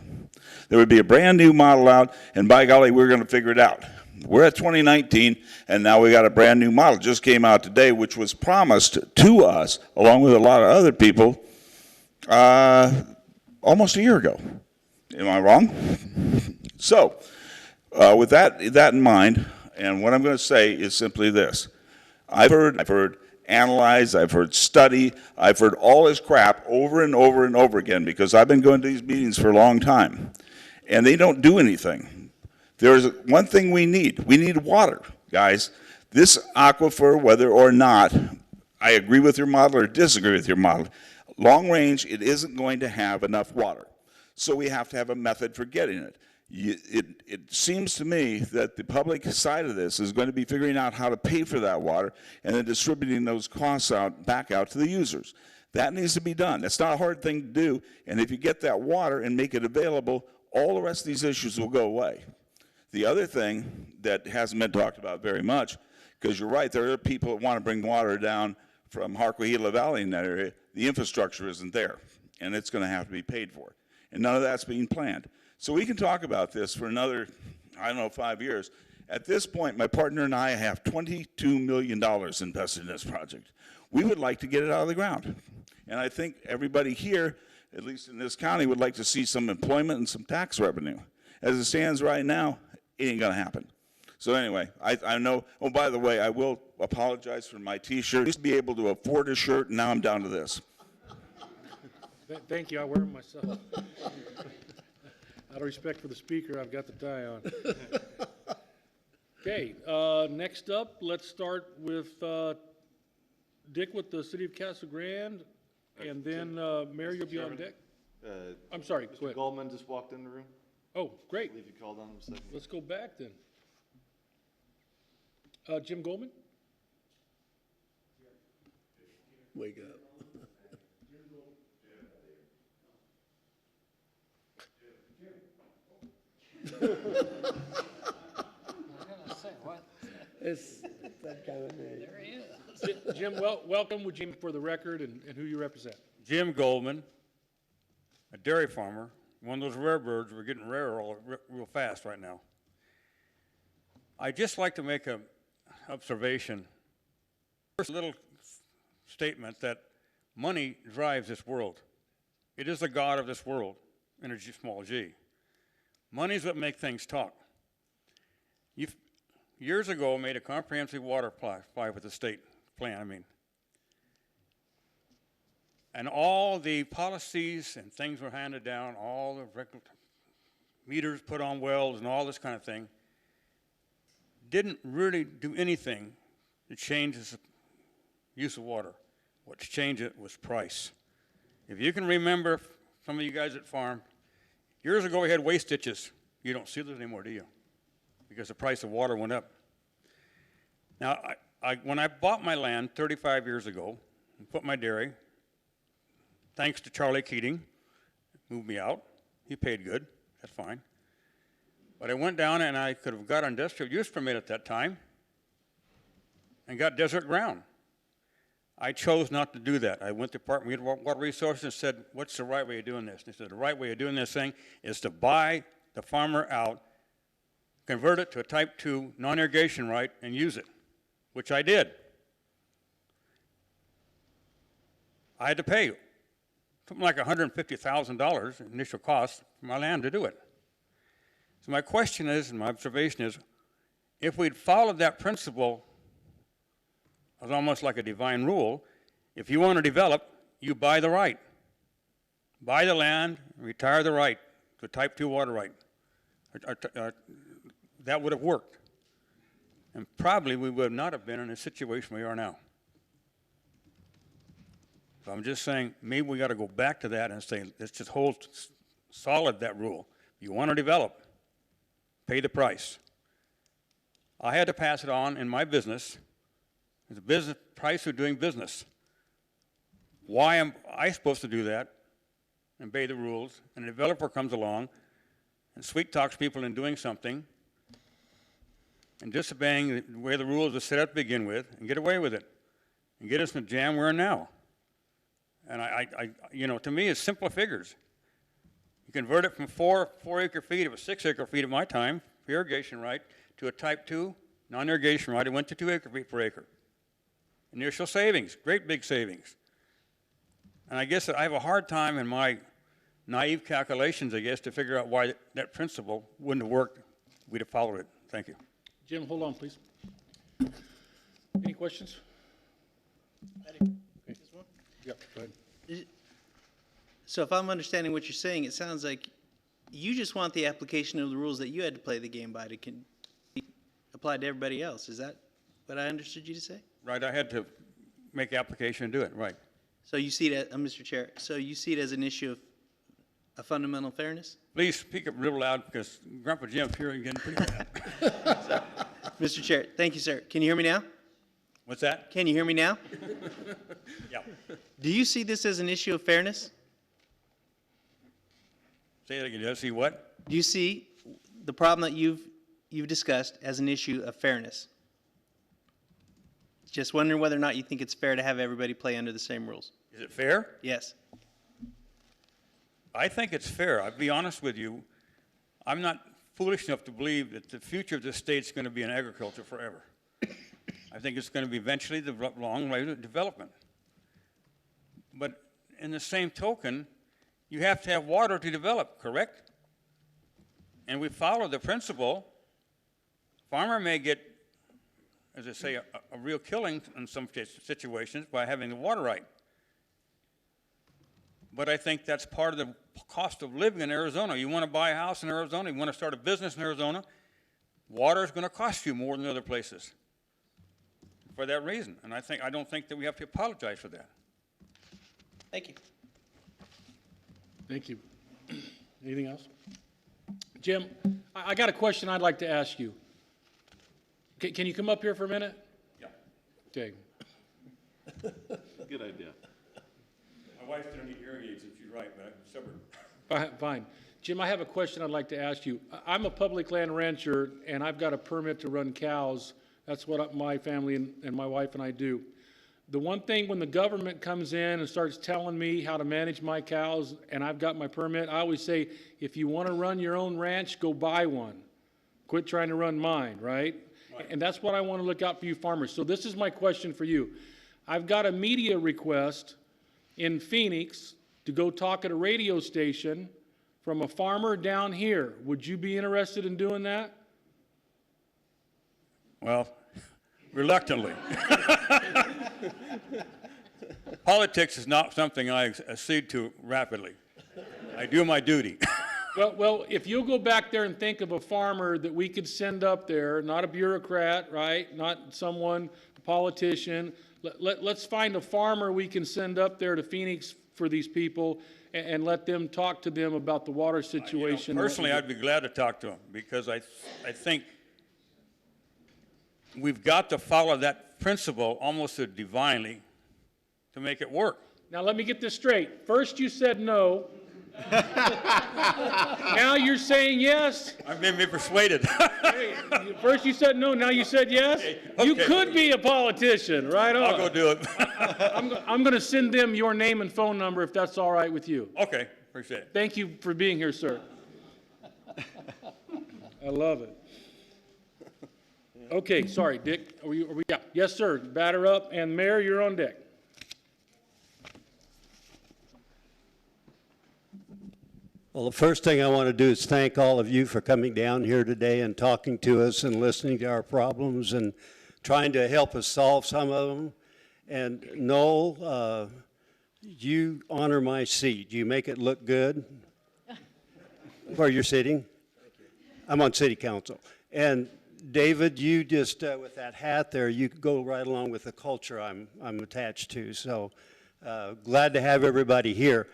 There would be a brand new model out, and by golly, we were going to figure it out. We're at 2019, and now we got a brand new model. Just came out today, which was promised to us, along with a lot of other people, almost a year ago. Am I wrong? So, with that in mind, and what I'm going to say is simply this. I've heard analyze, I've heard study, I've heard all this crap over and over and over again because I've been going to these meetings for a long time, and they don't do anything. There's one thing we need. We need water, guys. This aquifer, whether or not I agree with your model or disagree with your model, long range, it isn't going to have enough water. So we have to have a method for getting it. It seems to me that the public side of this is going to be figuring out how to pay for that water and then distributing those costs back out to the users. That needs to be done. That's not a hard thing to do, and if you get that water and make it available, all the rest of these issues will go away. The other thing that hasn't been talked about very much, because you're right, there are people that want to bring water down from Harquahila Valley in that area. The infrastructure isn't there, and it's going to have to be paid for, and none of that's being planned. So we can talk about this for another, I don't know, 5 years. At this point, my partner and I have $22 million invested in this project. We would like to get it out of the ground. And I think everybody here, at least in this county, would like to see some employment and some tax revenue. As it stands right now, it ain't going to happen. So anyway, I know, oh, by the way, I will apologize for my T-shirt. I used to be able to afford a shirt, and now I'm down to this. Thank you, I wear them myself. Out of respect for the speaker, I've got the tie on. Okay, next up, let's start with Dick with the City of Casa Grande, and then Mayor, you'll be on deck. I'm sorry, go ahead. Goldman just walked in the room. Oh, great. I believe you called on him a second. Let's go back then. Jim Goldman? Wake up. It's that kind of name. There he is. Jim, welcome. Would you for the record and who you represent? Jim Goldman, a dairy farmer, one of those rare birds. We're getting rarer real fast right now. I'd just like to make an observation. First, a little statement that money drives this world. It is the God of this world, in a small g. Money is what makes things talk. You've years ago made a comprehensive water supply with the state plan, and all the policies and things were handed down, all the meters put on wells and all this kind of thing, didn't really do anything to change the use of water. What changed it was price. If you can remember, some of you guys that farm, years ago we had waste ditches. You don't see those anymore, do you? Because the price of water went up. Now, when I bought my land 35 years ago and put my dairy, thanks to Charlie Keating, moved me out. He paid good, that's fine. But I went down and I could have got an industrial use permit at that time and got desert ground. I chose not to do that. I went to Department of Water Resources and said, what's the right way of doing this? And they said, the right way of doing this thing is to buy the farmer out, convert it to a type 2 non-irrigation right, and use it, which I did. I had to pay something like $150,000 initial cost for my land to do it. So my question is, and my observation is, if we'd followed that principle as almost like a divine rule, if you want to develop, you buy the right. Buy the land, retire the right, the type 2 water right. That would have worked. And probably we would not have been in a situation we are now. So I'm just saying, maybe we got to go back to that and say, let's just hold solid that rule. If you want to develop, pay the price. I had to pass it on in my business. It's a business price of doing business. Why am I supposed to do that and obey the rules? And a developer comes along and sweet talks people into doing something and disobeying the way the rules are set up to begin with and get away with it and get us in the jam we're in now. And you know, to me, it's simple figures. You convert it from 4 acre feet, it was 6 acre feet at my time, for irrigation right, to a type 2 non-irrigation right. It went to 2 acre feet per acre. Initial savings, great big savings. And I guess I have a hard time in my naive calculations, I guess, to figure out why that principle wouldn't have worked. We'd have followed it. Thank you. Jim, hold on, please. Any questions? Yeah, go ahead. So if I'm understanding what you're saying, it sounds like you just want the application of the rules that you had to play the game by to be applied to everybody else. Is that what I understood you to say? Right, I had to make application and do it, right. So you see it, Mr. Chair, so you see it as an issue of a fundamental fairness? Please speak up real loud because Grandpa Jim's here and getting pretty bad. Mr. Chair, thank you, sir. Can you hear me now? What's that? Can you hear me now? Yeah. Do you see this as an issue of fairness? Say it again. Do I see what? Do you see the problem that you've discussed as an issue of fairness? Just wondering whether or not you think it's fair to have everybody play under the same rules. Is it fair? Yes. I think it's fair. I'll be honest with you. I'm not foolish enough to believe that the future of this state is going to be in agriculture forever. I think it's going to be eventually the long way to development. But in the same token, you have to have water to develop, correct? And we follow the principle. Farmer may get, as I say, a real killing in some situations by having the water right. But I think that's part of the cost of living in Arizona. You want to buy a house in Arizona, you want to start a business in Arizona, water is going to cost you more than other places for that reason. And I don't think that we have to apologize for that. Thank you. Thank you. Anything else? Jim, I got a question I'd like to ask you. Can you come up here for a minute? Yeah. Okay. Good idea. My wife didn't need hearing aids, and she's right, but I'm stubborn. Fine. Jim, I have a question I'd like to ask you. I'm a public land rancher, and I've got a permit to run cows. That's what my family and my wife and I do. The one thing when the government comes in and starts telling me how to manage my cows, and I've got my permit, I always say, if you want to run your own ranch, go buy one. Quit trying to run mine, right? And that's what I want to look out for you farmers. So this is my question for you. I've got a media request in Phoenix to go talk at a radio station from a farmer down here. Would you be interested in doing that? Well, reluctantly. Politics is not something I accede to rapidly. I do my duty. Well, if you'll go back there and think of a farmer that we could send up there, not a bureaucrat, right? Not someone, a politician. Let's find a farmer we can send up there to Phoenix for these people and let them talk to them about the water situation. Personally, I'd be glad to talk to them because I think we've got to follow that principle almost divinely to make it work. Now, let me get this straight. First, you said no. Now you're saying yes. I've been persuaded. Hey, first you said no, now you said yes. Okay. You could be a politician, right on. I'll go do it. I'm going to send them your name and phone number if that's all right with you. Okay, appreciate it. Thank you for being here, sir. I love it. Okay, sorry, Dick. Are we, yeah. Yes, sir. Batter up, and Mayor, you're on deck. Well, the first thing I want to do is thank all of you for coming down here today and talking to us and listening to our problems and trying to help us solve some of them. And Noel, you honor my seat. You make it look good where you're sitting. I'm on city council. And David, you just, with that hat there, you go right along with the culture I'm attached to. So glad to have everybody here.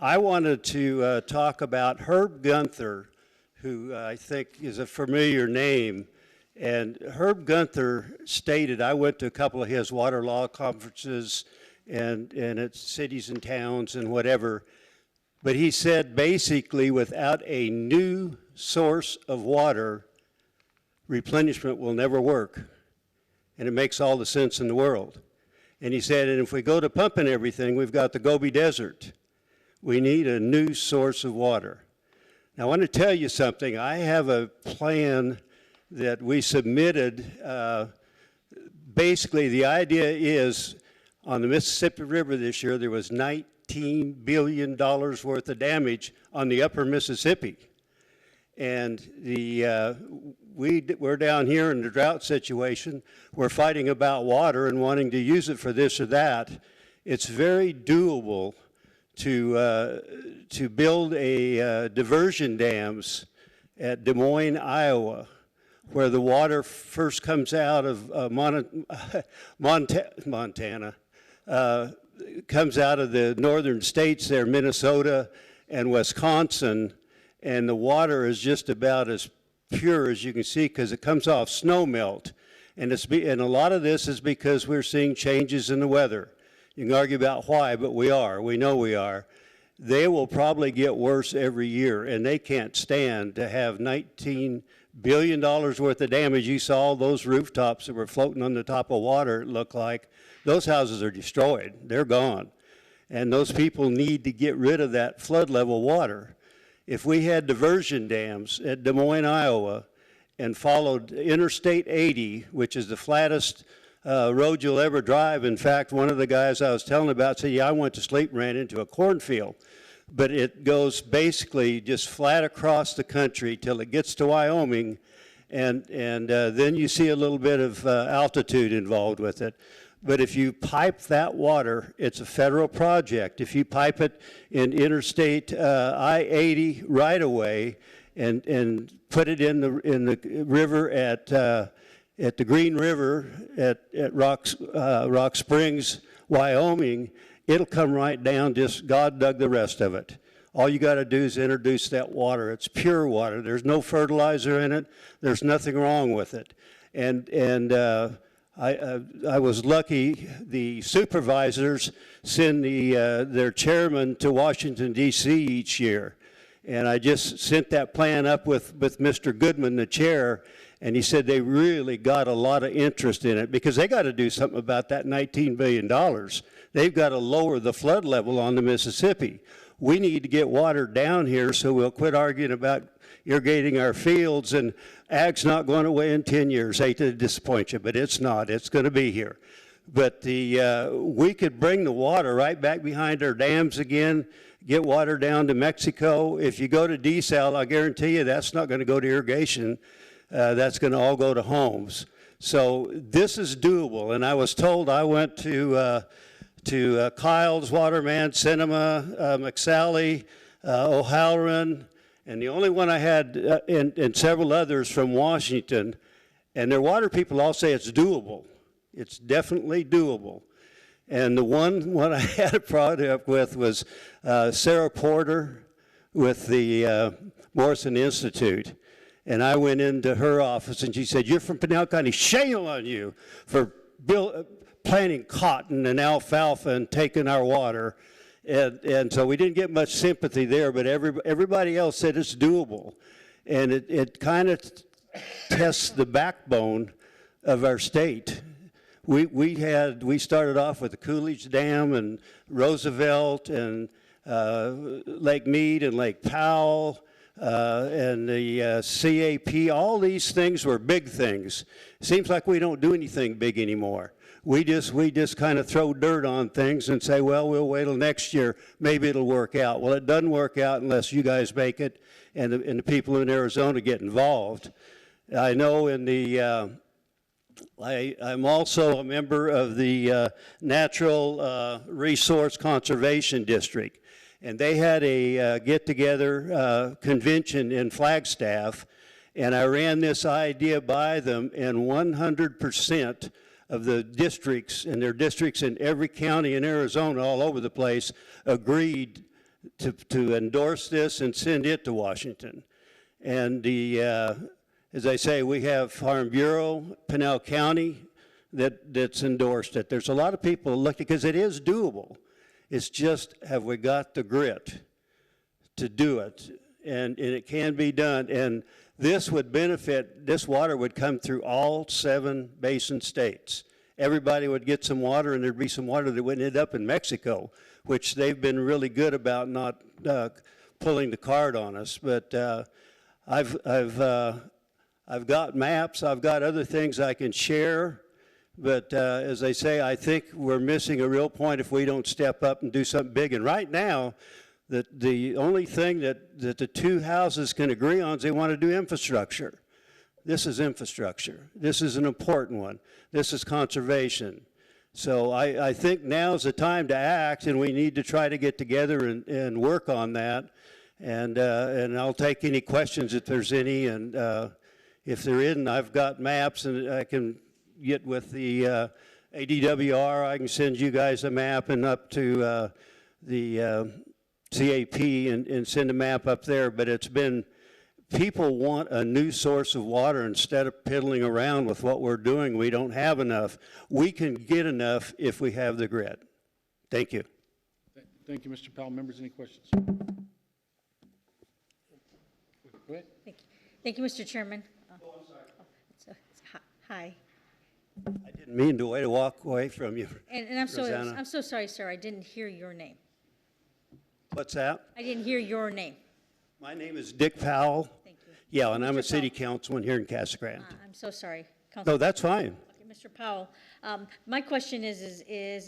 I wanted to talk about Herb Gunther, who I think is a familiar name, And Herb Gunther stated, I went to a couple of his water law conferences and at cities and towns and whatever, but he said basically without a new source of water, replenishment will never work. And it makes all the sense in the world. And he said, and if we go to pumping everything, we've got the Gobi Desert. We need a new source of water. Now, I want to tell you something. I have a plan that we submitted. Basically, the idea is on the Mississippi River this year, there was $19 billion worth of damage on the upper Mississippi. And we're down here in the drought situation. We're fighting about water and wanting to use it for this or that. It's very doable to build a diversion dams at Des Moines, Iowa, where the water first comes out of Montana, comes out of the northern states there, Minnesota and Wisconsin, and the water is just about as pure as you can see because it comes off snow melt. And a lot of this is because we're seeing changes in the weather. You can argue about why, but we are. We know we are. They will probably get worse every year, and they can't stand to have $19 billion worth of damage. You saw those rooftops that were floating on the top of water, it looked like. Those houses are destroyed. They're gone. And those people need to get rid of that flood level water. If we had diversion dams at Des Moines, Iowa, and followed Interstate 80, which is the flattest road you'll ever drive. In fact, one of the guys I was telling about said, yeah, I went to sleep and ran into a cornfield. But it goes basically just flat across the country till it gets to Wyoming, and then you see a little bit of altitude involved with it. But if you pipe that water, it's a federal project. If you pipe it in Interstate I-80 right away and put it in the river at the Green River at Rock Springs, Wyoming, it'll come right down, just God dug the rest of it. All you got to do is introduce that water. It's pure water. There's no fertilizer in it. There's nothing wrong with it. And I was lucky. The supervisors send their chairman to Washington, D.C. each year. And I just sent that plan up with Mr. Goodman, the chair, and he said they really got a lot of interest in it because they got to do something about that $19 billion. They've got to lower the flood level on the Mississippi. We need to get water down here so we'll quit arguing about irrigating our fields, and ag's not going away in 10 years. Hate to disappoint you, but it's not. It's going to be here. But we could bring the water right back behind our dams again, get water down to Mexico. If you go to desal, I guarantee you that's not going to go to irrigation. That's going to all go to homes. So this is doable. And I was told, I went to Kyle's, Waterman, Cinema, McSally, O'Halloran, and the only one I had, and several others from Washington, and their water people all say it's doable. It's definitely doable. And the one I had a product with was Sarah Porter with the Morrison Institute. And I went into her office and she said, "You're from Pinal County, shame on you for planting cotton and alfalfa and taking our water." And so we didn't get much sympathy there, but everybody else said it's doable. And it kind of tests the backbone of our state. We started off with the Coolidge Dam and Roosevelt and Lake Mead and Lake Powell and the CAP. All these things were big things. Seems like we don't do anything big anymore. We just kind of throw dirt on things and say, well, we'll wait till next year. Maybe it'll work out. Well, it doesn't work out unless you guys make it and the people in Arizona get involved. I know in the I'm also a member of the Natural Resource Conservation District, and they had a get-together convention in Flagstaff, and I ran this idea by them, and 100% of the districts, and there are districts in every county in Arizona all over the place, agreed to endorse this and send it to Washington. And as I say, we have Farm Bureau, Pinal County that's endorsed it. There's a lot of people looking, because it is doable. It's just, have we got the grit to do it? And it can be done. And this would benefit, this water would come through all 7 basin states. Everybody would get some water, and there'd be some water that wouldn't end up in Mexico, which they've been really good about not pulling the card on us. But I've got maps, I've got other things I can share. But as I say, I think we're missing a real point if we don't step up and do something big. And right now, the only thing that the 2 houses can agree on is they want to do infrastructure. This is infrastructure. This is an important one. This is conservation. So I think now's the time to act, and we need to try to get together and work on that. And I'll take any questions if there's any. And if there isn't, I've got maps, and I can get with the ADWR. I can send you guys a map and up to the CAP and send a map up there. But it's been, people want a new source of water instead of piddling around with what we're doing. We don't have enough. We can get enough if we have the grit. Thank you. Thank you, Mr. Powell. Members, any questions? Go ahead. Thank you, Mr. Chairman. Hi. I didn't mean to walk away from you. And I'm so sorry, sir. I didn't hear your name. What's that? I didn't hear your name. My name is Dick Powell. Thank you. Yeah, and I'm a city councilman here in Casa Grande. I'm so sorry. No, that's fine. Okay, Mr. Powell, my question is,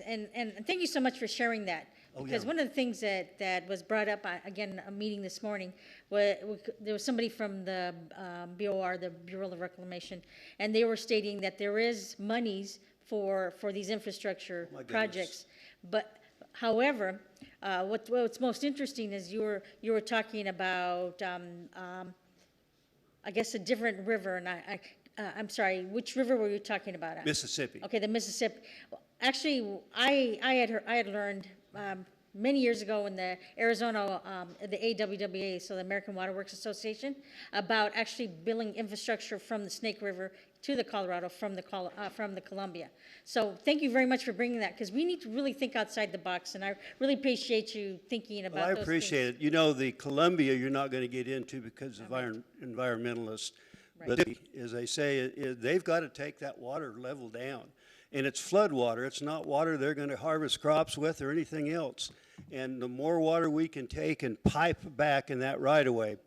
and thank you so much for sharing that. Because one of the things that was brought up, again, a meeting this morning, there was somebody from the BOR, the Bureau of Reclamation, and they were stating that there is monies for these infrastructure projects. But however, what's most interesting is you were talking about, I guess, a different river, and I'm sorry, which river were you talking about? Mississippi. Okay, the Mississippi. Actually, I had learned many years ago in the Arizona, the AWWA, so the American Water Works Association, about actually building infrastructure from the Snake River to the Colorado from the Columbia. So thank you very much for bringing that, because we need to really think outside the box, and I really appreciate you thinking about those I appreciate it. You know, the Columbia you're not going to get into because of environmentalists. Right. But as I say, they've got to take that water level down. And it's flood water. It's not water they're going to harvest crops with or anything else. And the more water we can take and pipe back in that right-of-way,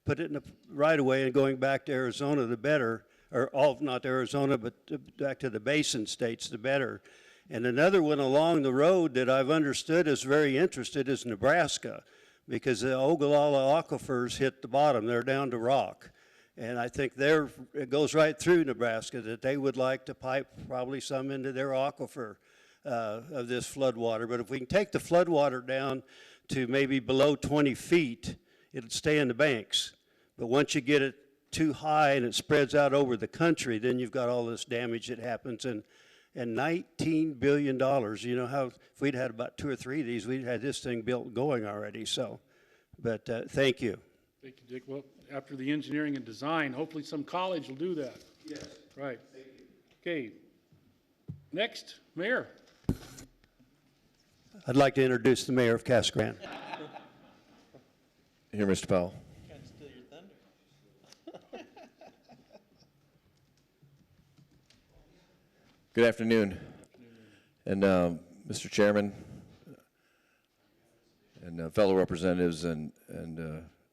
put it in the right-of-way and going back to Arizona, the better. Or all, not Arizona, but back to the basin states, the better. And another one along the road that I've understood is very interested is Nebraska, because the Ogallala aquifers hit the bottom. They're down to rock. And I think it goes right through Nebraska, that they would like to pipe probably some into their aquifer of this flood water. But if we can take the flood water down to maybe below 20 feet, it'll stay in the banks. But once you get it too high and it spreads out over the country, then you've got all this damage that happens. And $19 billion, you know how, if we'd had about 2 or 3 of these, we'd had this thing built and going already. So, but thank you. Thank you, Dick. Well, after the engineering and design, hopefully some college will do that. Yes. Right. Thank you. Okay. Next, Mayor. I'd like to introduce the mayor of Casa Grande. Here, Mr. Powell. Can't steal your thunder. Good afternoon. And Mr. Chairman and fellow representatives and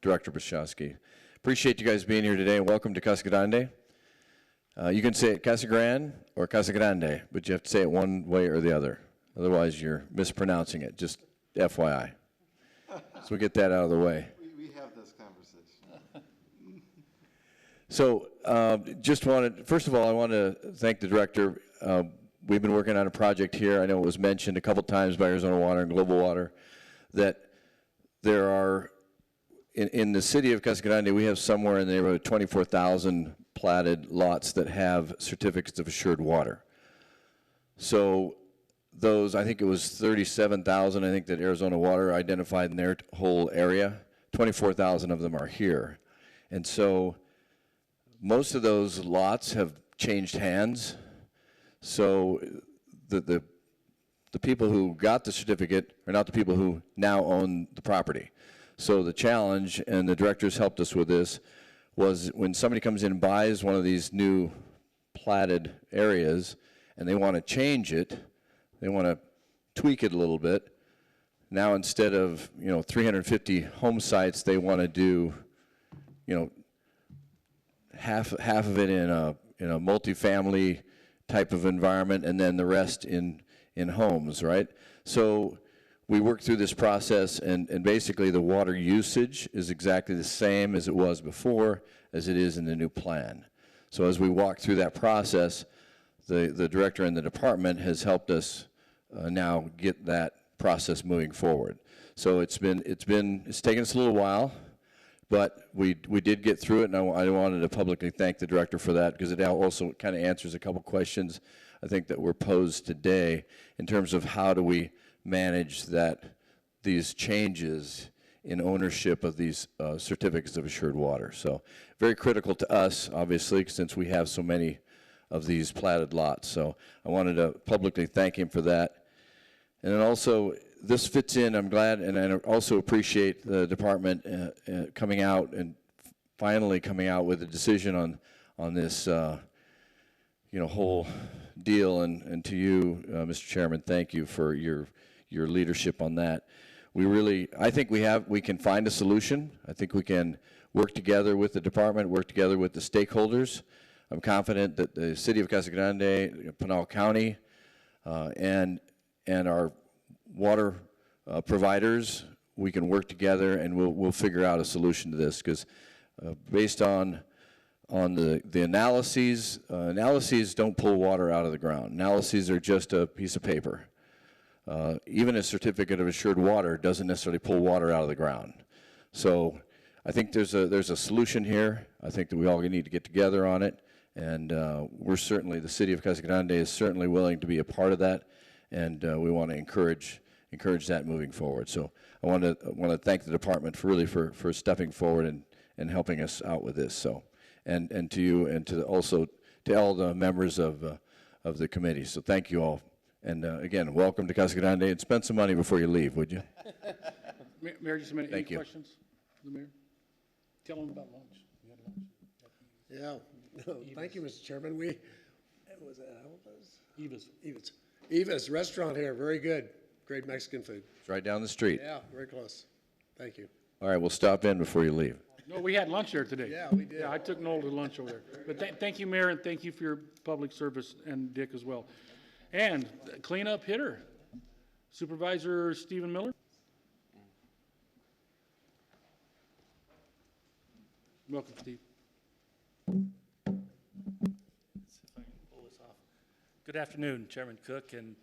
Director Brashowski. Appreciate you guys being here today, and welcome to Casa Grande. You can say it Casa Grande or Casa Grande, but you have to say it one way or the other. Otherwise, you're mispronouncing it, just FYI. So we get that out of the way. We have this conversation. So first of all, I want to thank the director. We've been working on a project here. I know it was mentioned a couple times by Arizona Water and Global Water that there are, in the city of Casa Grande, we have somewhere in the neighborhood of 24,000 platted lots that have certificates of assured water. So those, I think it was 37,000, I think that Arizona Water identified in their whole area. 24,000 of them are here. And so most of those lots have changed hands. So the people who got the certificate are not the people who now own the property. So the challenge, and the directors helped us with this, was when somebody comes in and buys one of these new platted areas and they want to change it, they want to tweak it a little bit. Now instead of 350 home sites, they want to do half of it in a multifamily type of environment, and then the rest in homes, right? So we worked through this process, and basically the water usage is exactly the same as it was before, as it is in the new plan. So as we walk through that process, the director in the department has helped us now get that process moving forward. So it's taken us a little while, but we did get through it, and I wanted to publicly thank the director for that, because it also kind of answers a couple questions I think that were posed today in terms of how do we manage these changes in ownership of these certificates of assured water. So very critical to us, obviously, since we have so many of these platted lots. So I wanted to publicly thank him for that. And then also, this fits in, I'm glad, and I also appreciate the department coming out and finally coming out with a decision on this whole deal. And to you, Mr. Chairman, thank you for your leadership on that. I think we can find a solution. I think we can work together with the department, work together with the stakeholders. I'm confident that the City of Casa Grande, Pinal County, and our water providers, we can work together, and we'll figure out a solution to this, because based on the analyses, analyses don't pull water out of the ground. Analyses are just a piece of paper. Even a certificate of assured water doesn't necessarily pull water out of the ground. So I think there's a solution here. I think that we all need to get together on it, and the City of Casa Grande is certainly willing to be a part of that, and we want to encourage that moving forward. So I want to thank the department for stepping forward and helping us out with this. So and to you, and to all the members of the committee. So thank you all. And again, welcome to Casa Grande, and spend some money before you leave, would you? Mayor, just a minute. Thank Any you. questions? The mayor? Tell them about lunch. You had lunch. Yeah. No, thank you, Mr. Chairman. Eva's. Eva's restaurant here, very good. Great Mexican food. It's right down the street. Yeah, very close. Thank you. All right, we'll stop in before you leave. No, we had lunch there today. Yeah, we did. Yeah, I took Noel to lunch over there. But thank you, Mayor, and thank you for your public service, and Dick as well. And cleanup hitter, Supervisor Stephen Miller. Welcome, Steve. Good afternoon, Chairman Cook and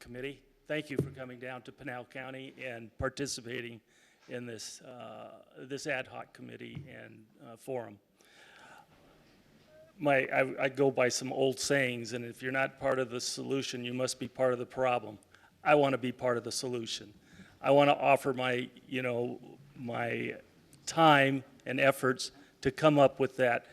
committee. Thank you for coming down to Pinal County and participating in this ad hoc committee and forum. I go by some old sayings, and if you're not part of the solution, you must be part of the problem. I want to be part of the solution. I want to offer my time and efforts to come up with that,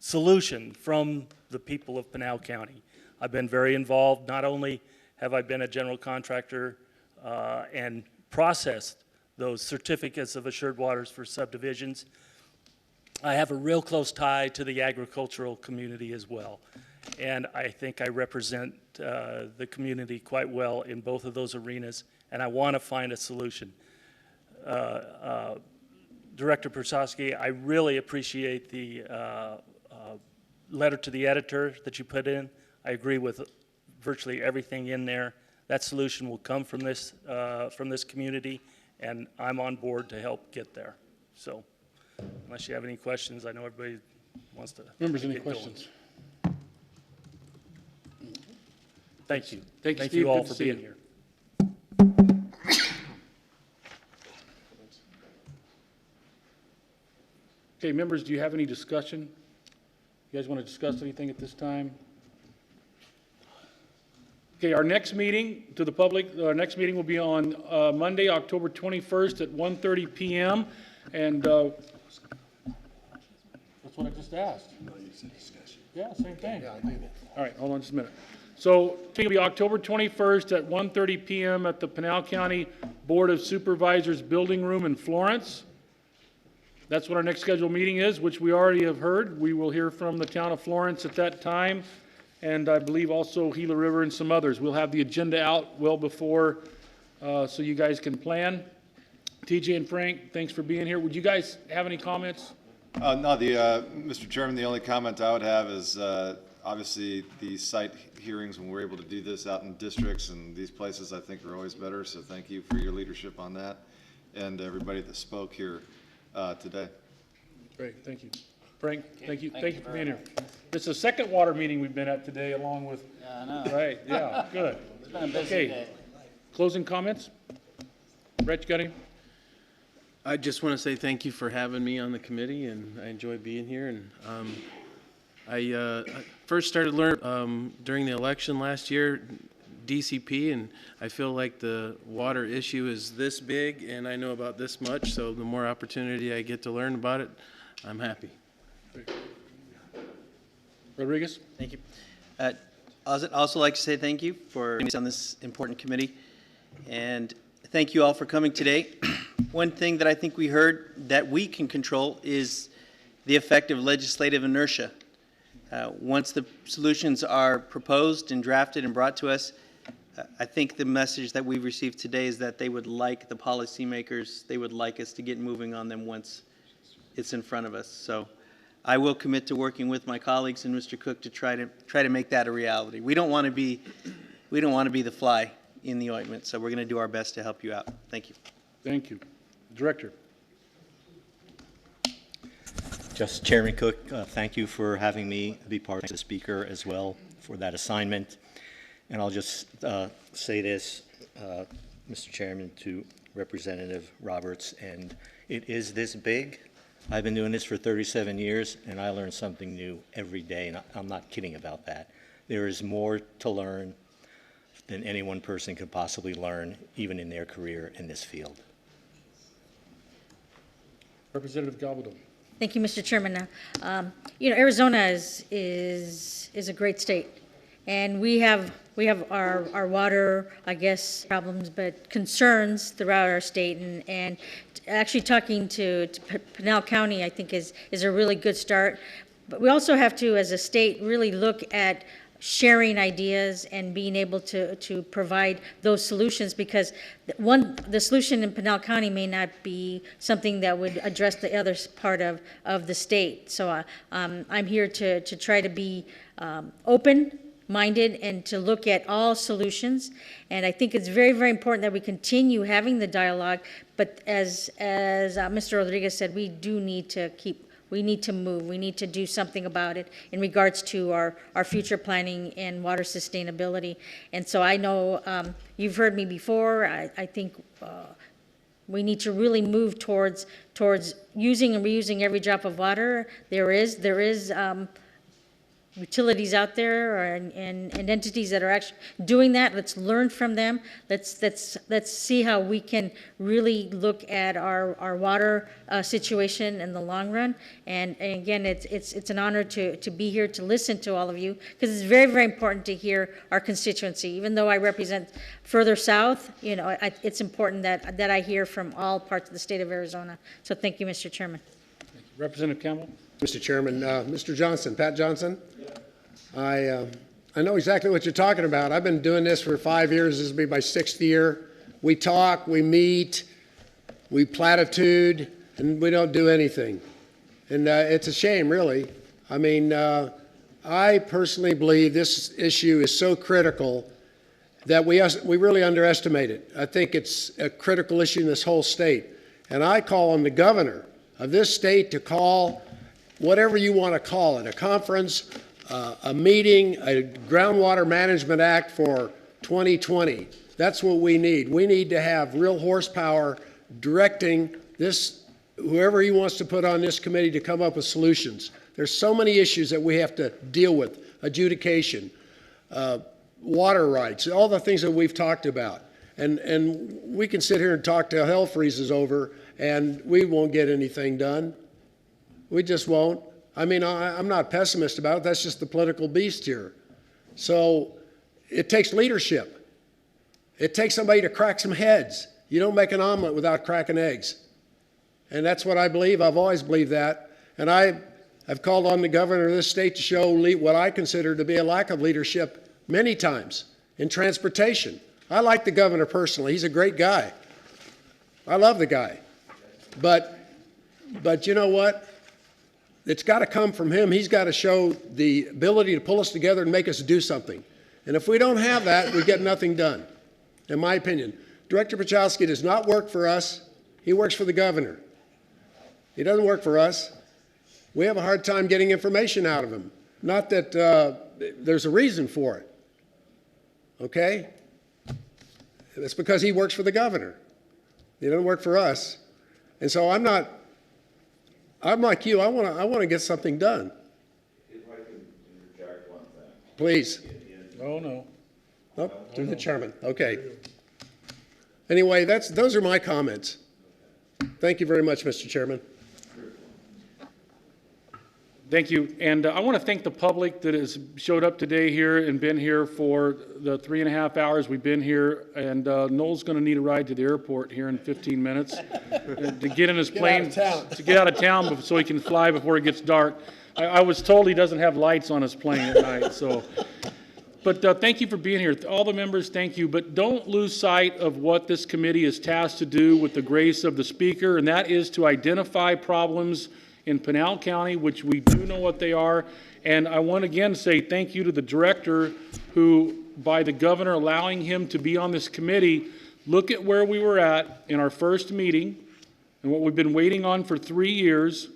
solution from the people of Pinal County. I've been very involved. Not only have I been a general contractor and processed those certificates of assured waters for subdivisions, I have a real close tie to the agricultural community as well. And I think I represent the community quite well in both of those arenas, and I want to find a solution. Director Persofsky, I really appreciate the letter to the editor that you put in. I agree with virtually everything in there. That solution will come from this community, and I'm on board to help get there. So unless you have any questions, I know everybody wants to Members, any get going. questions? Thank you. Thank you, Thank Steve. you all Good to for see being you. here. Okay, members, do you have any discussion? You guys want to discuss anything at this time? Okay, our next meeting to the public, our next meeting will be on Monday, October 21st at 1:30 p.m. And what I just asked. Yeah, same thing. All right, hold on just a minute. So it's going to be October 21st at 1:30 PM at the Pinal County Board of Supervisors Building Room in Florence. That's what our next scheduled meeting is, which we already have heard. We will hear from the town of Florence at that time, and I believe also Gila River and some others. We'll have the agenda out well before, so you guys can plan. TJ and Frank, thanks for being here. Would you guys have any comments? No, Mr. Chairman, the only comment I would have is, obviously, the site hearings, when we're able to do this out in districts and these places, I think are always better, so thank you for your leadership on that, and everybody that spoke here today. Great, thank you. Frank, thank you for being here. This is the second water meeting we've been at today, along with... Yeah, I know. Right, yeah, good. It's been a busy Okay. day. Closing comments? Brett, you got any? I just want to say thank you for having me on the committee, and I enjoy being here. And I first started learning during the election last year, DCP, and I feel like the water issue is this big, and I know about this much, so the more opportunity I get to learn about it, I'm happy. Rodriguez? Thank you. I'd also like to say thank you for being on this important committee, and thank you all for coming today. One thing that I think we heard that we can control is the effect of legislative inertia. Once the solutions are proposed and drafted and brought to us, I think the message that we've received today is that they would like the policymakers, they would like us to get moving on them once it's in front of us. So I will commit to working with my colleagues and Mr. Cook to try to make that a reality. We don't want to be the fly in the ointment, so we're going to do our best to help you out. Thank you. Thank you. Director. Just Chairman Cook, thank you for having me be part of the speaker as well for that assignment. And I'll just say this, Mr. Chairman, to Representative Roberts, and it is this big. I've been doing this for 37 years, and I learn something new every day, and I'm not kidding about that. There is more to learn than any one person could possibly learn, even in their career in this field. Representative Galvado. Thank you, Mr. Chairman. Arizona is a great state, and we have our water, I guess, problems, but concerns throughout our state, and actually talking to Pinal County, I think is a really good start. But we also have to, as a state, really look at sharing ideas and being able to provide those solutions, because the solution in Pinal County may not be something that would address the other part of the state. So I'm here to try to be open-minded and to look at all solutions. And I think it's very, very important that we continue having the dialogue. But as Mr. Rodriguez said, we do need to we need to move. We need to do something about it in regards to our future planning and water sustainability. And so I know you've heard me before. I think we need to really move towards using and reusing every drop of water. There is utilities out there and entities that are actually doing that. Let's learn from them. Let's see how we can really look at our water situation in the long run. And again, it's an honor to be here to listen to all of you, because it's very, very important to hear our constituency. Even though I represent further south, it's important that I hear from all parts of the state of Arizona. So thank you, Mr. Chairman. Representative Campbell. Mr. Chairman, Mr. Johnson, Pat Johnson, I know exactly what you're talking about. I've been doing this for 5 years. This will be my 6th year. We talk, we meet, we platitude, and we don't do anything. And it's a shame, really. I mean, I personally believe this issue is so critical that we really underestimate it. I think it's a critical issue in this whole state. And I call on the governor of this state to call whatever you want to call it, a conference, a meeting, a Groundwater Management Act for 2020. That's what we need. We need to have real horsepower directing this, whoever he wants to put on this committee, to come up with solutions. There's so many issues that we have to deal with: adjudication, water rights, all the things that we've talked about. And we can sit here and talk till hell freezes over, and we won't get anything done. We just won't. I mean, I'm not pessimist about it. That's just the political beast here. So it takes leadership. It takes somebody to crack some heads. You don't make an omelet without cracking eggs. And that's what I believe. I've always believed that. And I've called on the governor of this state to show what I consider to be a lack of leadership many times in transportation. I like the governor personally. He's a great guy. I love the guy. But you know what? It's got to come from him. He's got to show the ability to pull us together and make us do something. And if we don't have that, we get nothing done, in my opinion. Director Pachowski does not work for us. He works for the governor. He doesn't work for us. We have a hard time getting information out of him. Not that there's a reason for it. Okay? It's because he works for the governor. He doesn't work for us. And so I'm like you. I want to get something done. If I can interject one thing. Please. Oh, no. Oh, through the chairman. Okay. Anyway, those are my comments. Thank you very much, Mr. Chairman. Thank you. And I want to thank the public that has showed up today here and been here for the 3.5 hours we've been here. And Noel's going to need a ride to the airport here in 15 minutes to get in his plane, to get out of town so he can fly before it gets dark. I was told he doesn't have lights on his plane at night. So, but thank you for being here. All the members, thank you. But don't lose sight of what this committee is tasked to do with the grace of the speaker, and that is to identify problems in Pinal County, which we do know what they are. And I want to again say thank you to the director who, by the governor allowing him to be on this committee, look at where we were at in our first meeting and what we've been waiting on for 3 years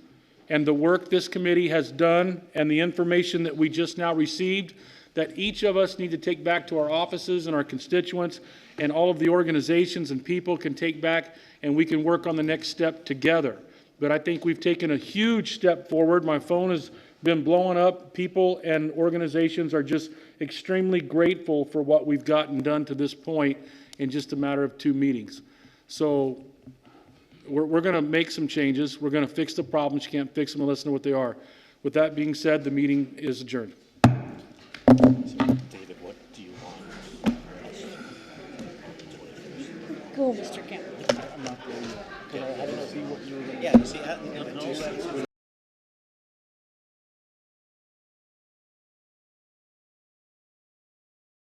and the work this committee has done and the information that we just now received that each of us need to take back to our offices and our constituents and all of the organizations and people can take back, and we can work on the next step together. But I think we've taken a huge step forward. My phone has been blowing up. People and organizations are just extremely grateful for what we've gotten done to this point in just a matter of 2 meetings. So we're going to make some changes. We're going to fix the problems. You can't fix them unless you know what they are. With that being said, the meeting is adjourned. David, what do you want? Go, Mr. Campbell. Yeah, you see,